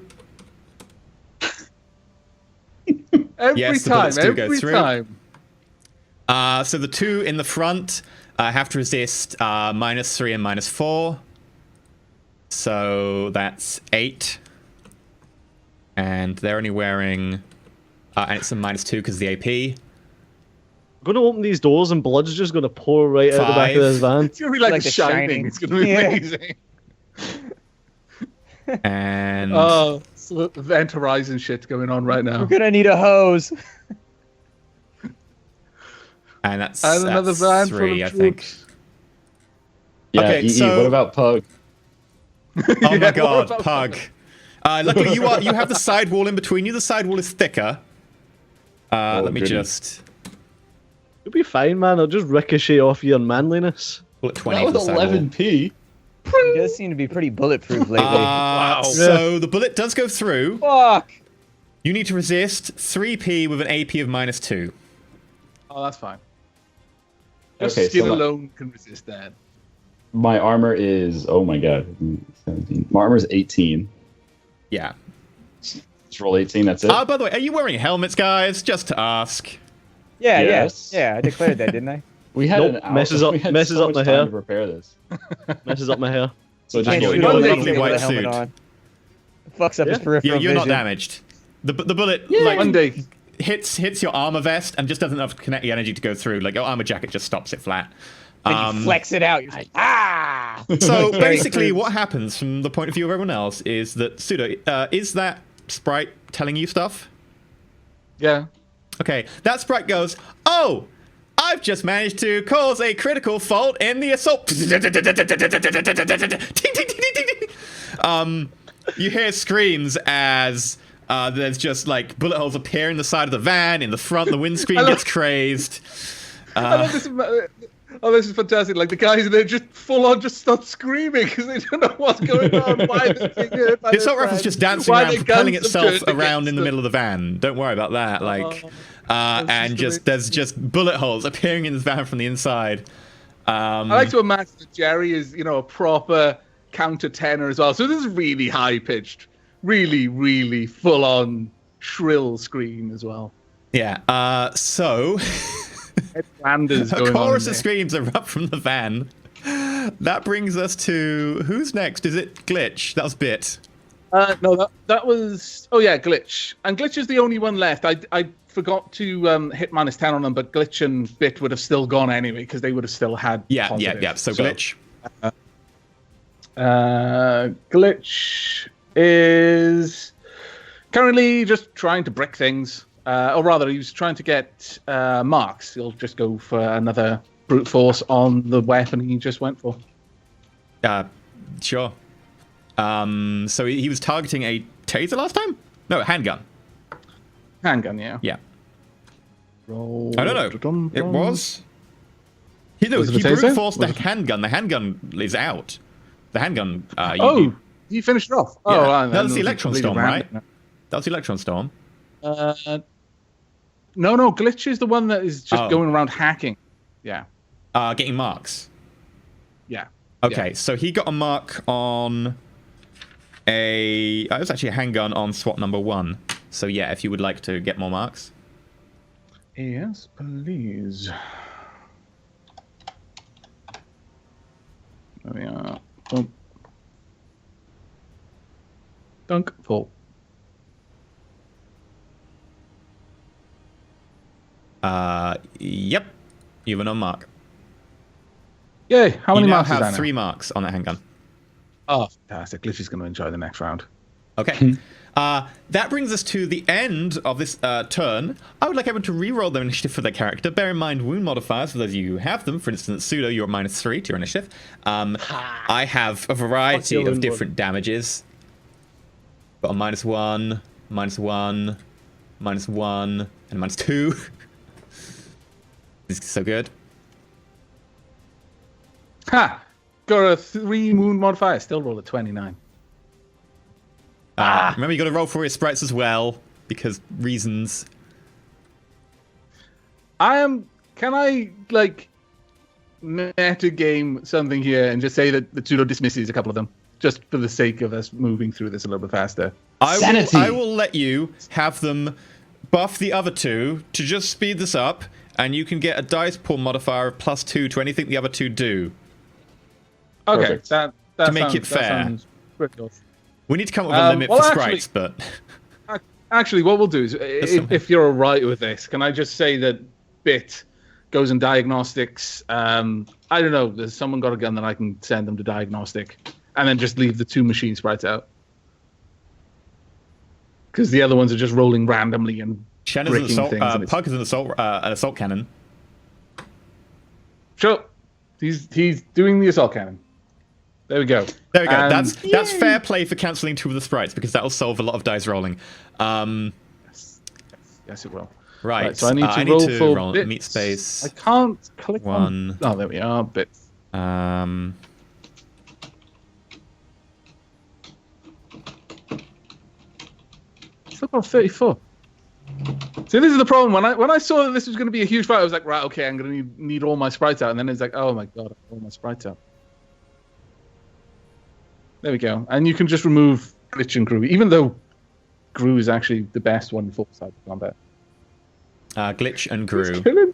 Every Yes, the time. bullets do go Every through. time. So the 2 in the front have to resist -3 and -4. So that's 8. And they're only wearing... and it's a -2 because of the AP. I'm gonna open these doors and blood's just gonna pour right out the back of 5. this van. It's going to be like, Like The The Shining. Shining. It's going to be Yeah. amazing. And... Oh, so Event Horizon shit going on right now. We're gonna need a hose. and that's, And another that's van 3, full I of think. troops. Yeah, Okay, EE, so- what about Pug? Oh Yeah, my what god, about Pug. Luckily, you have the side wall in between you. The side wall is thicker. Let me goodness. just You'll be fine, man. I'll just ricochet off your manliness. pull it 20 That for the was side wall. 11p. He does seem to be pretty bulletproof lately. Wow. So the bullet does go through. Fuck. You need to resist 3p with an AP of -2. Oh, that's fine. Just Okay, skin so alone can resist that. my armor is, oh my god, 17. My armor is 18. Yeah. Just roll 18, that's it. By the way, are you wearing helmets, guys? Just to ask. Yeah, Yes. yeah. I declared that, didn't I? We had Nope, an hour. messes up- we had messes so up much my time hair. to prepare this. Messes up my hair. So just Can't go shoot you're over lovely anything with white a helmet suit. on. It fucks up his Yeah. peripheral You're not vision. damaged. The bullet One like day. hits your armor vest and just doesn't have kinetic energy to go through. Like your armor jacket just stops it flat. Then you flex it out. You're like, ah! So Very basically, crude. what happens from the point of view of everyone else is that Pseudo, is that sprite telling you stuff? Yeah. Okay, that sprite goes, oh, I've just managed to cause a critical fault in the assault. You hear screams as there's just like bullet holes appear in the side of the van, in the front, the windscreen gets crazed. I love this. Oh, this is fantastic! Like the guys in there just full on just start screaming because they don't know what's going on. Why they're being hurt by The assault their rifle's friends, just dancing why around, their propelling guns itself have turned around in the against middle of the van. Don't worry about that. Like, that's and just there's just bullet holes appearing in this van from the inside. I like to imagine that Jerry is, a proper counter tenor as well. So this is really high pitched, really, really full on shrill scream as well. Yeah. So. Landers A going chorus on of screams erupt from the van. That brings us to who's next? Is it Glitch? That was Bit. No, that was. Oh yeah, Glitch. And Glitch is the only one left. I forgot to hit -10 on them, but Glitch and Bit would have still gone anyway because they would have still had. Yeah. positive. So Glitch. Glitch is currently just trying to brick things. Or rather, he was trying to get marks. He'll just go for another brute force on the weapon he just went for. Sure. So he was targeting a taser last time? No, handgun. Handgun, yeah. Yeah. Roll. I don't know. It was. He Was it a brute taser? forced the handgun. The handgun is out. The handgun. You finished it off. Yeah. Oh, That was the Electron Storm, right? Now. That was the Electron Storm. No, Glitch is the one that is just going around hacking. Yeah. Getting marks. Yeah. Okay, so he got a mark on it was actually a handgun on SWAT number 1. So yeah, if you would like to get more marks. Yes, please. There we are. Boom. Dunk. Full. Yep. You have an unmark. Yay! How many you now marks is have that now? 3 marks on that handgun. Oh, fantastic. Glitch is going to enjoy the next round. Okay. That brings us to the end of this turn. I would like everyone to reroll their initiative for their character. Bear in mind wound modifiers for those of you who have them. For instance, Pseudo, you're at -3 to your initiative. I have a variety of different damages. Got a -1, -1, -1, and -2. This is so good. Ha! Got a 3 wound modifier. Still roll a 29. Remember, you got to roll for your sprites as well, because reasons. Can I, meta game something here and just say that the pseudo dismisses a couple of them? Just for the sake of us moving through this a little bit faster. I will let you have them buff the other 2 to just speed this up, and you can get a dice pool modifier of +2 to anything the other 2 do. Okay, Perfect. that To make sounds, it fair. That sounds pretty good. We need to come up with a limit for sprites, but... Actually, what we'll do is, if you're all right with this, can I just say that Bit goes in diagnostics? I don't know. There's someone got a gun that I can send them to diagnostic, and then just leave the 2 machine sprites out. Because the other ones are just rolling randomly and Shannon's bricking an things. assault, and it's- Pug is an assault cannon. Sure. He's doing the assault cannon. There we go. There we go. That's fair play for cancelling 2 of the sprites, because that will solve a lot of dice rolling. Yes, it will. Right. So I need to roll for bits. meat space. I can't click 1. on. Oh, there we are. Bits. Still got 34. See, this is the problem. When I saw that this was going to be a huge fight, I was like, right, okay, I'm going to need all my sprites out. And then it's like, oh my god, all my sprites out. There we go. And you can just remove Glitch and Gru, even though Gru is actually the best one for side combat. Glitch and Just Gru. kill him.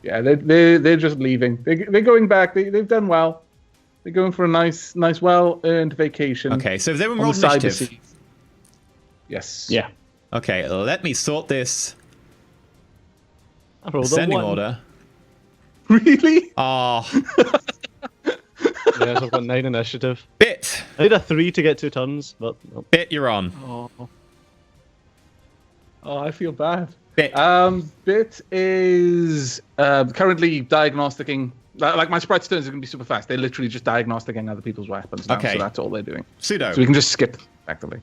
Yeah, they're just leaving. They're going back. They've done well. They're going for a nice well-earned vacation. Okay, so has everyone on rolled the cyber initiative? seas. Yes. Yeah. Okay, let me sort this I rolled a ascending 1. order. Really? Oh, Yes, I've got 9 initiative. Bit. I need a 3 to get 2 turns, but no. Bit, you're on. Oh. Oh, I feel bad. Bit. Bit is currently diagnosticking. Like my sprite turns are going to be super fast. They're literally just diagnosticking other people's weapons now. Okay. So that's all they're doing. Pseudo. So we can just skip effectively.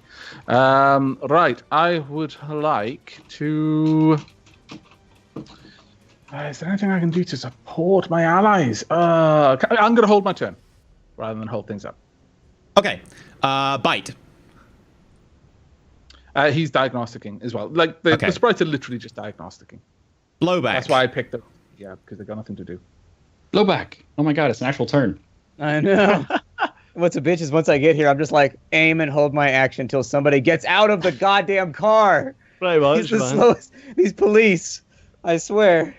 Right. I would like to. Is there anything I can do to support my allies? I'm going to hold my turn rather than hold things up. Okay. Bite. He's diagnosticking as well. Like the sprites are literally just diagnosticking. Blowback. That's why I picked them. Yeah, because they've got nothing to do. Blowback. Oh my god, it's an actual turn. I know. What's a bitch is once I get here, I'm just like, aim and hold my action until somebody gets out of the goddamn car. Right, well, He's the slowest. These police. I swear.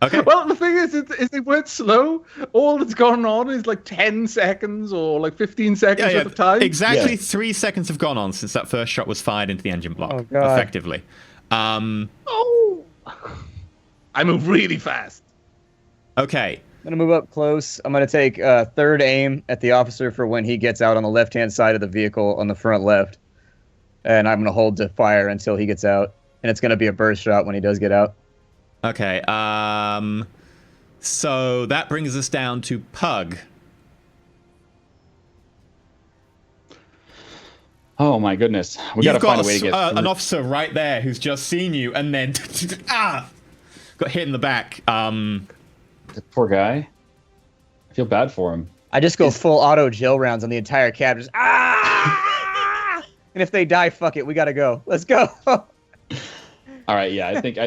Okay. Well, the thing is they weren't slow. All that's gone on is like 10 seconds or like 15 seconds worth of time. Exactly 3 seconds have gone on since that first shot was fired into the engine block. Oh, God. Effectively. Oh. I move really fast. Okay. I'm going to move up close. I'm going to take third aim at the officer for when he gets out on the left-hand side of the vehicle on the front left. And I'm going to hold to fire until he gets out. And it's going to be a burst shot when he does get out. Okay. So that brings us down to Pug. Oh my goodness, we gotta find a way to get an officer right there who's just seen you and then got hit in the back. The poor guy. I feel bad for him. I just go full auto gel rounds on the entire cab. Just and if they die, fuck it. We gotta go. Let's go. All right, yeah, I think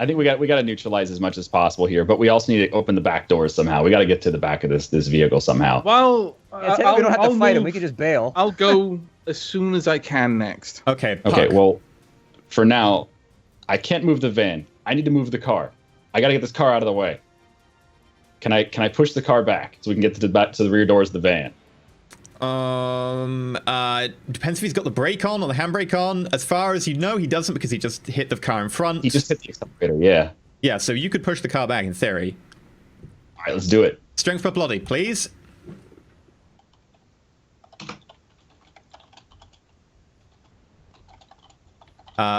we got to neutralize as much as possible here, but we also need to open the back doors somehow. We got to get to the back of this vehicle somehow. Well, we don't have to fight him. We can just bail. I'll go as soon as I can next. Okay. Puck. Okay. Well, for now, I can't move the van. I need to move the car. I got to get this car out of the way. Can I push the car back so we can get to the rear doors of the van? Depends if he's got the brake on or the handbrake on. As far as you know, he doesn't because he just hit the car in front. He just hit the accelerator, yeah. Yeah, so you could push the car back in theory. All right, let's do it. Strength per bloody, please.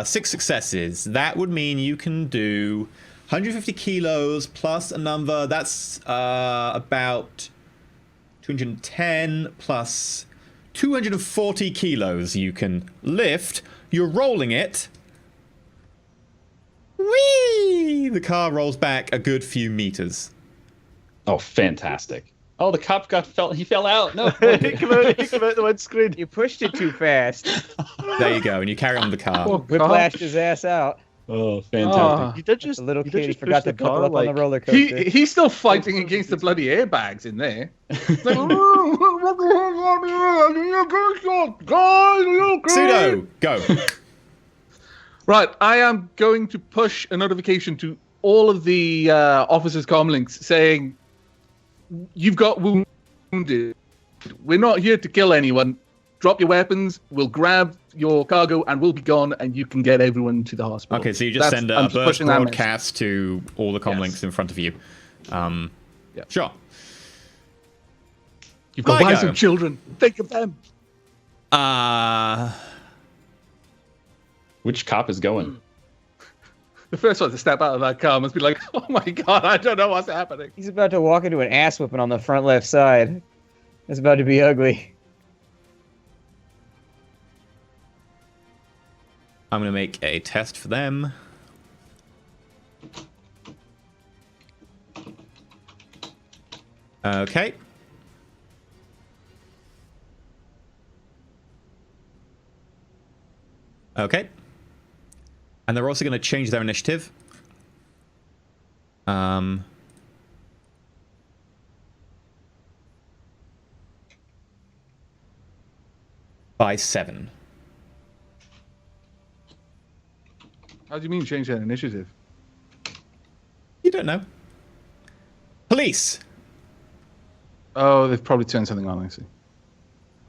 Six successes. That would mean you can do 150 kilos plus a number. That's about 210 plus 240 kilos you can lift. You're rolling it. Whee! The car rolls back a good few meters. Oh, fantastic. Oh, the cop he fell out. No. he came out the windscreen. You pushed it too fast. There you go, and you carry on the car. Whiplashed his ass out. Oh, fantastic. You did just The little you did kid, he just forgot push to the car, buckle up on the like- roller coaster. He's still fighting against the bloody airbags in there. Like, Pseudo, go. Right, I am going to push a notification to all of the officers' comlinks saying, "You've got wounded. We're not here to kill anyone. Drop your weapons. We'll grab your cargo and we'll be gone, and you can get everyone to the hospital." Okay, so you just send a I'm just burst pushing that message. broadcast to all the comlinks in front of you. Sure. You've got My wives go. and children. Think of them. Which cop is going? The first one to step out of that car must be like, "Oh my god, I don't know what's happening." He's about to walk into an ass whipping on the front left side. It's about to be ugly. I'm going to make a test for them. Okay. Okay. And they're also going to change their initiative. By 7. How do you mean change that initiative? You don't know. Police. Oh, they've probably turned something on, I see.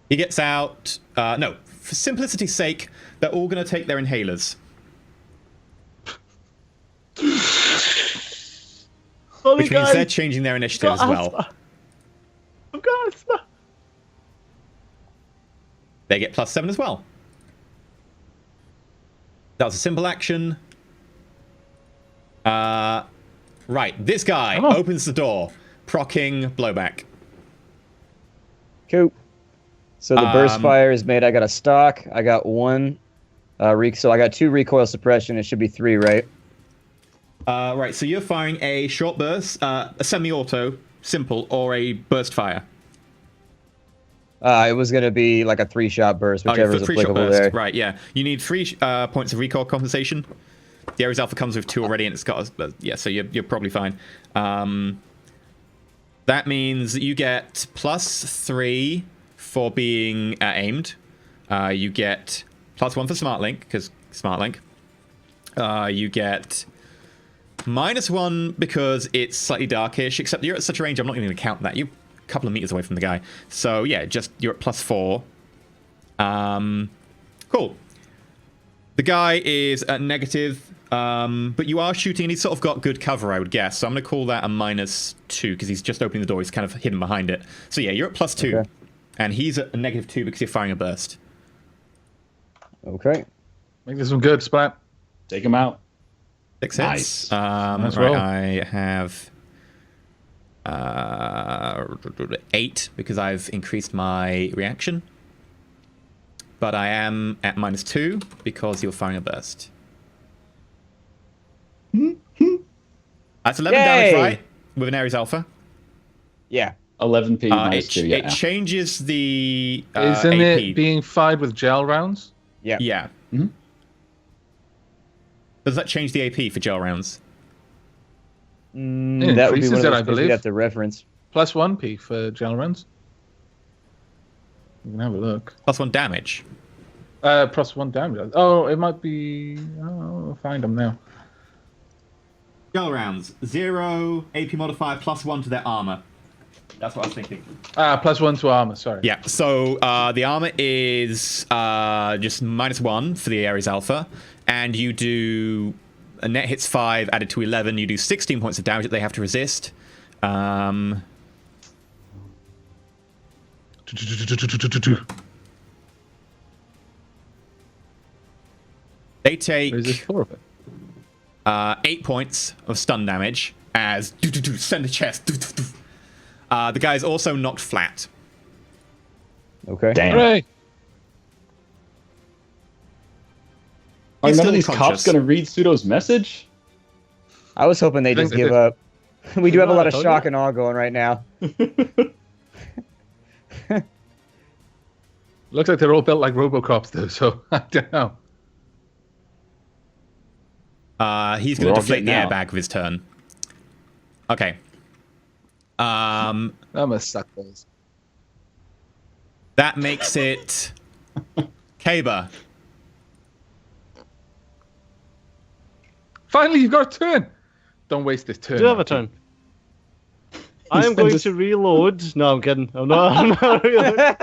He gets out. No, for simplicity's sake, they're all going to take their inhalers. Which means they're changing their initiative as well. I've got asthma. They get +7 as well. That was a simple action. Right, this guy Come on. opens the door, procking blowback. Cool. So the burst fire is made. I got a stock. I got one. So I got 2 recoil suppression. It should be 3, right? Right, so you're firing a short burst, a semi-auto, simple, or a burst fire. It was going to be like a 3-shot burst, whichever is 3-shot applicable burst. there. Right, yeah. You need 3 points of recoil compensation. The Ares Alpha comes with 2 already, and it's got... yeah, so you're probably fine. That means that you get +3 for being aimed. You get +1 for Smart Link, because Smart Link. You get -1 because it's slightly darkish, except you're at such a range, I'm not even going to count that. You're a couple of meters away from the guy. So, yeah, just you're at +4. Cool. The guy is at negative, but you are shooting, and he's sort of got good cover, I would guess. So I'm going to call that a -2, because he's just opening the door. He's kind of hidden behind it. So, yeah, you're at +2. Okay. And he's at a -2 because you're firing a burst. Okay. Make this one good, Splat. Take him out. 6 Nice. hits. Nice Right, roll. I have 8 because I've increased my reaction. But I am at -2 because you're firing a burst. That's 11 damage, Yay! right? With an Ares Alpha. Yeah. 11p minus 2, yeah. It changes the Isn't AP. it being fired with gel rounds? Yeah. Yeah. Mhm. Does that change the AP for gel rounds? That would be increases one of it, those I things believe. we'd have to reference. +1p for gel rounds. You can have a look. +1 damage. +1 damage. Oh, it might be... Oh, I'll find them now. Gel rounds. 0 AP modifier +1 to their armor. That's what I was thinking. +1 to armor, sorry. Yeah, so the armor is just -1 for the Ares Alpha, and you do a net hits 5 added to 11. You do 16 points of damage that they have to resist. They take Where's this 4 of it? 8 points of stun damage as send a chest. The guy's also knocked flat. Okay. Damn. Hooray! Are He's none of still these conscious. cops going to read Pseudo's message? I was hoping they I think just they give did. up. We do have a lot of told shock you. and awe going right now. Looks like they're all built like Robocops, though, so I don't know. He's We're going to all deflate the getting out. airbag with his turn. Okay. That must suck, those. That makes it Kaba. Finally, you've got a turn! Don't waste this turn. Do you have a turn? I am going to reload. No, I'm kidding. I'm not. I'm not reloading.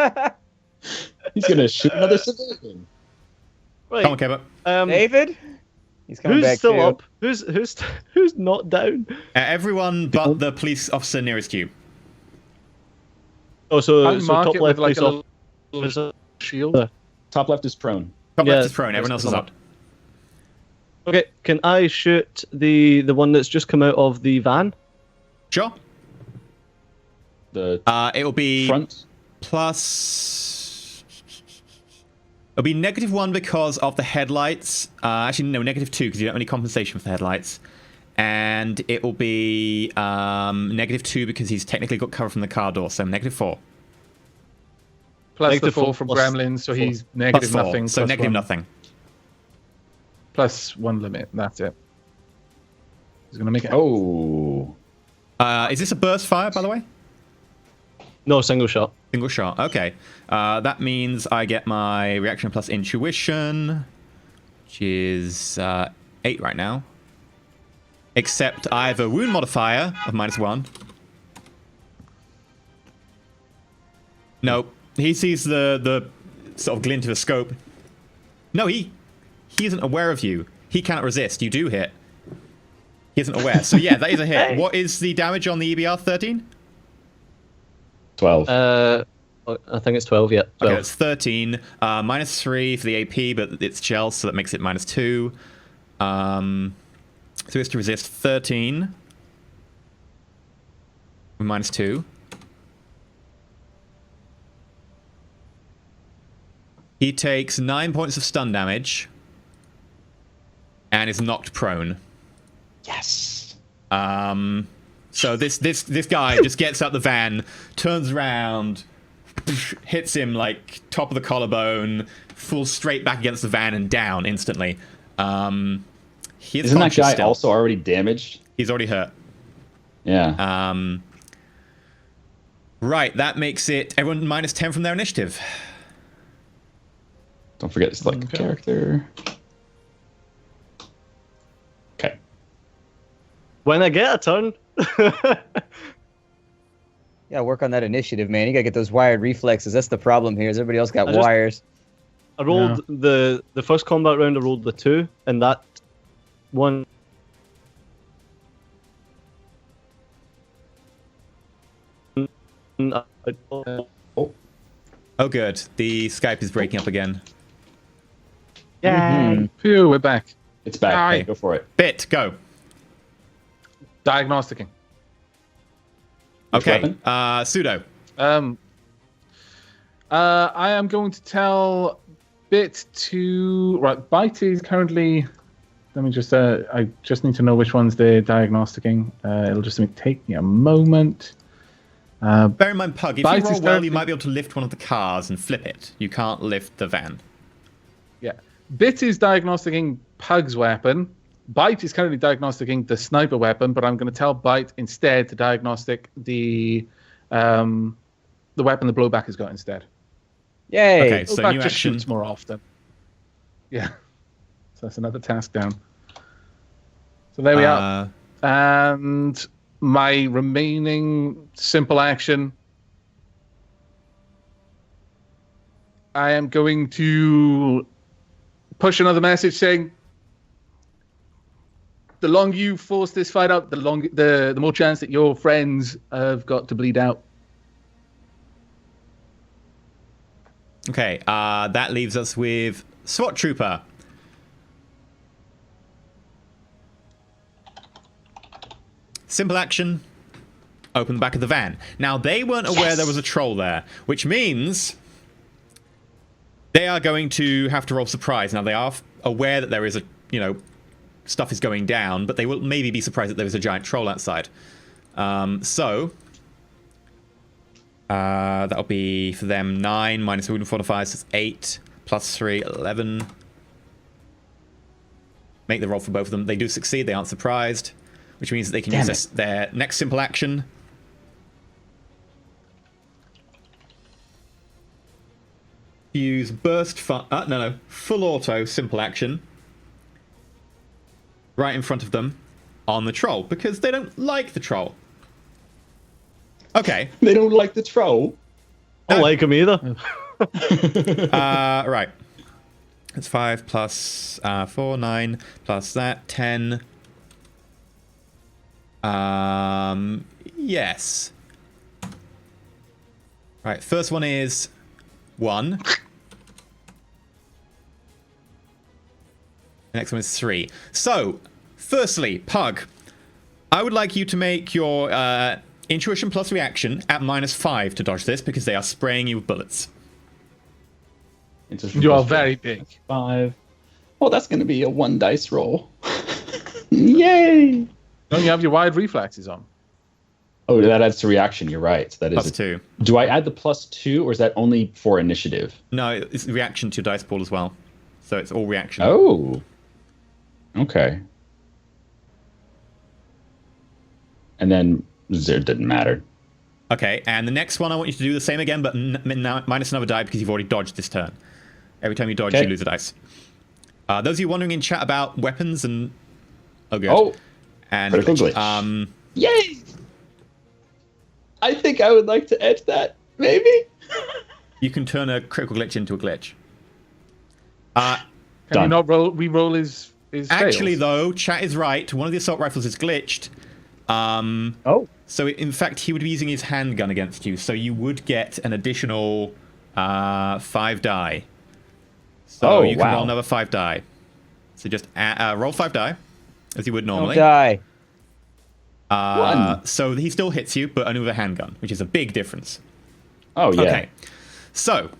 He's going to shoot another civilian. Come on, Right. Kaba. David? He's coming Who's back still too. up? Who's not down? Everyone but the police officer nearest you. Oh, so, I'll so mark top it left with like police a little officer. shield. Top left is prone. Top Yeah, left is prone. Everyone else is up. Okay, can I shoot the one that's just come out of the van? Sure. The It'll be front. plus. It'll be -1 because of the headlights. Actually, no, -2 because you don't have any compensation for the headlights. And it will be -2 because he's technically got cover from the car door, so -4. Plus the Negative 4 4 from plus Gremlins, so 4. he's negative +4, nothing. so plus negative one. nothing. Plus 1 limit, that's it. He's going to make it. Oh. Is this a burst fire, by the way? No, single shot. Single shot. Okay. That means I get my reaction plus intuition, which is 8 right now. Except I have a wound modifier of -1. Nope. He sees the sort of glint of a scope. No, he isn't aware of you. He cannot resist. You do hit. He isn't aware. So yeah, that is a hit. What is the damage on the EBR? 13? 12. I think it's 12. Yeah, 12. Okay, it's 13. Minus 3 for the AP, but it's gel, so that makes it minus 2. So he has to resist 13. Minus 2. He takes 9 points of stun damage and is knocked prone. Yes. So this guy just gets out the van, turns around, hits him like top of the collarbone, falls straight back against the van and down instantly. He is Isn't that conscious guy still. also already damaged? He's already hurt. Yeah. Right, that makes it everyone minus 10 from their initiative. Don't forget to select the character. Okay. When I get a turn. Yeah, work on that initiative, man. You gotta get those wired reflexes. That's the problem here. Is everybody else got I just- wires? I rolled the first combat round. I rolled the 2, and that one. Oh, good. The Skype is breaking up again. Yay! Phew, we're back. It's back. Aye. Okay, go for it. Bit, go. Diagnosticing. Which Okay, weapon? Pseudo. I am going to tell Bit to Bite is currently. Let me just. I just need to know which one's the diagnosticing. It'll just take me a moment. Bear in mind, Pug, if Bite you roll is well, you currently- might be able to lift one of the cars and flip it. You can't lift the van. Yeah, Bit is diagnosticing Pug's weapon. Bite is currently diagnosticing the sniper weapon, but I'm going to tell Bite instead to diagnostic the weapon the blowback has got instead. Yay! Okay, so Blowback new just action. shoots more often. Yeah, so that's another task down. So there we are. And my remaining simple action, I am going to push another message saying, the longer you force this fight out, the more chance that your friends have got to bleed out. Okay, that leaves us with SWAT Trooper. Simple action. Open the back of the van. Now, they weren't aware there was a troll there, which means they are going to have to roll surprise. Now, they are aware that there is stuff is going down, but they will maybe be surprised that there is a giant troll outside. That'll be for them 9 minus wound modifiers, so it's 8 plus 3, 11. Make the roll for both of them. They do succeed, they aren't surprised, which means that they can use their next simple action. Use burst full auto simple action right in front of them on the troll because they don't like the troll. Okay. They don't like the troll. I don't like him either. Right. It's 5 plus 4, 9 plus that 10. Yes. Right. First one is 1. The next one is 3. So, firstly, Pug, I would like you to make your intuition plus reaction at -5 to dodge this because they are spraying you with bullets. You are very big. 5. Oh, that's going to be a 1 dice roll. Yay! Don't you have your wide reflexes on? Oh, that adds to reaction. You're right. That is +2. Do I add the +2, or is that only for initiative? No, it's reaction to your dice pool as well. So it's all reaction. Oh. Okay. And then it didn't matter. Okay, and the next one I want you to do the same again, but minus another die because you've already dodged this turn. Every time you dodge, Okay. you lose a dice. Those of you wondering in chat about weapons and... Oh, good. Oh, and critical glitch. Yay! I think I would like to edge that. Maybe. You can turn a critical glitch into a glitch. Can Done. you not re-roll his Actually, fails? though, chat is right. One of the assault rifles is glitched. So in fact, he would be using his handgun against you. So you would get an additional 5 die. So you can roll another 5 die. So just roll 5 die, as you would normally. Don't One. So he still hits you, but only with a handgun, which is a big difference. Oh, yeah. Okay. So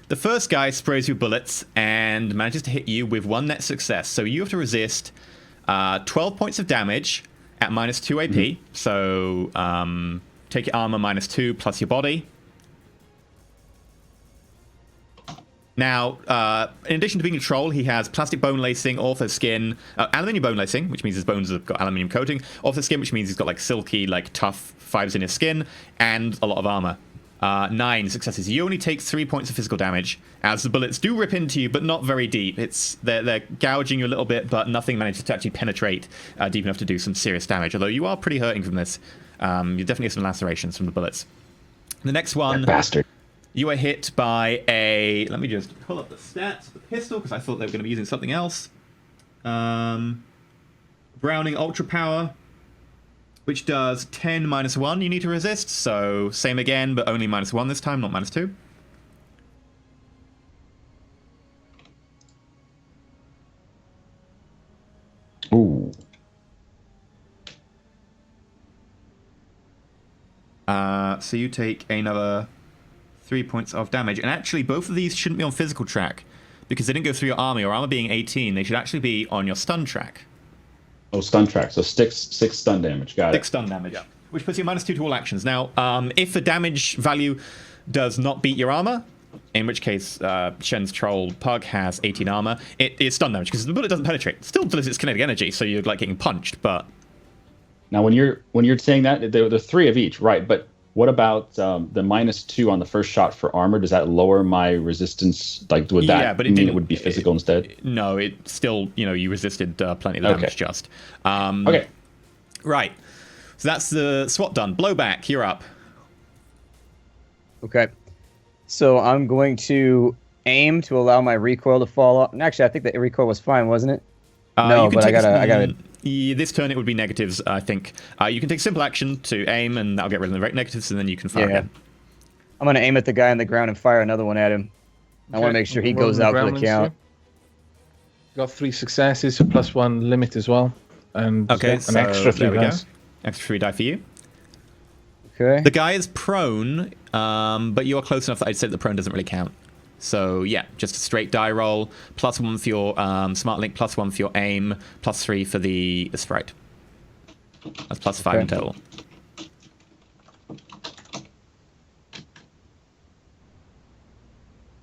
the first guy sprays you bullets and manages to hit you with 1 net success. So you have to resist 12 points of damage at -2 AP. So take your armor -2 plus your body. Now, in addition to being a troll, he has plastic bone lacing, ortho skin, aluminium bone lacing, which means his bones have got aluminium coating, ortho skin, which means he's got like silky, like tough fibers in his skin, and a lot of armor. 9 successes. You only take 3 points of physical damage, as the bullets do rip into you, but not very deep. They're gouging you a little bit, but nothing manages to actually penetrate deep enough to do some serious damage. Although you are pretty hurting from this. You definitely have some lacerations from the bullets. The next one, Bastard. you are hit by a. Let me just pull up the stats of the pistol because I thought they were going to be using something else. Browning Ultra Power, which does 10 -1 you need to resist, so same again, but only -1 this time, not -2. Ooh. So you take another 3 points of damage, and actually both of these shouldn't be on physical track, because they didn't go through your armor. Your armor being 18, they should actually be on your stun track. Oh, stun track. So 6 stun damage. Got 6 stun damage, which puts you -2 to all actions. Now, if the damage value does not beat your armor, in which case Shen's troll Pug has 18 armor, it is stun damage because the bullet doesn't penetrate. It still does its kinetic energy, so you're like getting punched. But Now, when you're saying that, there are 3 of each, right? But what about the -2 on the first shot for armor? Does that lower my resistance? Like, would that mean it would be physical instead? No, it still, you resisted plenty of the damage just. Okay. Right. So that's the SWAT done. Blowback, you're up. Okay. So I'm going to aim to allow my recoil to fall off. And actually, I think the recoil was fine, wasn't it? No, but I gotta. This turn it would be negatives, I think. You can take simple action to aim, and that'll get rid of the negatives, and then you can fire again. I'm gonna aim at the guy on the ground and fire another one at him. I want to make sure he goes out for the count. Got 3 successes, so +1 limit as well, and okay, an so extra 3 dice. Extra 3 die for you. Okay. The guy is prone, but you are close enough that I'd say the prone doesn't really count. So yeah, just a straight die roll, +1 for your smart link, +1 for your aim, +3 for the sprite. That's +5 in total.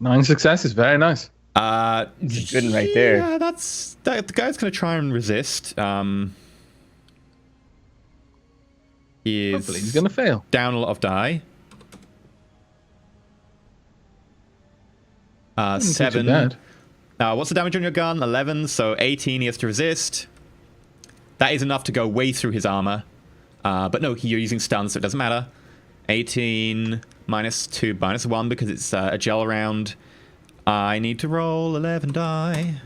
9 successes, very nice. Good right there. Yeah, the guy's gonna try and resist. Hopefully he's gonna fail. Down a lot of die. 7. What's the damage on your gun? 11. So 18. He has to resist. That is enough to go way through his armor. But no, you're using stun, so it doesn't matter. 18 -2 -1 because it's a gel round. I need to roll 11 die.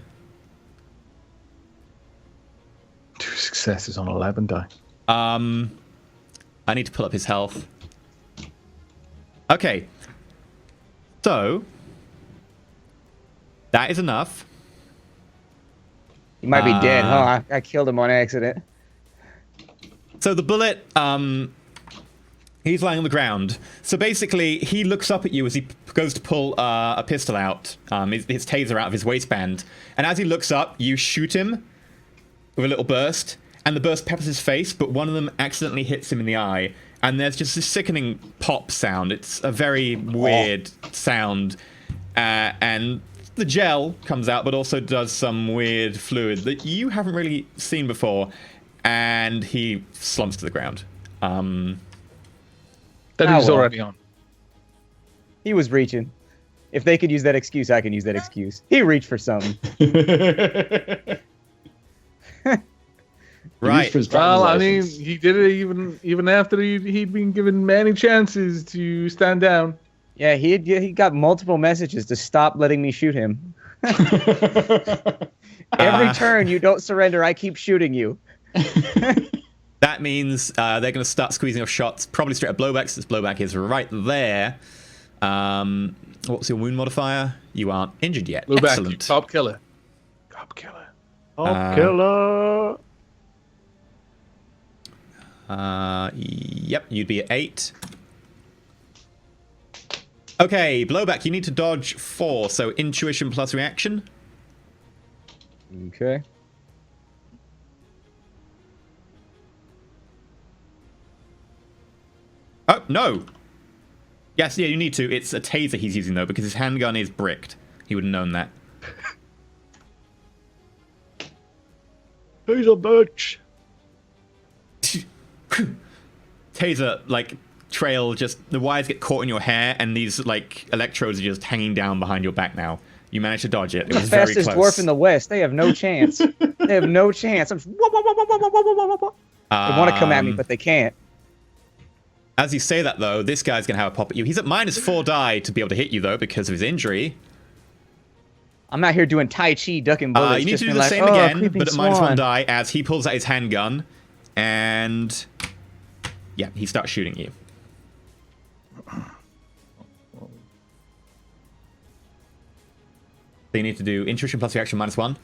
2 successes on 11 die. I need to pull up his health. Okay. So that is enough. He might be dead, huh? I killed him on accident. So the bullet, he's lying on the ground. So basically, he looks up at you as he goes to pull a pistol out, his taser out of his waistband. And as he looks up, you shoot him with a little burst, and the burst peppers his face, but one of them accidentally hits him in the eye. And there's just this sickening pop sound. It's a very weird sound. And the gel comes out, but also does some weird fluid that you haven't really seen before. And he slumps to the ground. That he was already on. He was reaching. If they could use that excuse, I can use that excuse. He reached for something. Right. Well, I mean, he did it even after he'd been given many chances to stand down. Yeah, he got multiple messages to stop letting me shoot him. Every turn you don't surrender, I keep shooting you. That means they're going to start squeezing off shots, probably straight at Blowback, since Blowback is right there. What's your wound modifier? You aren't injured yet. Blowback, Excellent. top killer. Top killer. Killer. Yep, you'd be at 8. Okay, Blowback, you need to dodge 4, so intuition plus reaction. Okay. Oh, no! Yes, yeah, you need to. It's a taser he's using, though, because his handgun is bricked. He would have known that. Who's a bitch? Taser, like, trail, just the wires get caught in your hair, and these, like, electrodes are just hanging down behind your back now. You managed to dodge it. It The was very fastest close. dwarf in the West. They have no chance. They have no chance. I'm just, wah, wah, wah, wah, wah, wah, wah, wah, wah. They want to come at me, but they can't. As you say that, though, this guy's going to have a pop at you. He's at -4 die to be able to hit you, though, because of his injury. I'm not here doing Tai Chi, ducking bullets. You need just to do being the like, same "Oh, again, creeping but at swan." -1 die as he pulls out his handgun, and yeah, he starts shooting you. So you need to do intuition plus reaction -1.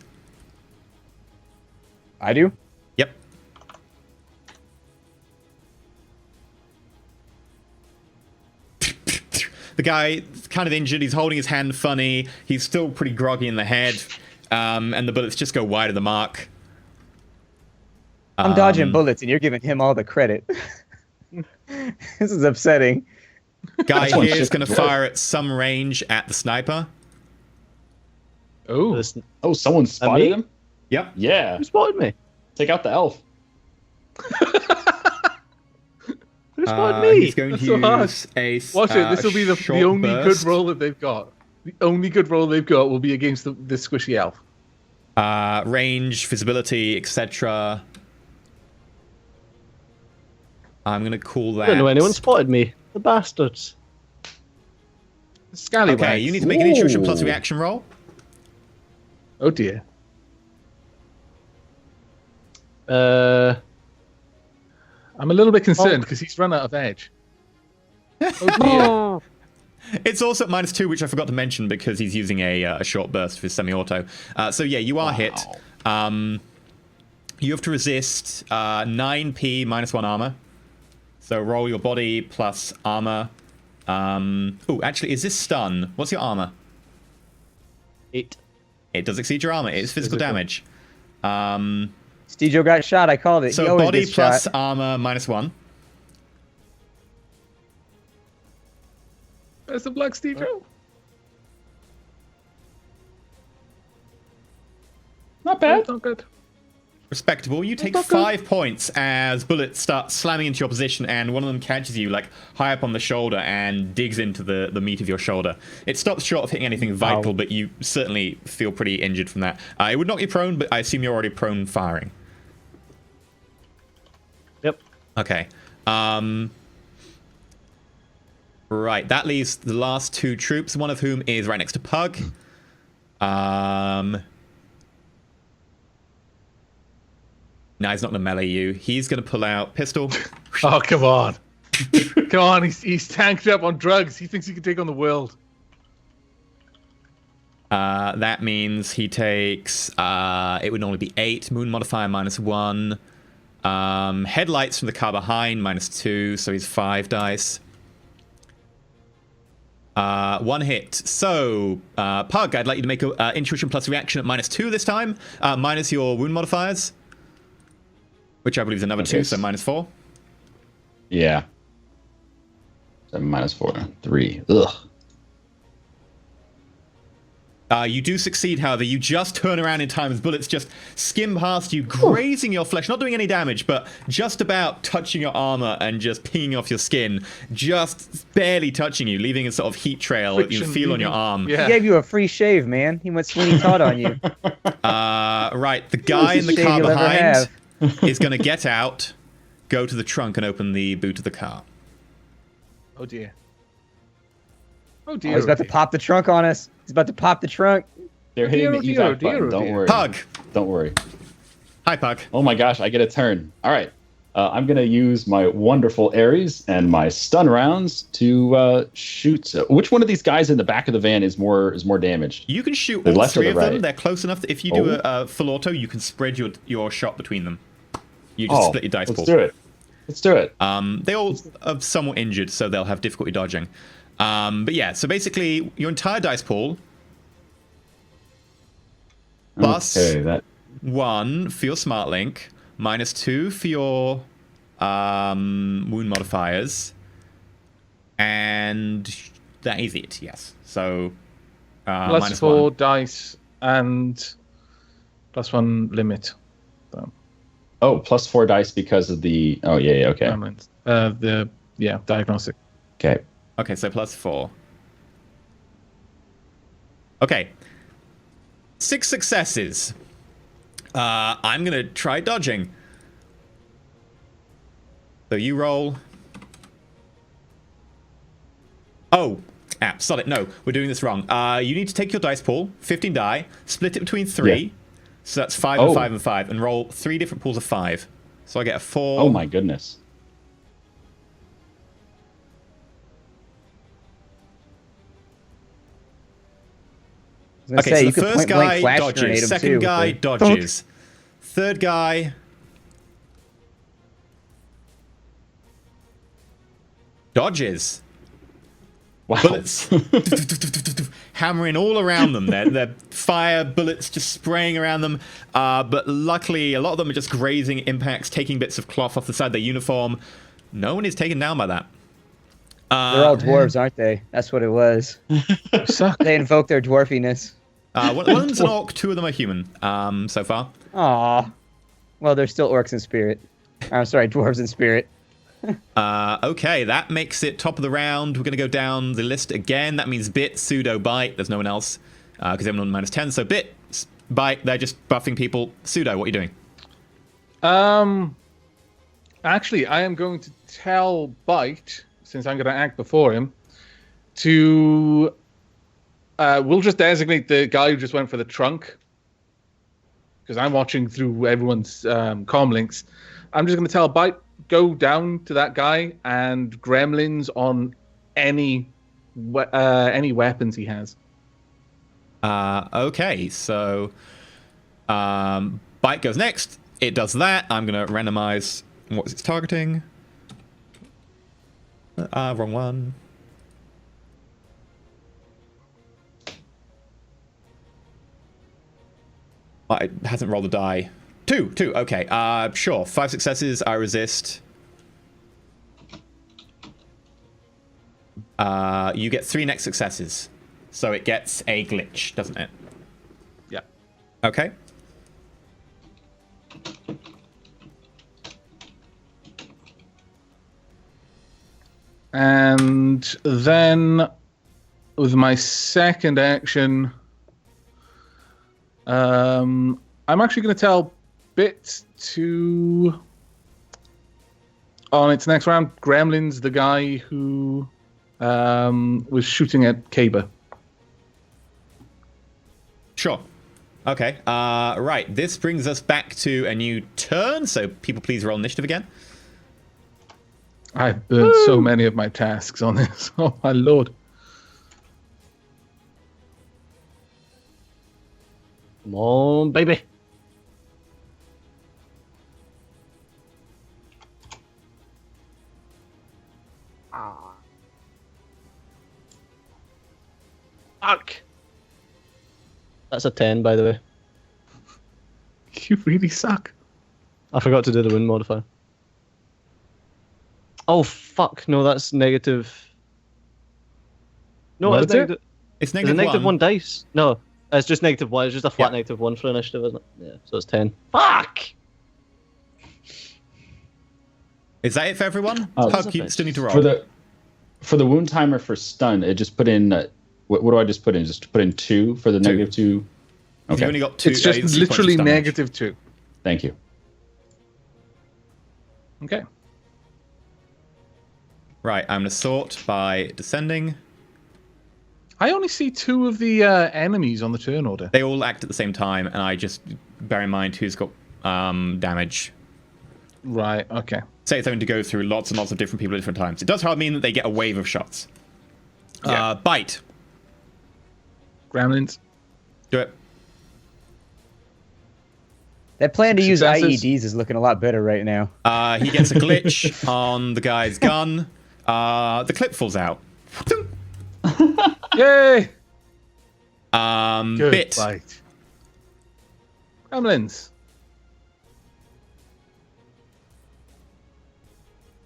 I do? Yep. The guy kind of injured. He's holding his hand funny. He's still pretty groggy in the head, and the bullets just go wide of the mark. I'm dodging bullets, and you're giving him all the credit. This is upsetting. Guy one here is shift going to dwarf. fire at some range at the sniper. Oh, Oh, someone spotted me? him? Yep. Yeah. Who spotted me? Take out the elf. Who spotted me? He's going That's to so hard. use a watch it. This will be the short only burst. good roll that they've got. The only good roll they've got will be against this squishy elf. Range, visibility, etc. I'm going to call that... I don't know anyone spotted me. The bastards. Scallywags. Okay, you need to make an intuition plus Ooh. reaction roll. Oh dear. Uh, I'm a little bit concerned because he's run out of edge. Oh dear. It's also at -2, which I forgot to mention because he's using a short burst for his semi-auto. So yeah, you are hit. You have to resist 9p -1 armor. So roll your body plus armor. Oh, actually, is this stun? What's your armor? 8. It does exceed your armor. It's physical damage. Stejo got shot. I called it. He So always body gets plus shot. armor -1. There's the Black Steve Joe. Not bad. Not good. Respectable. You take 5 points as bullets start slamming into your position, and one of them catches you like high up on the shoulder and digs into the meat of your shoulder. It stops short of hitting anything vital, but you certainly feel pretty injured from that. It would knock you prone, but I assume you're already prone firing. Yep. Okay. Right, that leaves the last 2 troops, one of whom is right next to Pug. No, he's not going to melee you. He's going to pull out pistol. Oh, come on. Come on, he's tanked up on drugs. He thinks he can take on the world. That means he takes, it would normally be 8, moon modifier -1. Headlights from the car behind -2, so he's 5 dice. 1 hit. So, Pug, I'd like you to make a intuition plus reaction at -2 this time, minus your wound modifiers, which I believe is another 2, Okay. so -4. Yeah. 7 -4. 3. Ugh. You do succeed, however. You just turn around in time as bullets just skim past you, grazing your flesh, not doing any damage, but just about touching your armor and just pinging off your skin, just barely touching you, leaving a sort of heat trail that you Friction feel on your leaving. arm. Yeah. He gave you a free shave, man. He went Sweeney Todd on you. Right, the guy in the shave car you'll ever behind have. is going to get out, go to the trunk, and open the boot of the car. Oh dear. Oh Oh, dear. he's about to pop the trunk on us. He's about to pop the trunk. They're hitting dear, the oh evac dear, button. oh Don't dear. worry. Pug! Don't worry. Hi, Pug. Oh my gosh, I get a turn. All right. I'm going to use my wonderful Aries and my stun rounds to shoot. Which one of these guys in the back of the van is more damaged? You can shoot The all left or three the of them. right? They're close enough that if you do a full auto, you can spread your shot between them. You just split your dice pool. Let's do it. Let's do it. They all are somewhat injured, so they'll have difficulty dodging. But yeah, so basically, your entire dice pool plus 1 for your smart link, minus 2 for your wound modifiers, and that is it. Yes. So plus minus 4 1. dice and plus 1 limit. So, Oh, plus 4 dice because of the. Oh yeah, okay. Diagnostic. Okay. Okay, so plus 4. Okay. 6 successes. I'm gonna try dodging. So you roll. Oh, sod it. No, we're doing this wrong. You need to take your dice pool, 15 die, split it between 3. Yeah. So that's 5 and 5 and 5, and roll 3 different pools of 5. So I get a 4. Oh my goodness. Okay, so you the could first point-blank guy flash grenade dodges, him second too, guy but- dodges, third guy dodges. Wow. Bullets hammering all around them. They're fire bullets just spraying around them. But luckily, a lot of them are just grazing impacts, taking bits of cloth off the side of their uniform. No one is taken down by that. They're all dwarves, aren't they? That's what it was. They invoke their dwarfiness. One of them's an orc, 2 of them are human so far. Aw. Well, they're still orcs in spirit. I'm sorry, dwarves in spirit. Okay, that makes it top of the round. We're going to go down the list again. That means Bit, Pseudo, Bite. There's no one else because everyone on minus 10. So Bit, Bite, they're just buffing people. Pseudo, what are you doing? Actually, I am going to tell Bite, since I'm going to act before him, to... we'll just designate the guy who just went for the trunk, because I'm watching through everyone's comm links. I'm just going to tell Bite, go down to that guy and gremlins on any weapons he has. Okay, so Bite goes next. It does that. I'm going to randomize what it's targeting. Wrong one. It hasn't rolled a die. Two. Okay. Sure. 5 successes. I resist. You get 3 next successes, so it gets a glitch, doesn't it? Yeah. Okay. And then with my second action, I'm actually going to tell Bit to, on its next round, Gremlin's the guy who was shooting at Kaber. Sure. Okay. Right. This brings us back to a new turn. So people, please roll initiative again. I've burned so many of my tasks on this. Oh my lord. Come on, baby. Fuck. That's a 10, by the way. You really suck. I forgot to do the wound modifier. Oh, fuck. No, that's negative. No, What it's is it? negative. It's Is it negative negative 1. 1 dice? No, it's just negative 1. It's just a flat Yeah. negative 1 for initiative, isn't it? Yeah, so it's 10. Fuck! Is that it for everyone? Oh, Hug, you still need to roll. For the wound timer for stun, it just put in. What do I just put in? Just put in 2 for the negative 2. You've Okay. only got 2. It's just 2 points of literally damage. -2. Thank you. Okay. Right. I'm going to sort by descending. I only see 2 of the enemies on the turn order. They all act at the same time, and I just bear in mind who's got damage. Right. Okay. Say it's having to go through lots and lots of different people at different times. It does, however, mean that they get a wave of shots. Yeah. Bite. Gremlins. Do it. That plan to use Successes. IEDs is looking a lot better right now. He gets a glitch on the guy's gun. The clip falls out. Yay! Good Bit. fight. Gremlins.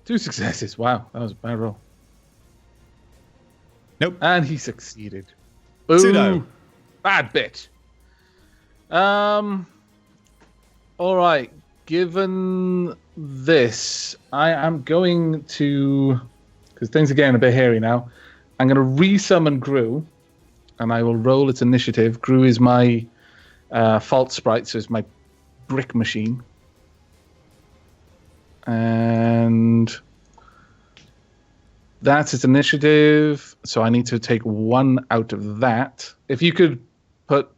2 successes. Wow, that was a bad roll. Nope. And he succeeded. Ooh, Pseudo. bad bitch. All right. Given this, I am going to, because things are getting a bit hairy now. I'm going to resummon Gru, and I will roll its initiative. Gru is my fault sprite, so it's my brick machine. And that's its initiative, so I need to take 1 out of that. If you could put...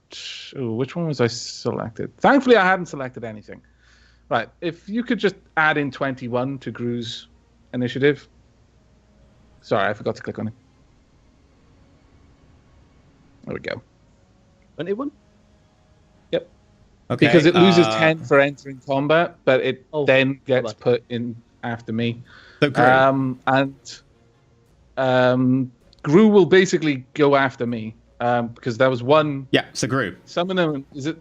Ooh, which one was I selected? Thankfully, I hadn't selected anything. Right, if you could just add in 21 to Gru's initiative. Sorry, I forgot to click on it. There we go. 21? Yep. Okay. Because it loses 10 for entering combat, but it then gets right. put in after me. So Gru. And Gru will basically go after me because that was one. Yeah, so Gru. Some of them is it?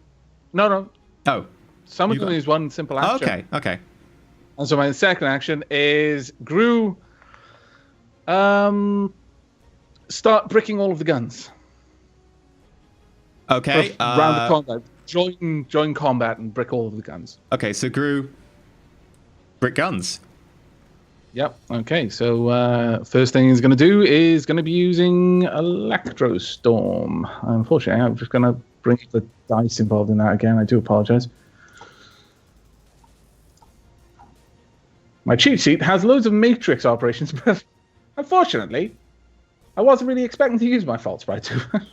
No. Oh. Some of You them got- is one simple action. Okay. And so my second action is Gru. Start bricking all of the guns. Okay. Round of combat. Join combat and brick all of the guns. Okay, so Gru. Brick guns. Yep. Okay. So first thing he's going to do is going to be using Electrostorm. Unfortunately, I'm just going to bring up the dice involved in that again. I do apologize. My cheat sheet has loads of matrix operations, but unfortunately, I wasn't really expecting to use my fault sprite too much.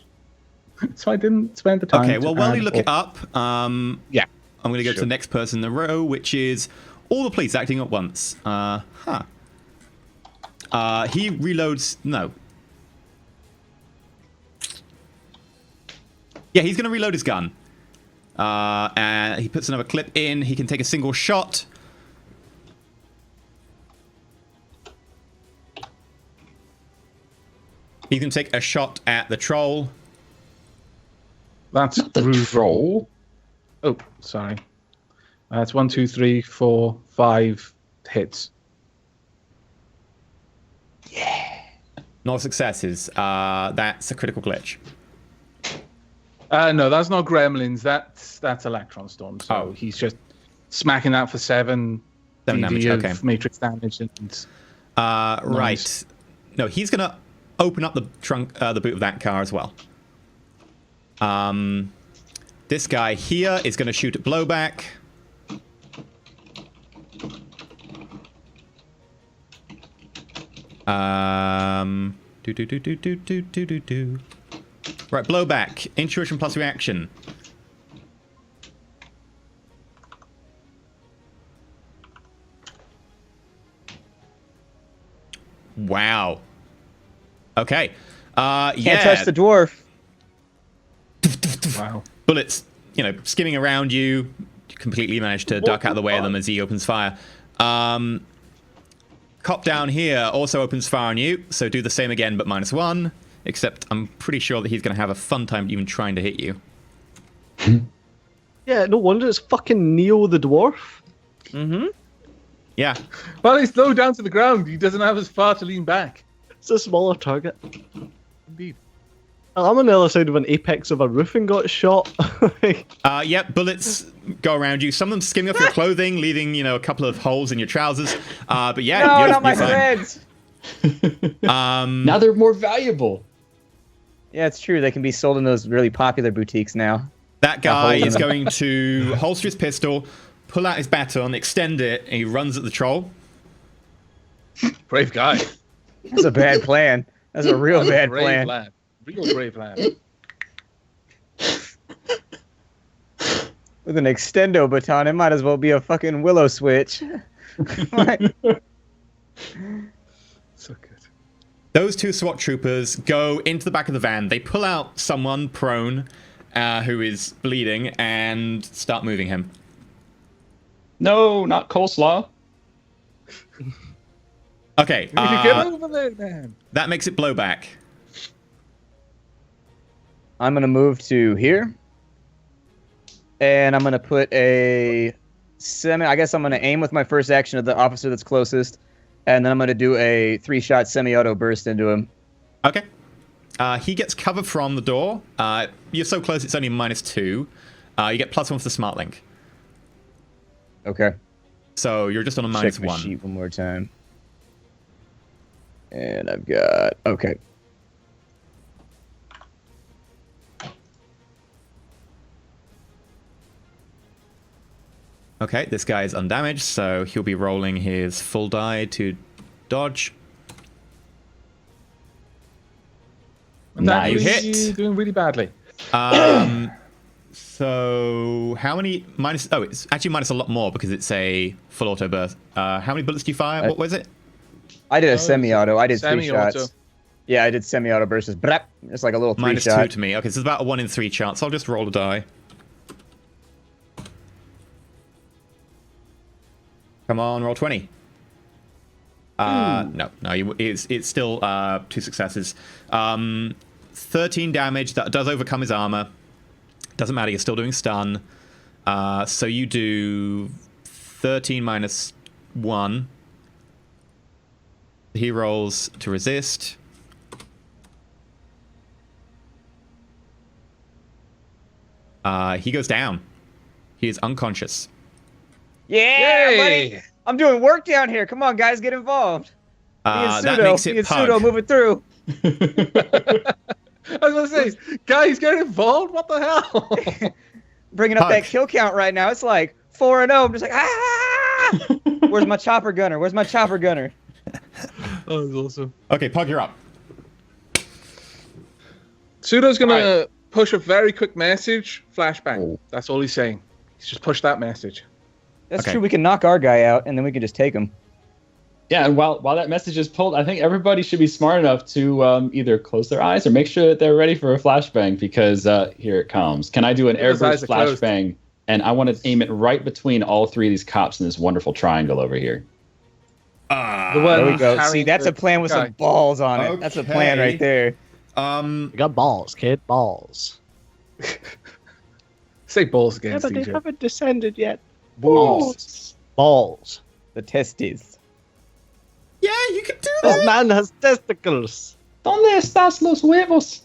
So I didn't spend the time. Okay, well, to while add you look all- it up, Yeah. I'm going to go to Sure. the next person in the row, which is all the police acting at once. He reloads. No. Yeah, he's going to reload his gun. And he puts another clip in. He can take a single shot. He's going to take a shot at the troll. That's Not the rude. troll. Oh, sorry. That's 1, 2, 3, 4, 5 hits. No successes. That's a critical glitch. No, that's not Gremlins. That's Electron Storm. So Oh. he's just smacking that for 7 7 DD damage, of okay. matrix damage. And Right. No, he's going to open up the trunk, the boot of that car as well. This guy here is going to shoot at blowback. Do. Right, blowback. Intuition plus reaction. Wow. Okay. Can't touch the dwarf. wow. Bullets, skimming around you. You completely manage to duck out of the way of them as he opens fire. Cop down here also opens fire on you, so do the same again, but -1. Except I'm pretty sure that he's going to have a fun time even trying to hit you. Yeah, no wonder it's fucking Neo the dwarf. Mm-hmm. Yeah. Well, he's low down to the ground. He doesn't have as far to lean back. It's a smaller target. Indeed. I'm on the other side of an apex of a roof and got shot. Yep, bullets go around you. Some of them skimming off your clothing, leaving, a couple of holes in your trousers. But yeah, No, you're, not my you're fine. threads. Now they're more valuable. Yeah, it's true. They can be sold in those really popular boutiques now. That guy hold is them. going to holster his pistol, pull out his baton, extend it, and he runs at the troll. Brave guy. That's a bad plan. That's a real bad brave plan. lad. Real brave lad. With an extendo baton, it might as well be a fucking willow switch. So good. Those two SWAT troopers go into the back of the van. They pull out someone prone who is bleeding and start moving him. No, not coleslaw. Okay, You get over there, man. that makes it blowback. I'm gonna move to here, and I'm gonna put a semi. I guess I'm gonna aim with my first action at the officer that's closest, and then I'm gonna do a 3-shot semi-auto burst into him. Okay. He gets cover from the door. You're so close, it's only -2. You get +1 for the smart link. Okay. So you're just on a Check my -1. sheet one more time. And I've got okay. Okay, this guy is undamaged, so he'll be rolling his full die to dodge. Nice. You hit. Doing really badly. So how many minus? Oh, it's actually minus a lot more because it's a full auto burst. How many bullets do you fire? What was it? I did a semi-auto. I did 3 semi-auto. shots. Yeah, I did semi-auto bursts. Brap. It's like a little 3 -2 shot. to me. Okay, so it's about a 1 in 3 chance. I'll just roll a die. Come on, roll 20. No, it's still 2 successes. 13 damage. That does overcome his armor. Doesn't matter. You're still doing stun. So you do 13 minus 1. He rolls to resist. He goes down. He is unconscious. Yeah, Yay! buddy. I'm doing work down here. Come on, guys, get involved. That makes it pug. Pseudo, move it through. I was gonna say, guys, get involved. What the hell? Bringing up Pug. that kill count right now. It's like 4-0. I'm just like, ah! Where's my chopper gunner? Where's my chopper gunner? Oh, that's awesome. Okay, Pug, you're up. Pseudo's gonna push a very quick message. Flashbang. That's all he's saying. He's just pushed that message. That's Okay. true. We can knock our guy out, and then we can just take him. Yeah, and while that message is pulled, I think everybody should be smart enough to either close their eyes or make sure that they're ready for a flashbang because here it comes. Can I do an His eyes airburst are closed. flashbang? And I want to aim it right between all 3 of these cops in this wonderful triangle over here. The There one we go. carrying See, that's the a plan with guy. some balls on it. That's a plan Okay. right there. You got balls, kid. Balls. Say balls again, Yeah, but they CJ. haven't descended yet. Balls. Balls. The testes. Yeah, you can do This that. man has testicles. ¿Dónde estás los huevos?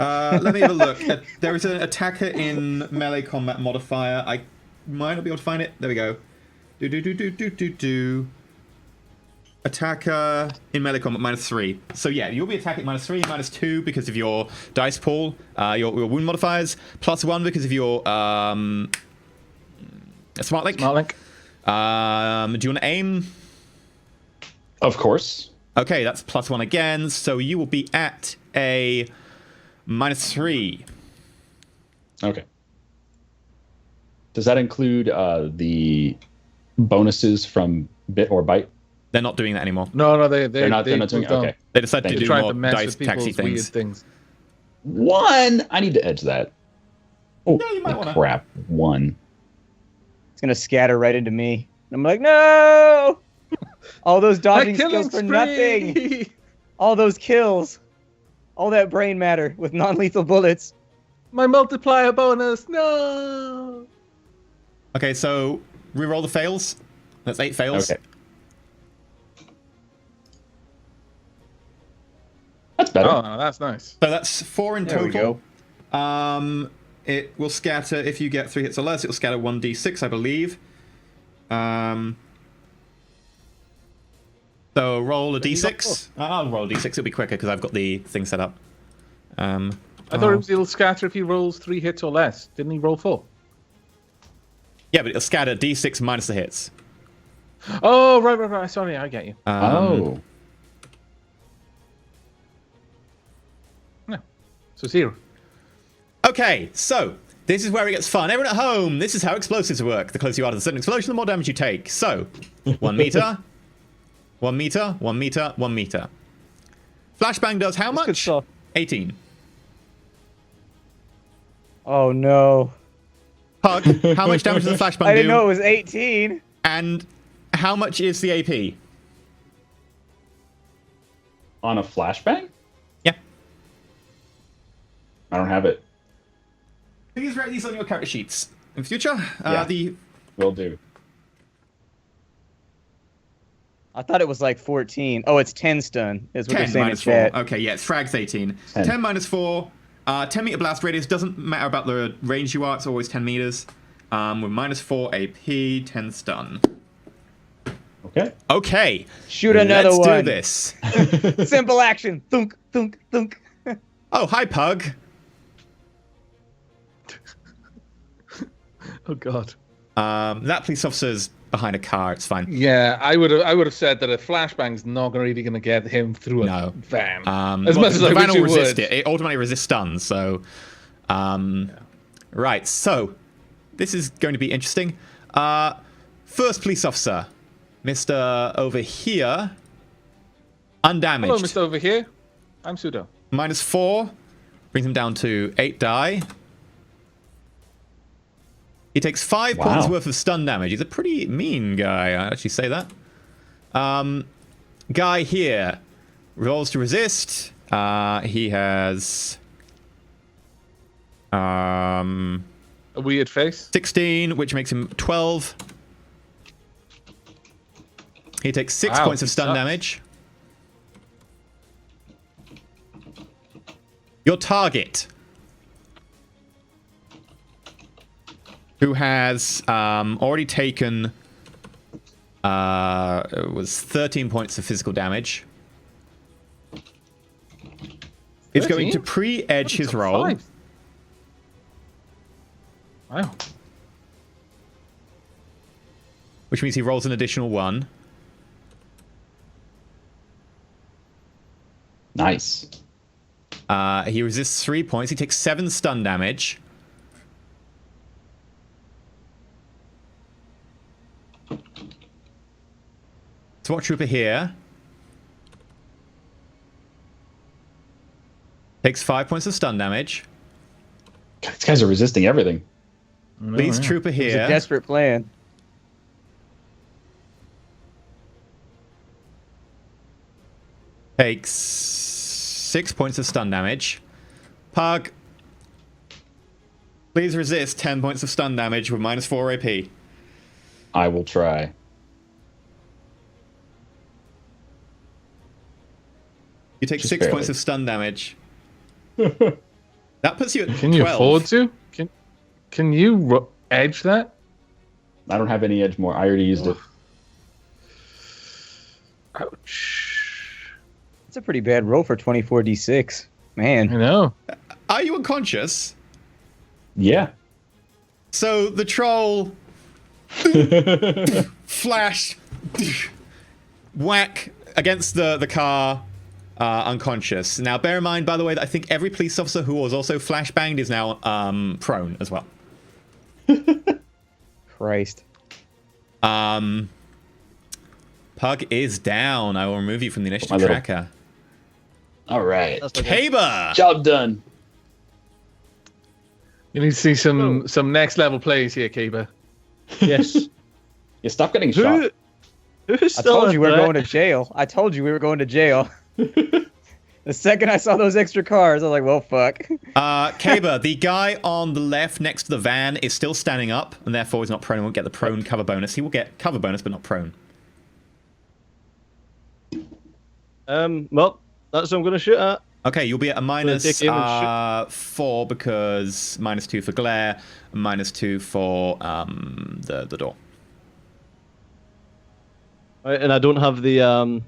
Let me have a look. There is an attacker in melee combat modifier. I might not be able to find it. There we go. Do. Attacker in melee combat -3. So yeah, you'll be attacking -3, -2 because of your dice pool, your wound modifiers, +1 because of your smart link. Smart link. Do you want to aim? Of course. Okay, that's +1 again. So you will be at a -3. Okay. Does that include the bonuses from bit or bite? They're not doing that anymore. No, They're not doing it. Okay. They decided Thank to They're do trying more to mess dice with taxi people's weird things. things. 1. I need to edge that. Oh, Yeah, you might wanna. crap. 1. It's going to scatter right into me. And I'm like, no! All those dodging My killing skills for nothing. spree! All those kills. All that brain matter with non-lethal bullets. My multiplier bonus. No. Okay, so reroll the fails. That's 8 fails. Okay. That's better. Oh, no, that's nice. So that's 4 in There we total. It will scatter if you get 3 hits or less. It will scatter 1d6, I believe. So roll a d6. I'll roll a d6. It'll be quicker because I've got the thing set up. I thought it was it'll scatter if he rolls 3 hits or less. Didn't he roll 4? Yeah, but it'll scatter d6 minus the hits. Oh, right. Sorry, I get you. Oh. So 0. Okay, so This is where it gets fun. Everyone at home, this is how explosives work. The closer you are to the sudden explosion, the more damage you take. So, 1 meter, 1 meter, 1 meter, 1 meter. Flashbang does how That's good much? stuff. 18. Oh no. Pug, how much damage does the flashbang do? I didn't know it was 18. And how much is the AP? On a flashbang? Yeah. I don't have it. Please write these on your character sheets. In future, Yeah. the Will do. I thought it was like 14. Oh, it's 10 stun, is what they're 10 saying in minus 4. chat. Okay, yeah, frag's 18. 10. 10 minus 4. 10 meter blast radius. Doesn't matter about the range you are, it's always 10 meters. With minus 4 AP, 10 stun. Okay. Okay. Shoot another let's one. do this. Simple action. Thunk, thunk, thunk. Oh, hi, Pug. Oh God. That police officer's behind a car. It's fine. Yeah, I would have said that a flashbang's not really going to get him through a No. van. As much as the I van wish will it resist would. it. It automatically resists stuns. So, right. So, this is going to be interesting. First police officer, Mr. Over here, undamaged. Hello, Mr. Over here. I'm Pseudo. Minus 4 brings him down to 8 die. He takes 5 Wow. points worth of stun damage. He's a pretty mean guy. I actually say that. Guy here rolls to resist. He has A weird face. 16, which makes him 12. He takes 6 Wow, points of he stun sucks. damage. Your target, who has already taken it was 13 points of physical damage, is going 13? to pre-edge his roll. 5. Wow. Which means he rolls an additional 1. Nice. He resists 3 points. He takes 7 stun damage. SWAT trooper here takes 5 points of stun damage. God, these guys are resisting everything. Police trooper It's a here desperate plan. takes 6 points of stun damage. Pug, please resist 10 points of stun damage with minus 4 AP. I will try. You take Just 6 barely. points of stun damage. That puts you at Can you 12. afford to? Can you edge that? I don't have any edge more. I already used it. Ouch. It's a pretty bad roll for 24d6. I Man. know. Are you unconscious? Yeah. So the troll flash whack against the car, unconscious. Now bear in mind, by the way, that I think every police officer who was also flashbanged is now prone as well. Christ. Pug is down. I will remove you from the My initiative little- tracker. All right. Kaber! Job done. You need to see some next level plays here, Kiba. Yes. Yeah, stop getting shot. Who's I still told a you we were threat? going to jail. I told you we were going to jail. The second I saw those extra cars, I was like, well, fuck. Kaber, the guy on the left next to the van is still standing up, and therefore is not prone. He won't get the prone cover bonus. He will get cover bonus, but not prone. Well, that's what I'm going to shoot at. Okay, you'll be at a minus take aim and 4 because minus 2 for glare, and minus 2 for the door. Right, and I don't have the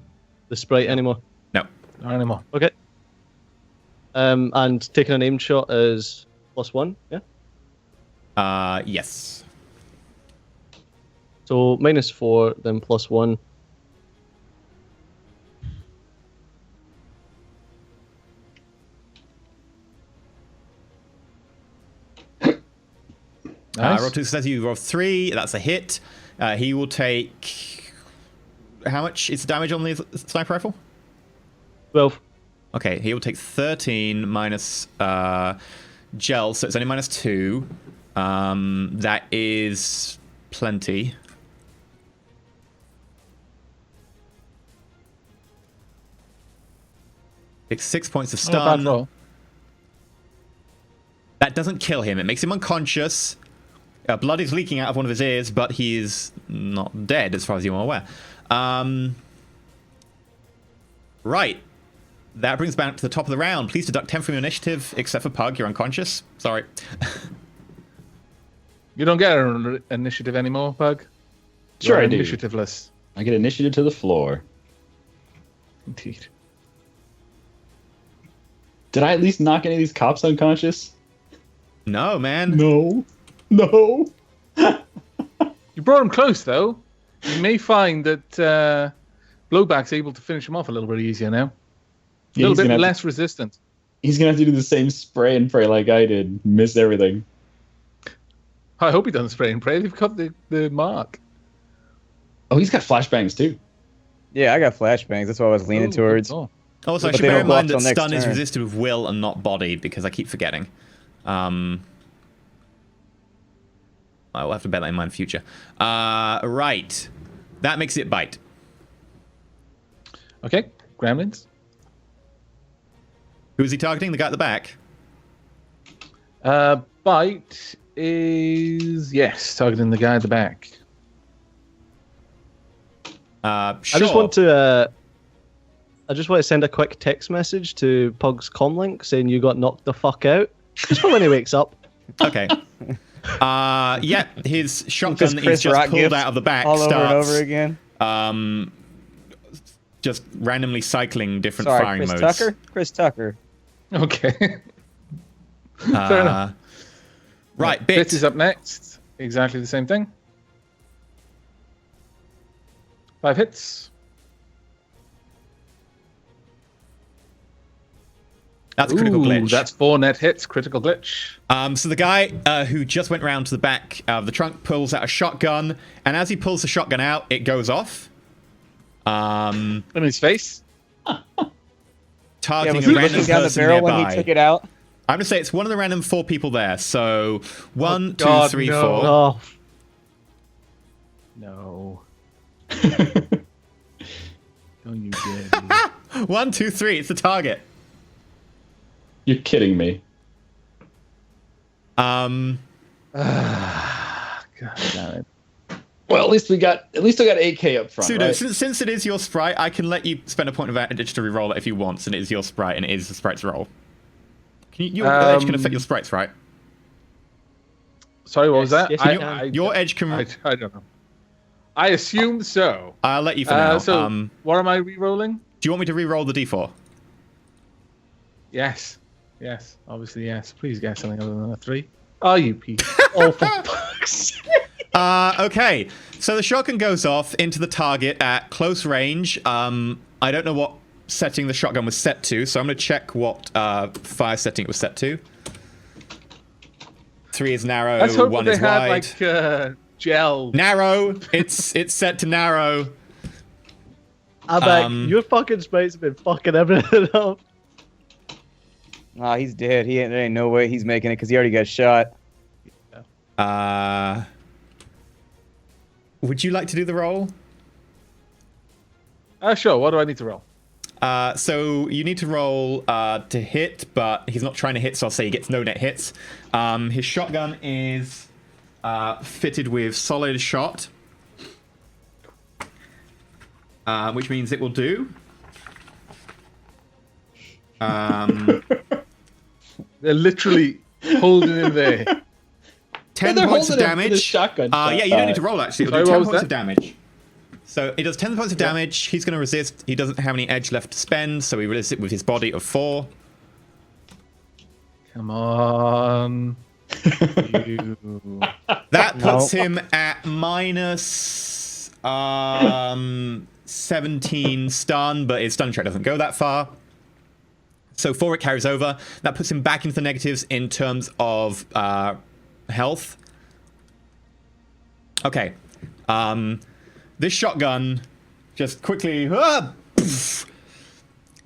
sprite anymore. No. Not anymore. Okay. And taking an aimed shot is +1, yeah? Yes. So -4, then +1. Nice. Roll 2 successes, you roll 3. That's a hit. He will take... How much is the damage on the sniper rifle? 12. Okay, he will take 13 minus gel, so it's only minus 2. That is plenty. It's 6 points of Not a bad stun. roll. That doesn't kill him. It makes him unconscious. Blood is leaking out of one of his ears, but he is not dead, as far as you are aware. Right. That brings back to the top of the round. Please deduct 10 from your initiative, except for Pug. You're unconscious. Sorry. You don't get an initiative anymore, Bug? Sure, You're I do. Initiativeless. I get initiative to the floor. Indeed. Did I at least knock any of these cops unconscious? No, man. No. No. You brought him close, though. You may find that Blowback's able to finish him off a little bit easier now. A Yeah, little he's bit gonna have less resistant. He's gonna have to do the same spray and pray like I did. Miss everything. I hope he doesn't spray and pray. They've got the mark. Oh, he's got flashbangs too. Yeah, I got flashbangs. That's what I was leaning towards. Oh. Also, I But should they bear don't in mind block that till next stun is turn. resisted with will and not body, because I keep forgetting. I will have to bear that in mind in future. Right. That makes it bite. Okay, gremlins. Who's he targeting? The guy at the back? Bite is, yes, targeting the guy at the back. Sure. I just want to send a quick text message to Pug's comlink saying you got knocked the fuck out. Just for when he wakes up. Okay. Yeah, his shotgun that he's Chris just Rock pulled gifts out of the back all over and starts over again. just randomly cycling different Sorry, firing Chris modes. Tucker? Chris Tucker. Okay. Fair enough. Right, Bit Bit. is up next. Exactly the same thing. 5 hits. That's a critical Ooh, glitch. That's 4 net hits. Critical glitch. So the guy who just went round to the back of the trunk pulls out a shotgun, and as he pulls the shotgun out, it goes off. In his face. Yeah, Targeting was a he random looking down the person barrel nearby. when he took it out? I'm gonna say it's one of the random 4 people there. So 1, 2, God, 3, no. 4. Oh, No. Don't you dare. dude. 1, 2, 3. It's the target. You're kidding me. God damn it. Well, at least I got 8K up front. Pseudo, Right? since it is your sprite, I can let you spend a point of advantage to reroll it if you want, and it is your sprite, and it is the sprite's roll. Your edge can affect your sprites, right? Sorry, what was that? yes, you can. Your edge can... I don't know. I assume so. I'll let you for now. So, what am I re-rolling? Do you want me to re-roll the d4? Yes. Yes. Obviously, yes. Please get something other than a 3. Oh, you piece. oh, for fuck's sake. Okay, so the shotgun goes off into the target at close range. I don't know what setting the shotgun was set to, so I'm going to check what fire setting it was set to. 3 is narrow, Let's hope 1 that is they had, wide. like, gel. Narrow. It's set to narrow. I bet your fucking sprites have been fucking everything up. Nah, he's dead. There ain't no way he's making it because he already got shot. Would you like to do the roll? Sure. What do I need to roll? So you need to roll to hit, but he's not trying to hit, so I'll say he gets no net hits. His shotgun is fitted with solid shot, which means it will do. They're literally holding him there. 10 they're points of holding him with damage. a shotgun Yeah, shot. you don't need to roll, actually. It'll Sorry, do what 10 was points that? of damage. So it does 10 points of damage. He's going to resist. He doesn't have any edge left to spend, so he resists it with his body of 4. Come on. You. That puts him at minus 17 stun, but his stun check doesn't go that far. So 4 it carries over. That puts him back into the negatives in terms of health. Okay. This shotgun just quickly... poof,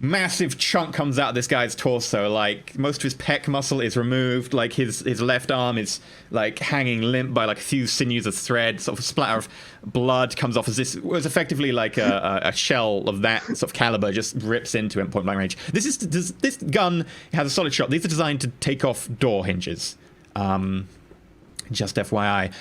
massive chunk comes out of this guy's torso. Like, most of his pec muscle is removed. Like, his left arm is, like, hanging limp by, like, a few sinews of thread. Sort of a splatter of blood comes off as this was effectively like a shell of that sort of caliber just rips into him point blank range. This gun has a solid shot. These are designed to take off door hinges. Just FYI.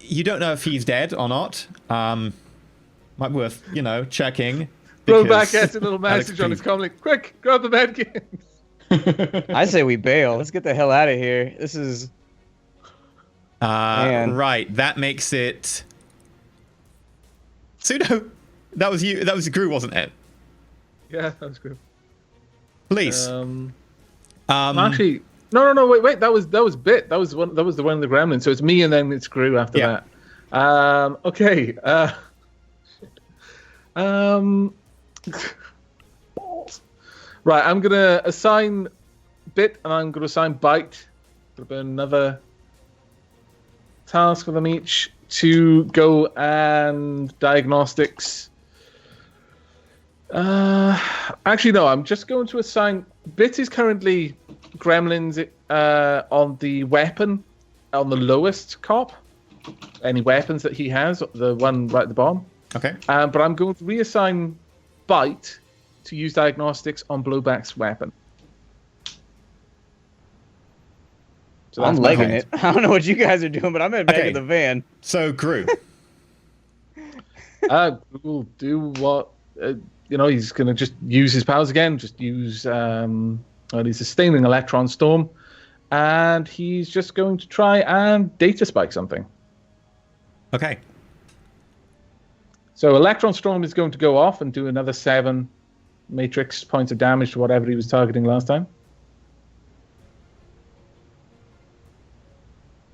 You don't know if he's dead or not. Might be worth, checking. Throwback gets a little message on his comlink. Quick, grab the medkit. I say we bail. Let's get the hell out of here. This is... Right, that makes it... Pseudo, that was you. That was Gru, wasn't it? Yeah, that was good. Police. Actually, no, wait. That was Bit. That was the one in the Gremlin. So it's me and then it's Gru after that. Okay. Balls. Right, I'm gonna assign Bit and I'm gonna assign Bite. Gonna be another task for them each to go and diagnostics. Actually, no. I'm just going to assign. Bit is currently Gremlins on the weapon on the lowest cop. Any weapons that he has, the one right at the bottom. Okay. But I'm going to reassign Bite to use diagnostics on Blowback's weapon. So I'm that's my legging hand. it. I don't know what you guys are doing, but I'm in the back Okay. of the van. So, Gru. We'll do what he's going to just use his powers again. Just use he's sustaining electron storm, and he's just going to try and data spike something. Okay. So electron storm is going to go off and do another 7 matrix points of damage to whatever he was targeting last time.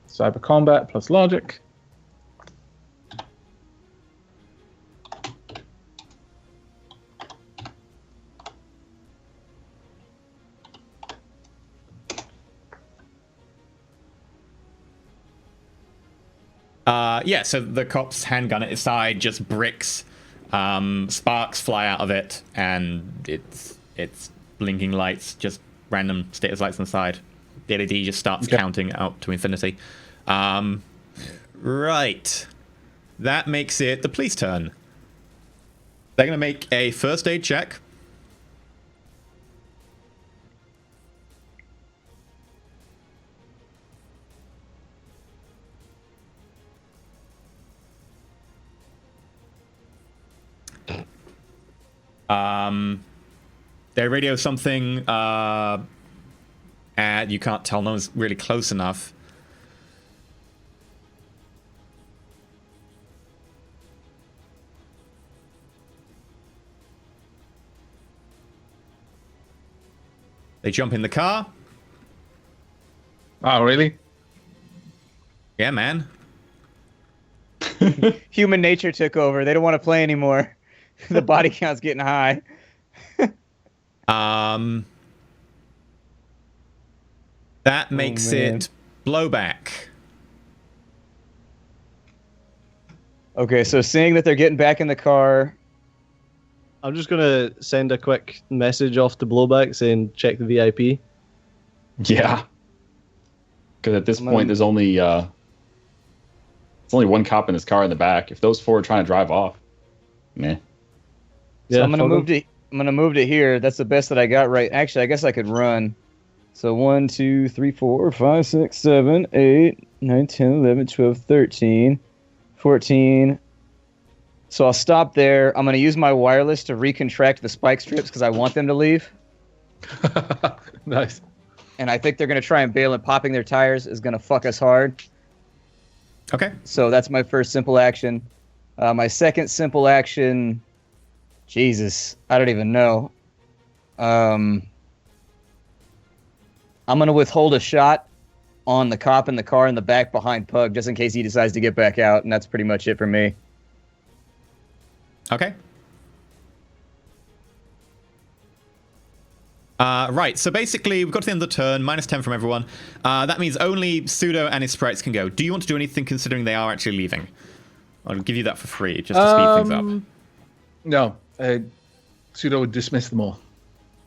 Cyber combat plus logic. So the cop's handgun at his side just bricks, sparks fly out of it, and it's blinking lights, just random status lights on the side. The LED just starts counting out to infinity. Right. That makes it the police turn. They're going to make a first aid check. They radio something, and you can't tell. No one's really close enough. They jump in the car. Oh, really? Yeah, man. Human nature took over. They don't want to play anymore. The body count's getting high. That makes it Blowback. Okay, so seeing that they're getting back in the car, I'm just gonna send a quick message off to Blowback saying check the VIP. Yeah. Because at this point, there's only it's only one cop in his car in the back. If those 4 are trying to drive off, meh. so Yeah, I'm gonna move to here. That's the best that I got right. Actually, I guess I could run. So 1, 2, 3, 4, 5, 6, 7, 8, 9, 10, 11, 12, 13, 14. So I'll stop there. I'm gonna use my wireless to recontract the spike strips because I want them to leave. Nice. And I think they're gonna try and bail, and popping their tires is gonna fuck us hard. Okay. So that's my first simple action. My second simple action, Jesus, I don't even know. I'm going to withhold a shot on the cop in the car in the back behind Pug, just in case he decides to get back out, and that's pretty much it for me. Okay. Right, so basically, we've got to the end of the turn, -10 from everyone. That means only Pseudo and his sprites can go. Do you want to do anything considering they are actually leaving? I'll give you that for free, just to speed things up. No. Pseudo would dismiss them all.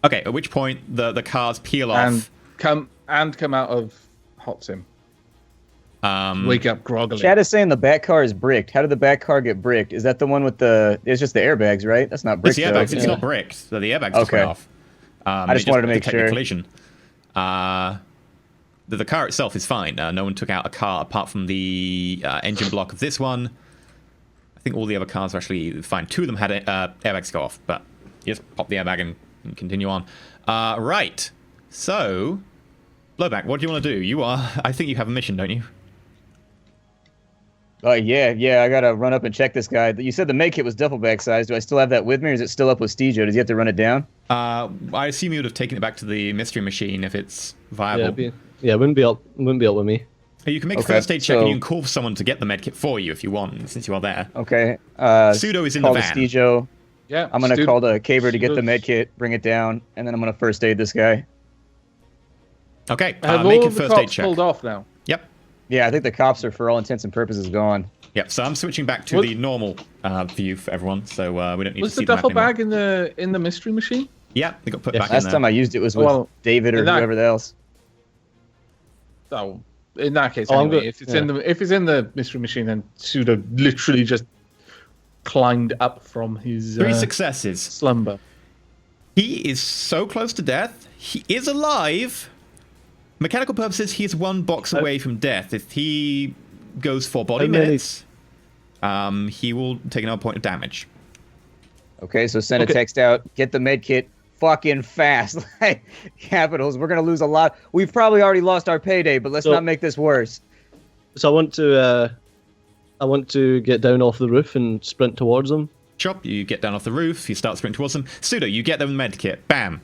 Okay, at which point the cards peel off. Come out of Hot Sim. Wake up groggily. Chad is saying the back car is bricked. How did the back car get bricked? Is that the one with the... It's just the airbags, right? That's not bricked, It's the airbags, it's not bricked. So the airbags just went off. I just wanted to make sure. Collision. The car itself is fine. No one took out a car apart from the engine block of this one. I think all the other cars are actually fine. 2 of them had airbags go off, but you just pop the airbag and continue on. Right. So, Blowback, what do you want to do? I think you have a mission, don't you? Yeah, I gotta run up and check this guy. You said the make kit was duffel bag size. Do I still have that with me, or is it still up with Stejo? Does he have to run it down? I assume you would have taken it back to the mystery machine if it's viable. Yeah, it wouldn't be up with me. You can make a first aid check and you can call for someone to get the medkit for you if you want, since you are there. Okay. Pseudo is in the van. Call the Stejo. Yeah. I'm gonna call the caber to get the medkit, bring it down, and then I'm gonna first aid this guy. Okay. Have make all a the first aid cops check. pulled off now? Yep. Yeah, I think the cops are, for all intents and purposes, gone. Yep. So I'm switching back to the normal view for everyone, so we don't need Was to see the duffel the map bag in the mystery machine? Yeah, they got put back in Last there. time I used it was with David or whoever else. Oh, in that case, Oh, anyway, if it's in the mystery machine, then Pseudo literally just climbed up from his 3 successes. slumber. He is so close to death. He is alive. Mechanical purposes, he is 1 box away from death. If he goes for body minutes, he will take another point of damage. Okay, so send a text out. Get the med kit fucking fast. Like, Capitals, we're going to lose a lot. We've probably already lost our payday, but let's not make this worse. So I want to get down off the roof and sprint towards them. Chop, you get down off the roof, you start sprinting towards them. Pseudo, you get them med kit. Bam.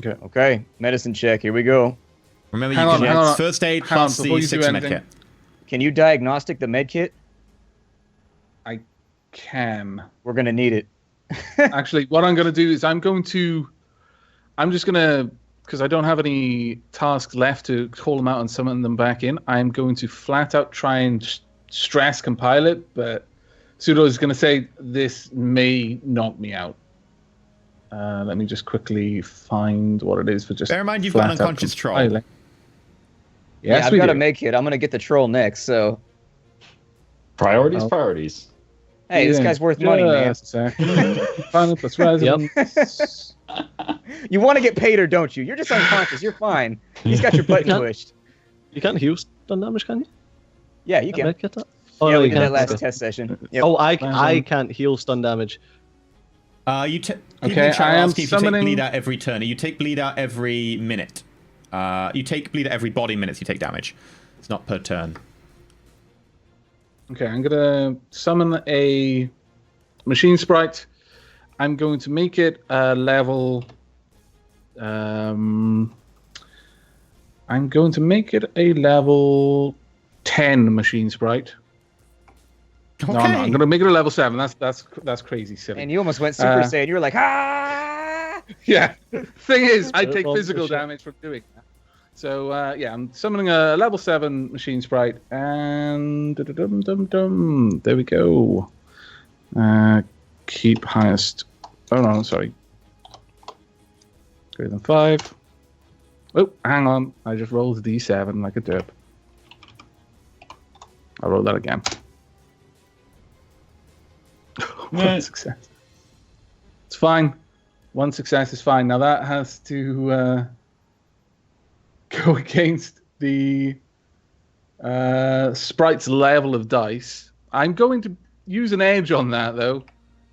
Okay, medicine check. Here we go. Remember, you can get first aid plus the 6 med kit. Can you diagnostic the med kit? I can. We're going to need it. Actually, what I'm going to do is I'm just going to, because I don't have any tasks left to call them out and summon them back in, I'm going to flat out try and stress compile it, but Pseudo is going to say this may knock me out. Let me just quickly find what it is for just. Bear in mind, you've got an unconscious troll. Yes, I've got to make it. I'm going to get the troll next, so. Priorities. Hey, this guy's worth money, man. Final plus resonance. You want to get paid or don't you? You're just unconscious. You're fine. He's got your button pushed. You can't heal stun damage, can you? Yeah, you can. Oh, yeah, no, we you did that can't. last test session. Yep. Oh, I can't heal stun damage. Okay, I am if you take bleed out every turn. You take bleed out every minute. You take bleed out every body minutes you take damage. It's not per turn. Okay, I'm going to summon a machine sprite. I'm going to make it a level... I'm going to make it a level 10 machine sprite. Okay. No, I'm going to make it a level 7. That's crazy silly. And you almost went Super Saiyan. You were like, ah! Yeah. Thing is, I take physical damage from doing that. So, yeah, I'm summoning a level 7 machine sprite, and there we go. Keep highest. Oh, no, sorry. Greater than 5. Oh, hang on. I just rolled a d7 like a derp. I'll roll that again. One success. It's fine. 1 success is fine. Now that has to go against the sprite's level of dice. I'm going to use an edge on that, though.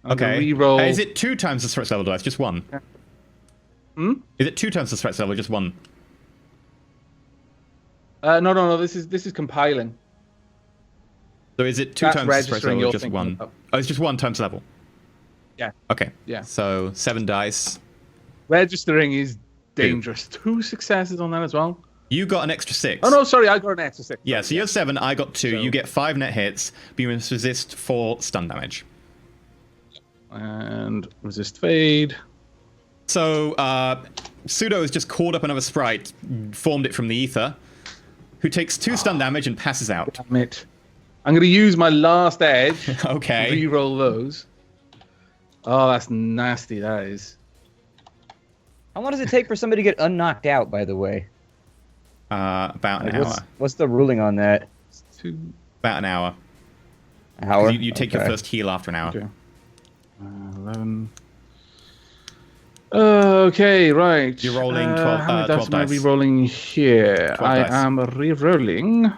Okay. Re-roll. Is it 2 times the sprite's level dice? Just 1? Hmm? Is it 2 times the sprite's level? Just 1? No. This is compiling. So is it 2 That's times the sprite's registering level? you're Just thinking 1? of. Oh, it's just 1 times level. Yeah. Okay. Yeah. So 7 dice. Registering is dangerous. 2 successes on that as well. You got an extra 6. Oh no, sorry, I got an extra 6. Yeah, so you're 7, I got 2. So- You get 5 net hits, but you must resist 4 stun damage. And resist fade. So, Pseudo has just called up another sprite, formed it from the ether, who takes 2 stun damage and passes out. Damn it. I'm going to use my last edge. Okay. Reroll those. Oh, that's nasty, that is. How long does it take for somebody to get unknocked out, by the way? About an Like, hour. What's the ruling on that? 2. About an hour. Hour? You take your Okay. first heal after an hour. Okay. 11. Okay, right. You're rolling 12, how many 12 dice am I dice. re-rolling here? 12 I dice. am re-rolling.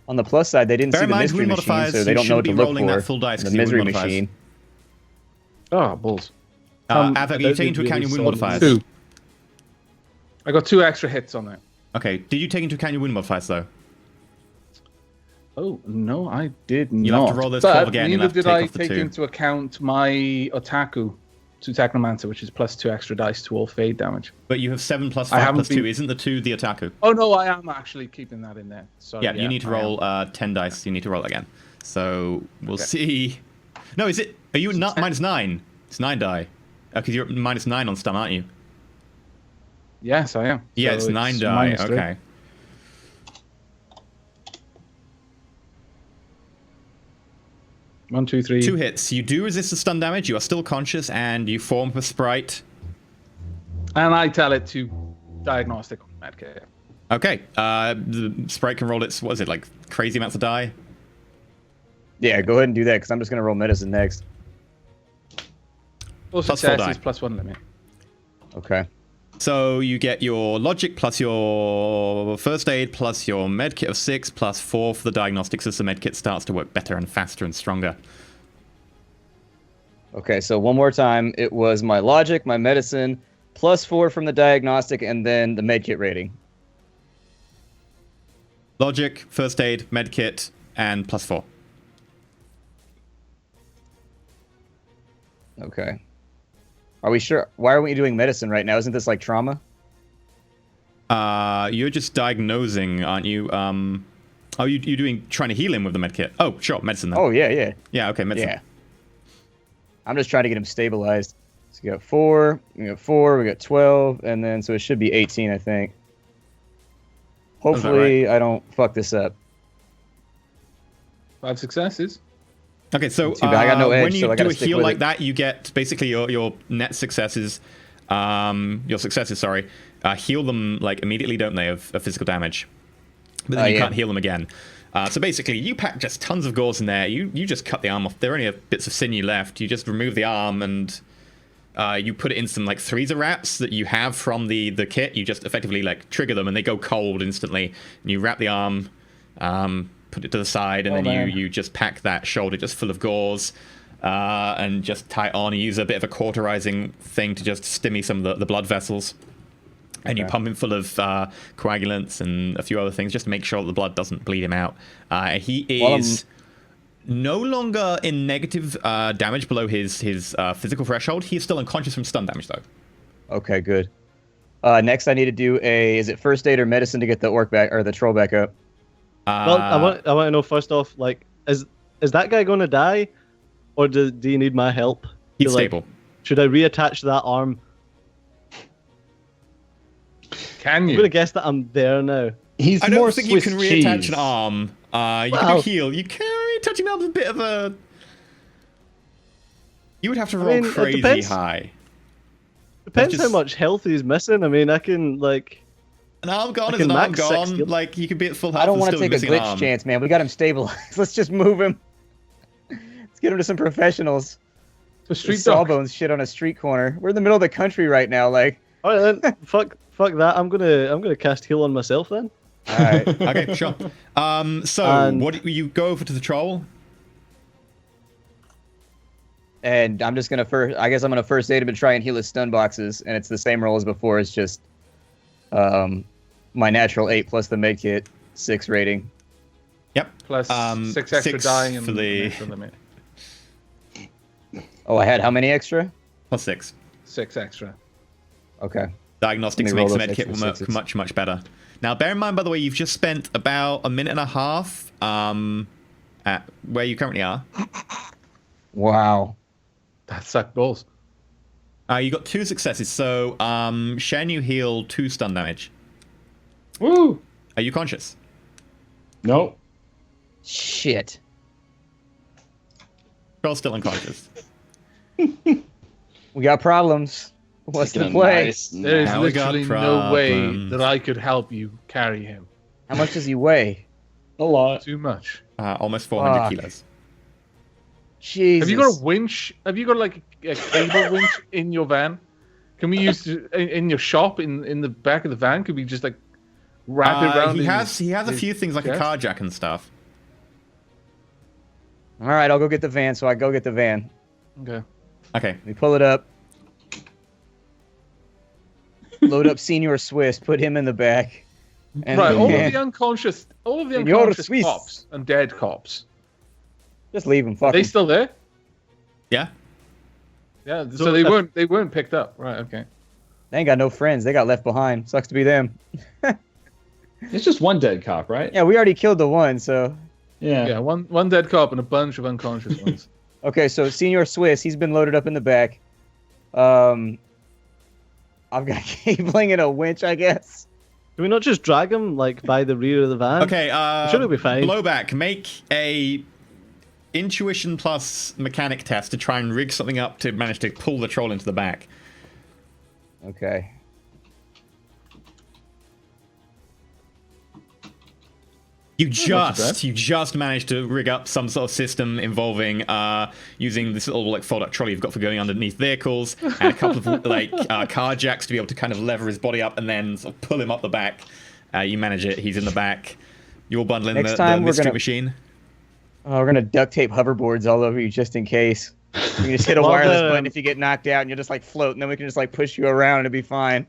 On the plus side, they didn't Bear see in the mind, mystery wound machine, modifiers, so they you don't know what shouldn't to be look rolling for. that full dice The 'cause your wound misery modifiers. machine. Oh, balls. Avar, you take into account your wound modifiers. 2. I got 2 extra hits on that. Okay, did you take into account your wound modifiers, though? Oh, no, I did You'll not. have to roll those But 12 again, you'll neither have to did take I off the take 2. into account my otaku to Technomancer, which is plus 2 extra dice to all fade damage. But you have 7 plus I 5 haven't plus 2. been- Isn't the 2 the Otaku? Oh, no, I am actually keeping that in there. So, Yeah, you need to I am. roll 10 dice. You need to roll again. So we'll Okay. see. No, is it? Are you not minus 9? It's 9 die. Because you're minus 9 on stun, aren't you? Yes, I am. Yeah, So it's 9 die. minus 3. Okay. One, two, 3. 2 hits. You do resist the stun damage. You are still conscious, and you form a sprite. And I tell it to diagnostic on medkit. Okay. The sprite can roll its, what is it, like crazy amounts of die? Yeah, go ahead and do that, because I'm just going to roll medicine next. All Plus 4 successes die. plus 1 limit. Okay. So you get your logic plus your first aid plus your medkit of 6 plus 4 for the diagnostics as the medkit starts to work better and faster and stronger. Okay, so one more time. It was my logic, my medicine, plus 4 from the diagnostic, and then the medkit rating. Logic, first aid, medkit, and plus 4. Okay. Are we sure? Why aren't we doing medicine right now? Isn't this like trauma? You're just diagnosing, aren't you? Oh, you're trying to heal him with the medkit. Oh, sure, medicine then. Oh, yeah, yeah. Yeah, okay, medicine. Yeah. I'm just trying to get him stabilized. So we got 4, we got 4, we got 12, and then so it should be 18, I think. Hopefully, I don't fuck this up. 5 successes. Okay, so Too bad I got no edge, when you so I do gotta a stick heal with like it. that, you get basically your net successes, heal them like immediately, don't they, of physical damage? But then you yeah. can't heal them again. So basically, you pack just tons of gauze in there. You just cut the arm off. There are only bits of sinew left. You just remove the arm and you put it in some like freezer wraps that you have from the kit. You just effectively like trigger them and they go cold instantly. And you wrap the arm, put it to the side, and then you just pack that shoulder just full of gauze and just tie it on. You use a bit of a cauterizing thing to just stimmy some of the blood vessels. And you pump him full of coagulants and a few other things just to make sure that the blood doesn't bleed him out. He is no longer in negative damage below his physical threshold. He is still unconscious from stun damage, though. Okay, good. Next, I need to do is it first aid or medicine to get the orc back or the troll back up? Well, I want to know first off, like, is that guy going to die, or do you need my help? He's like, stable. Should I reattach that arm? Can I'm you? gonna guess that I'm there now. He's I more don't think you can Swiss reattach cheese. an arm. You Well- can heal. You can reattach an arm is a bit of a. You would have to roll mean, it crazy depends. high. Depends just- how much health he's missing. I mean, I can like. An arm gone I is an can arm max gone. 60. Like you could be at full health. I don't and want to still take a missing an glitch arm. chance, man. We got him stabilized. Let's just move him. Let's get him to some professionals. The street This dog. sawbones shit on a street corner. We're in the middle of the country right now. Like, All right then. fuck that. I'm gonna cast heal on myself then. all right. Okay, sure. So And- what do you go over to the troll? And I'm just gonna I guess I'm gonna first aid him and try and heal his stun boxes. And it's the same roll as before. It's just my natural 8 plus the medkit 6 rating. Yep. Plus 6 extra 6 die and for the extra limit. Oh, I had how many extra? plus 6. 6 extra. Okay. Diagnostics Let me makes the roll those medkit extra work sixes. much, much better. Now, bear in mind, by the way, you've just spent about a minute and a half at where you currently are. Wow. That sucked balls. You got 2 successes. So, Shen, you heal 2 stun damage. Woo! Are you conscious? Nope. Shit. Troll's still unconscious. We got problems. What's Taking the a play? nice There's nap. Now we got literally no way problems. that I could help you carry him. How much does he weigh? A lot. Too much. Almost 400 Fuck. kilos. Jesus. Have you got a winch? Have you got like a cable winch in your van? Can we use in your shop in the back of the van? Could we just like wrap it around? He has a his few things like a chest? car jack and stuff. All right, I'll go get the van. So I go get the van. Okay. Okay. We pull it up. Load up Senior Swiss. Put him in the back. And Right. All van. of the unconscious Senor Swiss. cops and dead cops. Just leave him. Are Fuck they him. still there? Yeah. Yeah. So So they weren't picked up. Right. Okay. They ain't got no friends. They got left behind. Sucks to be them. It's just one dead cop, right? Yeah, we already killed the one. So Yeah. One dead cop and a bunch of unconscious ones. okay. So Senior Swiss, he's been loaded up in the back. I've got cabling and a winch, I guess. Can we not just drag him like by the rear of the van? Okay. I'm sure it'll be fine. Blowback. Make a intuition plus mechanic test to try and rig something up to manage to pull the troll into the back. Okay. You not too just managed to rig up some sort of system involving using this little like fold-up trolley you've got for going underneath vehicles and a couple of like car jacks to be able to kind of lever his body up and then sort of pull him up the back. You manage it. He's in the back. You're bundling Next the time we're mystery gonna- machine. Oh, we're gonna duct tape hoverboards all over you just in case. You can just hit a Well, wireless the- button if you get knocked out, and you'll just like float, and then we can just like push you around and it'll be fine.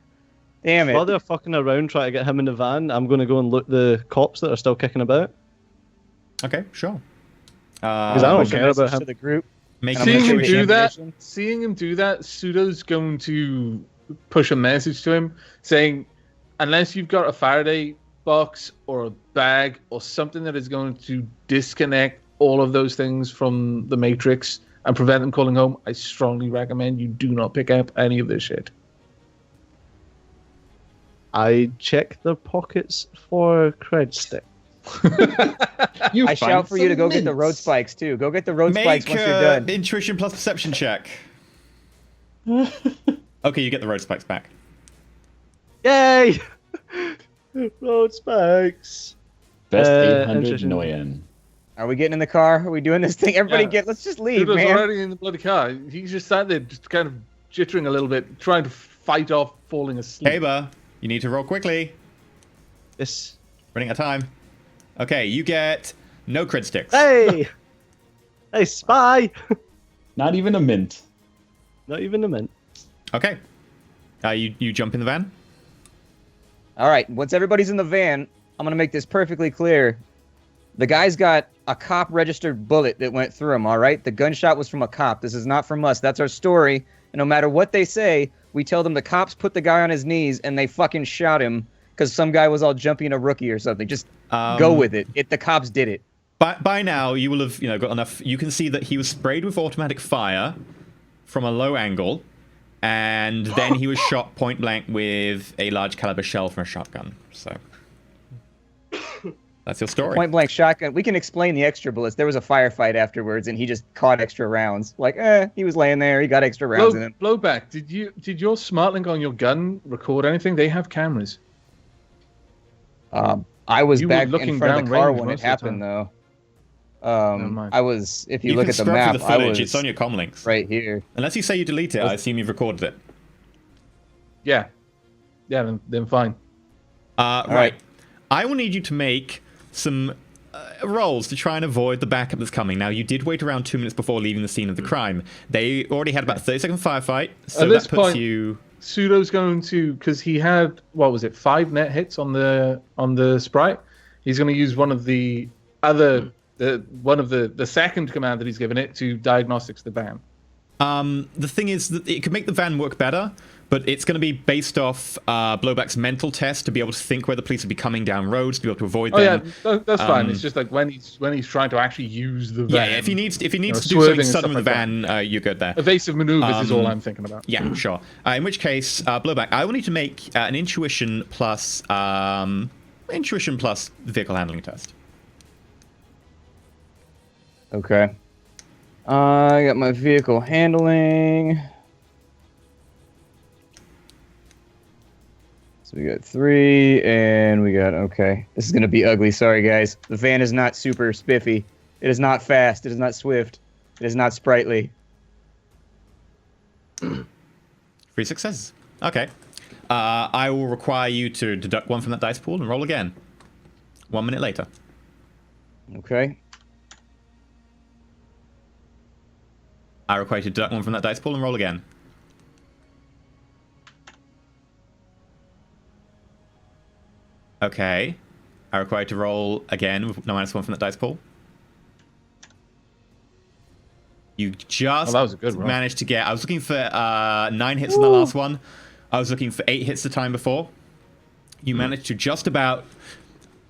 Damn it! While they're fucking around trying to get him in the van, I'm going to go and loot the cops that are still kicking about. Okay, sure. Because I don't Push a care about message him. to the group. Make I'm Seeing gonna him take do the that, ammunition. Pseudo's going to push a message to him saying, unless you've got a Faraday box or a bag or something that is going to disconnect all of those things from the Matrix and prevent them calling home, I strongly recommend you do not pick up any of this shit. I check their pockets for cred stick. I shout for you to go get the road spikes too. Go get the road spikes once you're done. intuition plus perception check. Okay, you get the road spikes back. Yay! Road spikes. Best Uh, 800 interesting. million. Are we getting in the car? Are we doing this thing? Everybody Yeah. get. Let's just leave, Pseudo's man. already in the bloody car. He's just sat there, just kind of jittering a little bit, trying to fight off falling asleep. Haber, you need to roll quickly. Yes. Running out of time. Okay, you get no crit sticks. Hey! Hey, spy! Not even a mint. Not even a mint. Okay. You jump in the van. All right. Once everybody's in the van, I'm gonna make this perfectly clear. The guy's got a cop registered bullet that went through him. All right. The gunshot was from a cop. This is not from us. That's our story. And no matter what they say, we tell them the cops put the guy on his knees and they fucking shot him because some guy was all jumping a rookie or something. Just go with it. The cops did it. By now, you will have got enough. You can see that he was sprayed with automatic fire from a low angle, and then he was shot point blank with a large caliber shell from a shotgun. So that's your story. Point blank shotgun. We can explain the extra bullets. There was a firefight afterwards, and he just caught extra rounds. Like, he was laying there. He got extra rounds in him. Blowback. Did your SmartLink on your gun record anything? They have cameras. I was You were back looking in front of the car downrange when most it of the happened, time. though. Never mind. I was. If you You look can at the scrub map, through the I footage. was It's on your comlinks. right here. Unless you say you delete it, I assume you've recorded it. Yeah. Yeah, then fine. Right. right. I will need you to make some rolls to try and avoid the backup that's coming. Now, you did wait around 2 minutes before leaving the scene of the crime. They already had about a 30-second firefight, so At this that puts point- you... Pseudo's going to, because he had, 5 net hits on the sprite. He's going to use one of the other, the second command that he's given it to diagnostics the van. The thing is that it could make the van work better, but it's going to be based off Blowback's mental test to be able to think where the police would be coming down roads, to be able to avoid them. Oh yeah, that's fine. It's just like when he's trying to actually use the van. Yeah, if he needs to do something swerving and sudden with the stuff van, you're good there. Evasive maneuvers is all I'm thinking about. Yeah, sure. In which case, Blowback, I will need to make an intuition plus vehicle handling test. Okay. I got my vehicle handling. So we got 3, and we got, okay. This is going to be ugly. Sorry, guys. The van is not super spiffy. It is not fast. It is not swift. It is not sprightly. 3 successes. Okay. I will require you to deduct 1 from that dice pool and roll again. 1 minute later. Okay. I require you to deduct 1 from that dice pool and roll again. Okay. I require you to roll again with no -1 from that dice pool. You just that was a good roll. managed to get... I was looking for 9 hits in the last one. I was looking for 8 hits the time before. You managed to just about...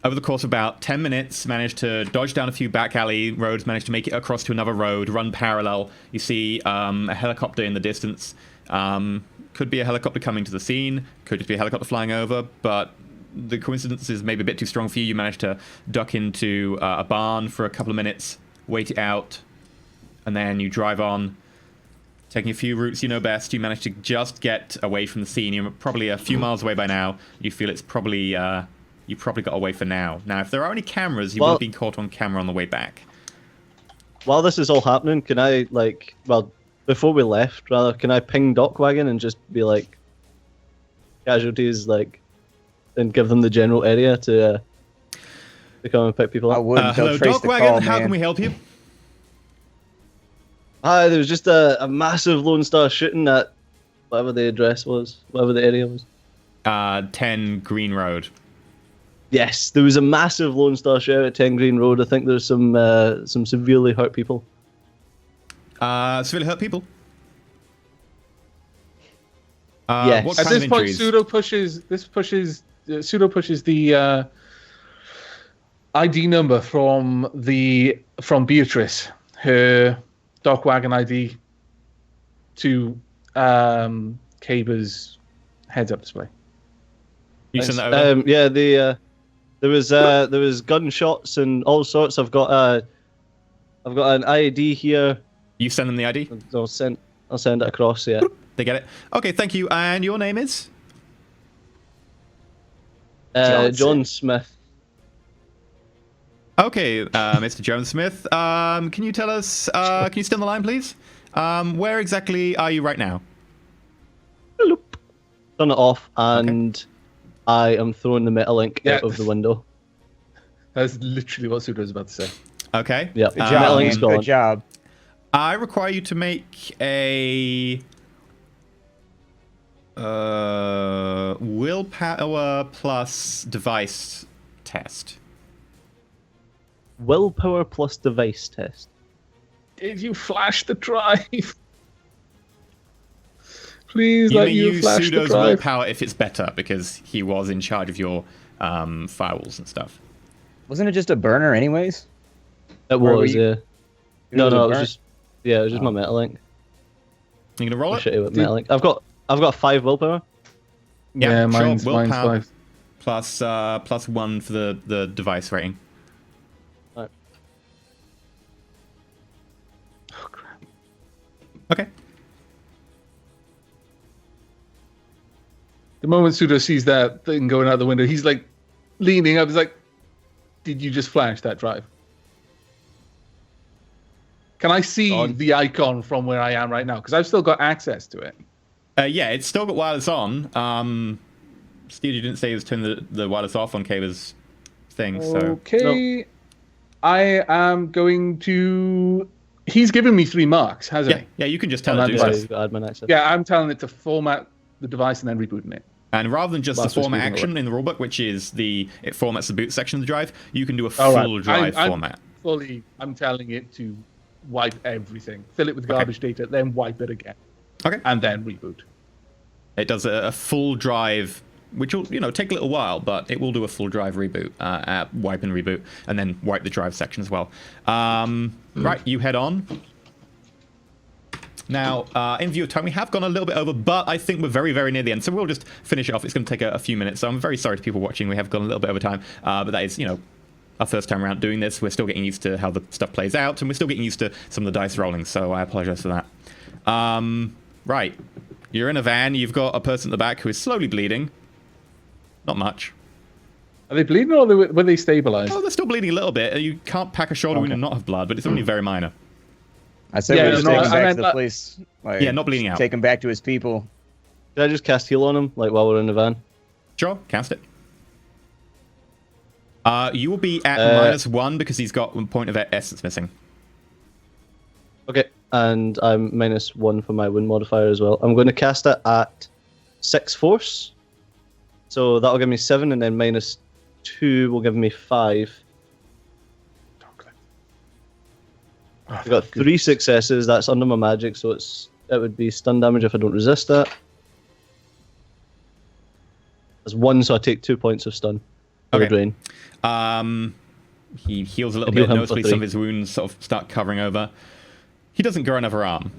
Over the course of about 10 minutes, managed to dodge down a few back alley roads, managed to make it across to another road, run parallel. You see a helicopter in the distance. Could be a helicopter coming to the scene. Could just be a helicopter flying over. But the coincidence is maybe a bit too strong for you. You managed to duck into a barn for a couple of minutes, wait it out, and then you drive on. Taking a few routes you know best, you manage to just get away from the scene. You're probably a few miles away by now. You feel it's probably... you probably got away for now. Now, if there are any cameras, you would have been caught on camera on the way back. While this is all happening, can I, like, well, before we left, rather, can I ping Dockwagon and just be like, casualties, like, and give them the general area to come and pick people I up? would until Hello, trace the Dockwagon, call, how man. can we help you? Hi, there was just a massive Lone Star shooting at whatever the address was, whatever the area was. 10 Green Road. Yes, there was a massive Lone Star shout at 10 Green Road. I think there's some severely hurt people. Severely hurt people? Yes. What At kind this of point, injuries? Pseudo pushes the ID number from Beatrice, her Dockwagon ID, to Kaber's heads-up display. You send that over? Yeah, there was gunshots and all sorts. I've got an ID here. You send them the ID? I'll send it across. Yeah. They get it. Okay, thank you. And your name is? John Smith. Okay, Mr. Jones Smith. Can you tell us? Can you stay on the line, please? Where exactly are you right now? Turn it off, and I am throwing the Metalink out of the window. That's literally what Suda was about to say. Okay. Yeah. Good job, man. Metalink's gone. Good job. I require you to make a willpower plus device test. Willpower plus device test. Did you flash the drive? Please You let may you use flash the Pseudo's drive. willpower if it's better, because he was in charge of your firewalls and stuff. Wasn't it just a burner anyways? It Or were was, you- yeah. No, was a it was burn? just, yeah, it was just my Metalink. You gonna roll it? Shitty with Metalink. I've got 5 willpower. Yeah, sure. mine's Willpower 5. plus 1 for the device rating. Right. Oh crap! Okay. The moment Suda sees that thing going out the window, he's like leaning up. He's like, "Did you just flash that drive?" Can I see the icon from where I am right now? Because I've still got access to it. Yeah, it's still got wireless on. Steve, you didn't say he was turning the wireless off on Kaber's thing, so... Okay. I am going to... He's given me 3 marks, hasn't he? Yeah, you can just tell On it to that do device. so. Got admin access. Yeah, I'm telling it to format the device and then rebooting it. And rather than just Whilst the it's format moving action away. in the rulebook, which is it formats the boot section of the drive, you can do a All right. full drive I'm format. I'm telling it to wipe everything. Fill it with garbage data, then wipe it again. Okay. And then reboot. It does a full drive, which will, take a little while, but it will do a full drive reboot, wipe and reboot, and then wipe the drive section as well. Right, you head on. Now, in view of time, we have gone a little bit over, but I think we're very, very near the end, so we'll just finish it off. It's going to take a few minutes, so I'm very sorry to people watching. We have gone a little bit over time, but that is, our first time around doing this. We're still getting used to how the stuff plays out, and we're still getting used to some of the dice rolling, so I apologize for that. Right. You're in a van. You've got a person at the back who is slowly bleeding. Not much. Are they bleeding or were they stabilized? Oh, they're still bleeding a little bit. You can't pack a shoulder wound and not have blood, but it's only very minor. I said we just take him back to the police. Like, yeah, not bleeding out. Take him back to his people. Did I just cast heal on him, while we're in the van? Sure, cast it. You will be at -1 because he's got 1 point of essence missing. Okay, and I'm -1 for my wound modifier as well. I'm going to cast it at 6 force. So that'll give me 7, and then -2 will give me 5. I've got 3 successes. That's under my magic, so it would be stun damage if I don't resist that. There's 1, so I take 2 points of stun. Okay. Drain. He heals a little bit. Noticeably, some of his wounds sort of start covering over. He doesn't grow another arm.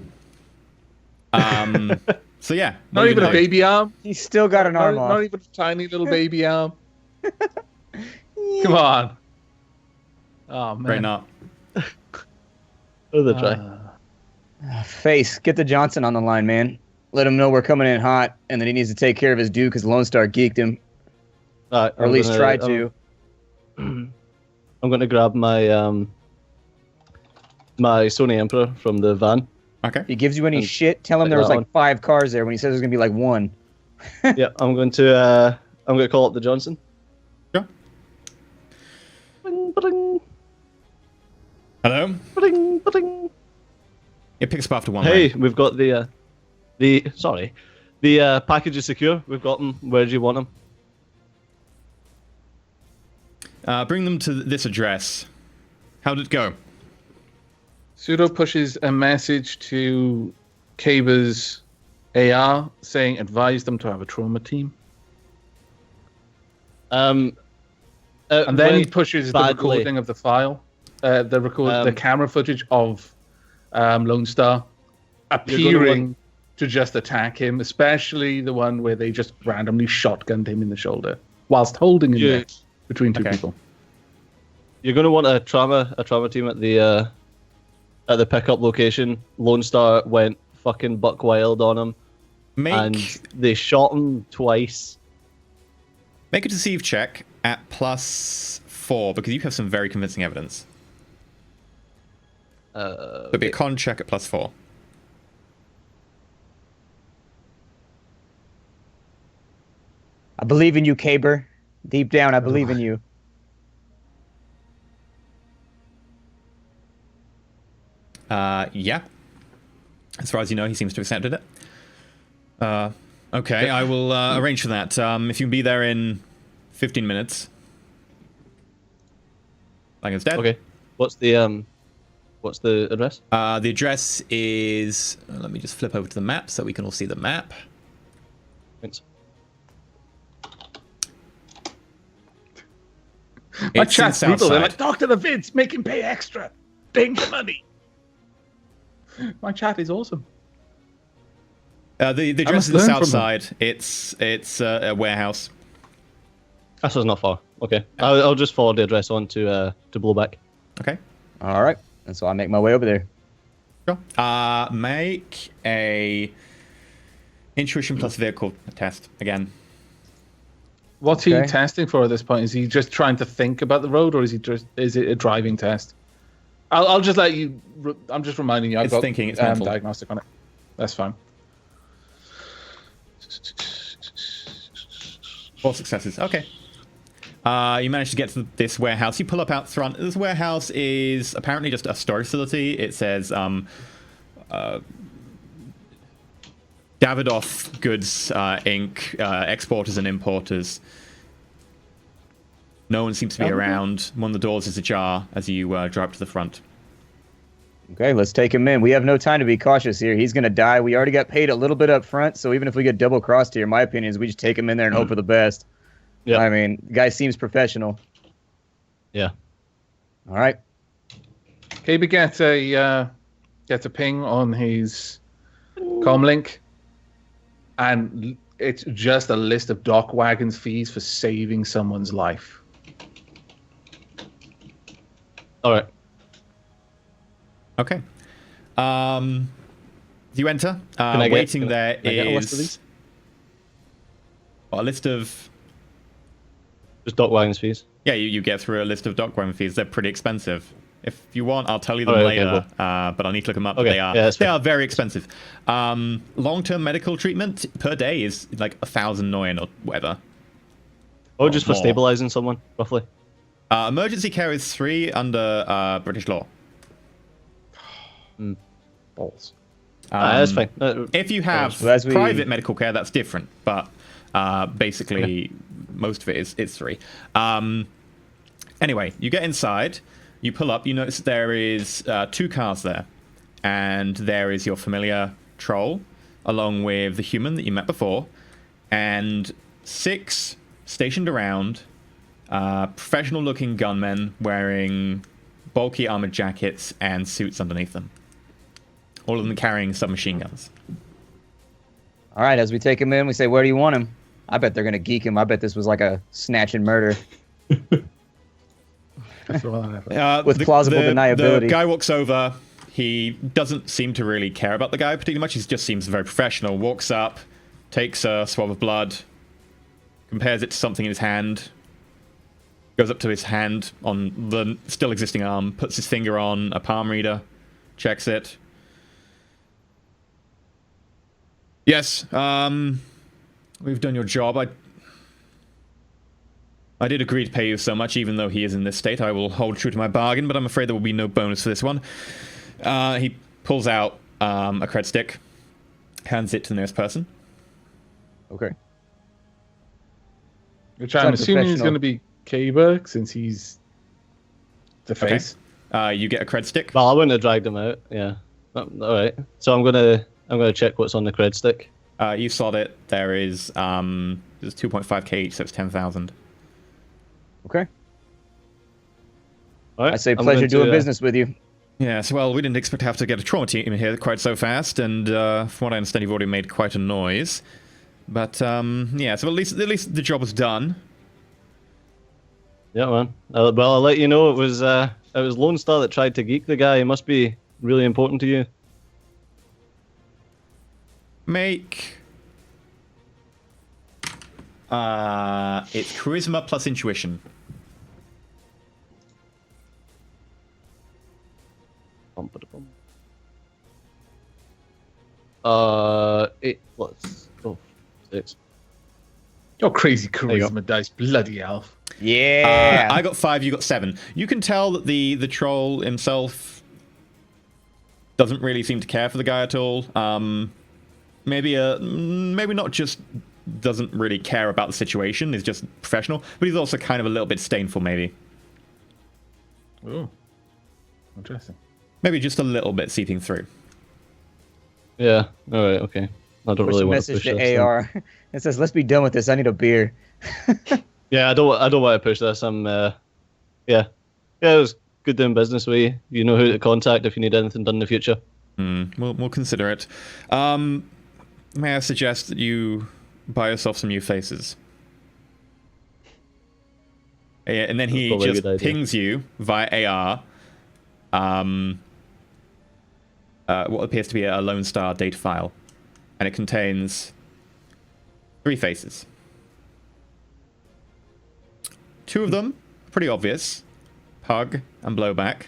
So yeah. Not even a baby arm? He's still got an arm off. Not even a tiny little baby arm? Come on. Oh, man. Right now. Oh, the try. Face, get the Johnson on the line, man. Let him know we're coming in hot and that he needs to take care of his dude because Lone Star geeked him. Or at least tried to. I'm going to grab my my Sony Emperor from the van. Okay. If he gives you any shit, tell him there was like 5 cars there when he says there's going to be like 1. Yeah, I'm going to call up the Johnson. Sure. Bling, bling, Hello? bling, bling. It picks up after 1. Hey, we've got the package is secure. We've got them. Where do you want them? Bring them to this address. How did it go? Pseudo pushes a message to Kaber's AR saying advise them to have a trauma team. And then he pushes the recording of the file, the camera footage of Lone Star appearing to just attack him, especially the one where they just randomly shotgunned him in the shoulder whilst holding him there between two people. You're going to want a trauma team at the pickup location. Lone Star went fucking buck wild on him, and they shot him twice. Make a deceive check at +4 because you have some very convincing evidence. It'll be a con check at +4. I believe in you, Kaber. Deep down, I believe in you. Yeah. As far as you know, he seems to have accepted it. Okay, I will arrange for that. If you can be there in 15 minutes. Langan's dead. Okay. What's the address? The address is... let me just flip over to the map so we can all see the map. Thanks. My chat's people, they're like, talk to the vids, make him pay extra. Pay him money. My chat is awesome. The address is the south side. It's a warehouse. That's not far. Okay. I'll just forward the address on to Blowback. Okay. All right. And so I make my way over there. Sure. Make a intuition plus vehicle test again. What's he testing for at this point? Is he just trying to think about the road, or is it a driving test? I'll just let you. I'm just reminding you. I've got thinking. It's mental. Diagnostic on it. That's fine. 4 successes. Okay. You managed to get to this warehouse. You pull up out front. This warehouse is apparently just a storage facility. It says Davidoff Goods Inc. Exporters and importers. No one seems to be around. One of the doors is ajar as you drive up to the front. Okay, let's take him in. We have no time to be cautious here. He's going to die. We already got paid a little bit up front, so even if we get double crossed here, my opinion is we just take him in there and hope for the best. Yeah. I mean, the guy seems professional. Yeah. All right. KB gets a ping on his comlink, and it's just a list of dock wagons fees for saving someone's life. All right. Okay. You enter. Can I Waiting can there I get a list of is these? a list of. Just dock wagons fees. Yeah, you get through a list of dock wagon fees. They're pretty expensive. If you want, I'll tell you them Alright, okay, later. But I'll need to look them up. But Okay, they are yeah, that's they fine. are very expensive. Long-term medical treatment per day is like 1,000 Noyen or whatever. Oh, just for more. stabilizing someone, roughly. Emergency care is 3 under British law. Balls. That's fine. If you have So as we- private medical care, that's different. But basically, most of it is it's 3. Anyway, you get inside, you pull up, you notice there is 2 cars there, and there is your familiar troll, along with the human that you met before, and 6 stationed around, professional-looking gunmen wearing bulky armored jackets and suits underneath them. All of them carrying submachine guns. All right, as we take him in, we say, where do you want him? I bet they're going to geek him. I bet this was like a snatch and murder. With plausible deniability. The guy walks over. He doesn't seem to really care about the guy particularly much. He just seems very professional. Walks up, takes a swab of blood, compares it to something in his hand, goes up to his hand on the still existing arm, puts his finger on a palm reader, checks it. Yes, we've done your job. I did agree to pay you so much, even though he is in this state. I will hold true to my bargain, but I'm afraid there will be no bonus for this one. He pulls out a cred stick, hands it to the nearest person. Okay. Which I'm Sounds assuming is professional. going to be Kaba, since he's the Okay. face. You get a cred stick. Well, I wouldn't have dragged him out. Yeah. All right. So I'm gonna check what's on the cred stick. You slot it. There is there's 2.5k each, so it's 10,000. Okay. All right. I say I'm pleasure going to, doing business with you. Yes, well, we didn't expect to have to get a trauma team here quite so fast, and from what I understand, you've already made quite a noise. But yeah, so at least the job was done. Yeah, man. Well, I'll let you know it was Lone Star that tried to geek the guy. He must be really important to you. Make it's charisma plus intuition. Bum-ba-da-bum. 8 plus 6. Your crazy you go. charisma dice, bloody elf. Yeah. I got 5, you got 7. You can tell that the troll himself doesn't really seem to care for the guy at all. Maybe not just doesn't really care about the situation, is just professional, but he's also kind of a little bit disdainful, maybe. Oh, interesting. Maybe just a little bit seeping through. Yeah. All right. Okay. I don't Push really a want to message push to this. then. AR. It says, let's be done with this. I need a beer. Yeah, I don't want to push this. Yeah. It was good doing business with you. You know who to contact if you need anything done in the future. We'll consider it. May I suggest that you buy yourself some new faces? Yeah, and then he That's probably a just good idea. pings you via AR what appears to be a Lone Star data file, and it contains 3 faces. 2 of them are pretty obvious: Pug and Blowback.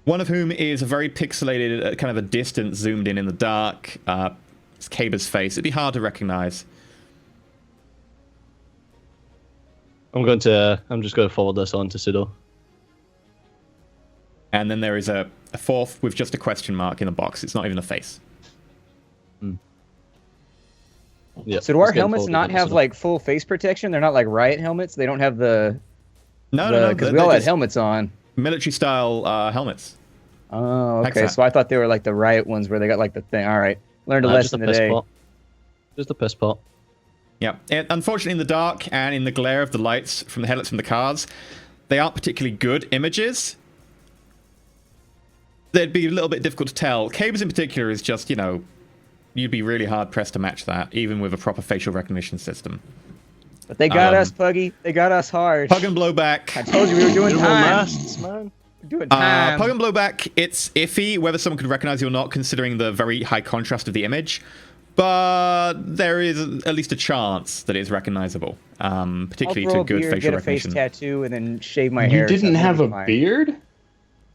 One of whom is a very pixelated, kind of a distance, zoomed in the dark. It's Kaba's face. It'd be hard to recognize. I'm just going to forward this on to Sudo. And then there is a 4th with just a question mark in the box. It's not even a face. Yeah. So do our it's getting helmets forwarded not on to have Sudo. like full face protection? They're not like riot helmets? They don't have the... No, Because we they're all had just helmets on. military style helmets. Oh, okay. Excellent. So I thought they were like the riot ones where they got like the thing. All right. Learned a Just a lesson piss today. pot. Just a piss pot. Yeah. Unfortunately, in the dark and in the glare of the lights from the headlights from the cars, they aren't particularly good images. They'd be a little bit difficult to tell. Caves in particular is just, you'd be really hard pressed to match that, even with a proper facial recognition system. But they got us, Puggy. They got us hard. Pug and Blowback. I told you we were doing Beautiful time. masks, man. We're doing time. Pug and Blowback, it's iffy whether someone could recognize you or not, considering the very high contrast of the image. But there is at least a chance that it's recognizable, particularly I'll grow to good a beard, facial get a face recognition. tattoo, and then shave my You hair. didn't so have it'll a be fine. beard?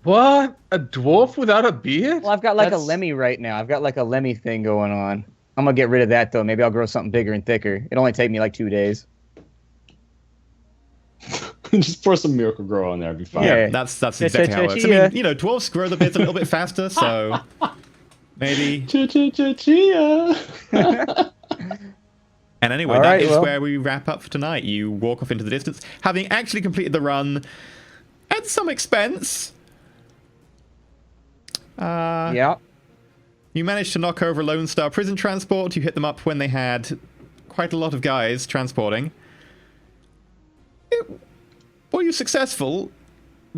What? A dwarf without a beard? Well, I've got like That's- a Lemmy right now. I've got like a Lemmy thing going on. I'm gonna get rid of that though. Maybe I'll grow something bigger and thicker. It'll only take me like 2 days. Just pour some Miracle Grow on there, it'd be fine. Yeah. That's exactly how it works. I Chia. mean, dwarves grow the beards a little bit faster, so maybe. Chia. And anyway, All that right, is well. where we wrap up for tonight. You walk off into the distance, having actually completed the run at some expense. Yeah. You managed to knock over a Lone Star prison transport. You hit them up when they had quite a lot of guys transporting. Were you successful?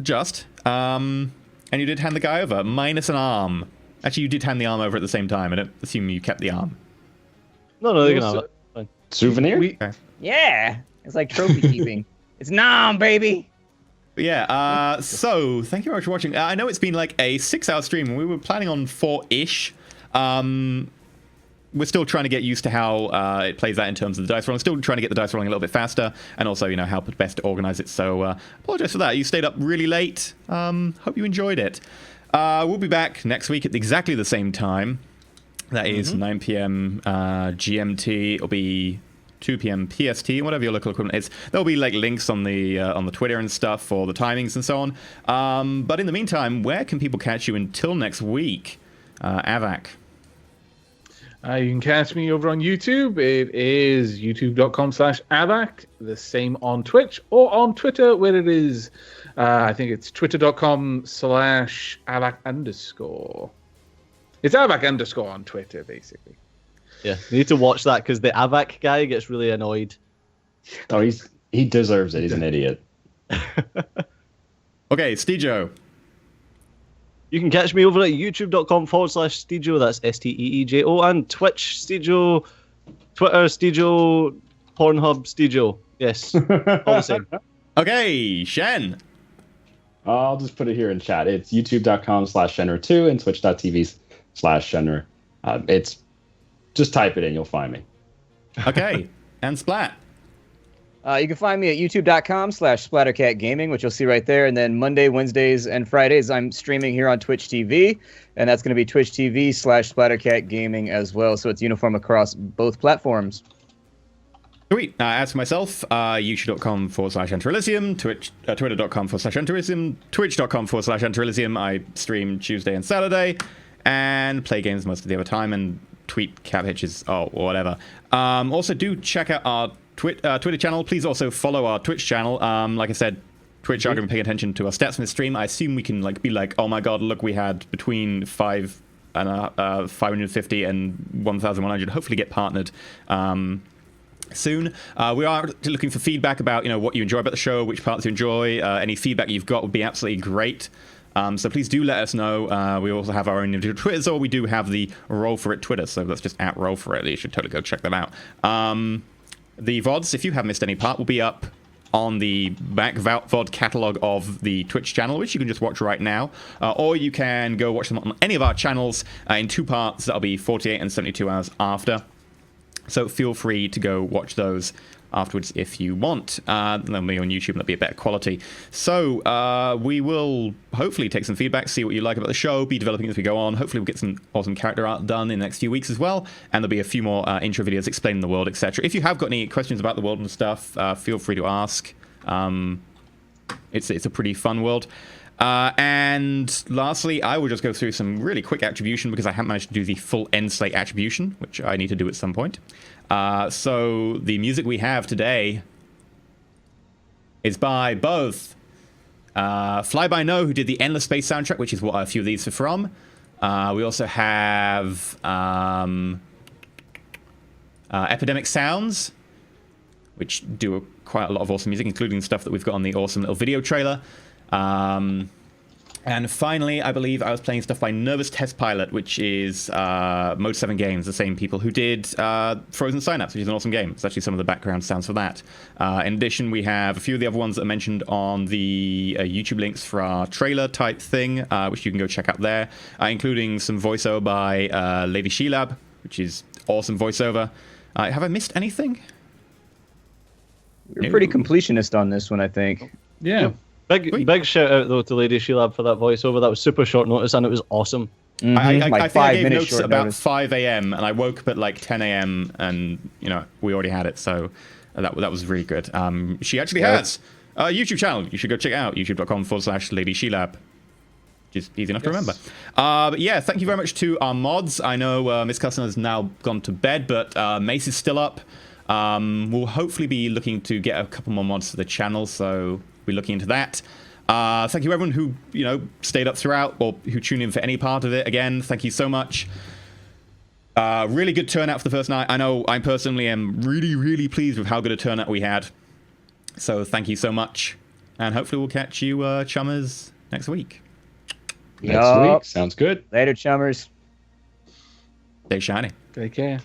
Just. And you did hand the guy over, minus an arm. Actually, you did hand the arm over at the same time. I don't assume you kept the arm. No, they can have it. Fine. Souvenir? Yeah. It's like trophy keeping. It's nom, baby. But yeah, so thank you very much for watching. I know it's been like a 6-hour stream, and we were planning on 4-ish. We're still trying to get used to how it plays out in terms of the dice rolling. Still trying to get the dice rolling a little bit faster, and also, how best to organize it. So apologize for that. You stayed up really late. Hope you enjoyed it. We'll be back next week at exactly the same time. That is 9 p.m. GMT. It'll be 2 p.m. PST, whatever your local equivalent is. There'll be like links on the Twitter and stuff for the timings and so on. But in the meantime, where can people catch you until next week? Avak. You can catch me over on YouTube. It is youtube.com/Avak. The same on Twitch or on Twitter, where it is, I think it's twitter.com/Avak_. It's Avak_ on Twitter, basically. Yeah, you need to watch that because the Avak guy gets really annoyed. Oh, he deserves it. He's an idiot. Okay, Steejo. You can catch me over at youtube.com/Steejo, that's Steejo, and Twitch, Steejo, Twitter, Steejo, Pornhub, Steejo. Yes, all the same. Okay, Shen. I'll just put it here in chat. It's youtube.com/Shenner2 and twitch.tv/Shenner. It's just type it in, you'll find me. Okay, and Splat. You can find me at youtube.com/SplatterCatGaming, which you'll see right there. And then Monday, Wednesdays, and Fridays, I'm streaming here on Twitch TV. And that's going to be Twitch TV/SplatterCatGaming as well. So it's uniform across both platforms. Sweet. As for myself, youtube.com/Enter Twitter.com/Enter Twitch.com/Enter I stream Tuesday and Saturday, and play games most of the other time, and tweet cat pitches or whatever. Also, do check out our Twitter channel. Please also follow our Twitch channel. Like I said, Twitch are going to be paying attention to our stats from the stream. I assume we can be like, oh my god, look, we had between 550 and 1,100. Hopefully get partnered soon. We are looking for feedback about what you enjoy about the show, which parts you enjoy. Any feedback you've got would be absolutely great. So please do let us know. We also have our own individual Twitters, or we do have the Roll4It Twitter, so that's just at Roll4It. You should totally go check them out. The VODs, if you have missed any part, will be up on the back VOD catalog of the Twitch channel, which you can just watch right now. Or you can go watch them on any of our channels in 2 parts. That'll be 48 and 72 hours after. So feel free to go watch those afterwards if you want. They'll be on YouTube and they'll be a better quality. So we will hopefully take some feedback, see what you like about the show, be developing as we go on. Hopefully we'll get some awesome character art done in the next few weeks as well, and there'll be a few more intro videos explaining the world, etc. If you have got any questions about the world and stuff, feel free to ask. It's a pretty fun world. And lastly, I will just go through some really quick attribution because I haven't managed to do the full end slate attribution, which I need to do at some point. So the music we have today is by both Fly By No, who did the Endless Space soundtrack, which is what a few of these are from. We also have Epidemic Sounds, which do quite a lot of awesome music, including stuff that we've got on the awesome little video trailer. And finally, I believe I was playing stuff by Nervous Test Pilot, which is Mode 7 Games, the same people who did Frozen Synapse, which is an awesome game. It's actually some of the background sounds for that. In addition, we have a few of the other ones that are mentioned on the YouTube links for our trailer type thing, which you can go check out there, including some voiceover by Lady Shilab, which is awesome voiceover. Have I missed anything? We're pretty completionist on this one, I think. Yeah. Big shout out though to Lady Shilab for that voiceover. That was super short notice and it was awesome. I Like think I 5 gave minutes notes short at about notice. 5 a.m. and I woke up at like 10 a.m. and we already had it, so that was really good. She actually has a YouTube channel. You should go check it out, youtube.com/Lady Shilab. Just easy enough to remember. But yeah, thank you very much to our mods. I know Miss Custom has now gone to bed, but Mace is still up. We'll hopefully be looking to get a couple more mods for the channel, so we're looking into that. Thank you everyone who stayed up throughout or who tuned in for any part of it. Again, thank you so much. Really good turnout for the first night. I know I personally am really pleased with how good a turnout we had. So thank you so much, and hopefully we'll catch you chummers next week. Next week. Sounds good. Later, chummers. Stay shiny. Take care.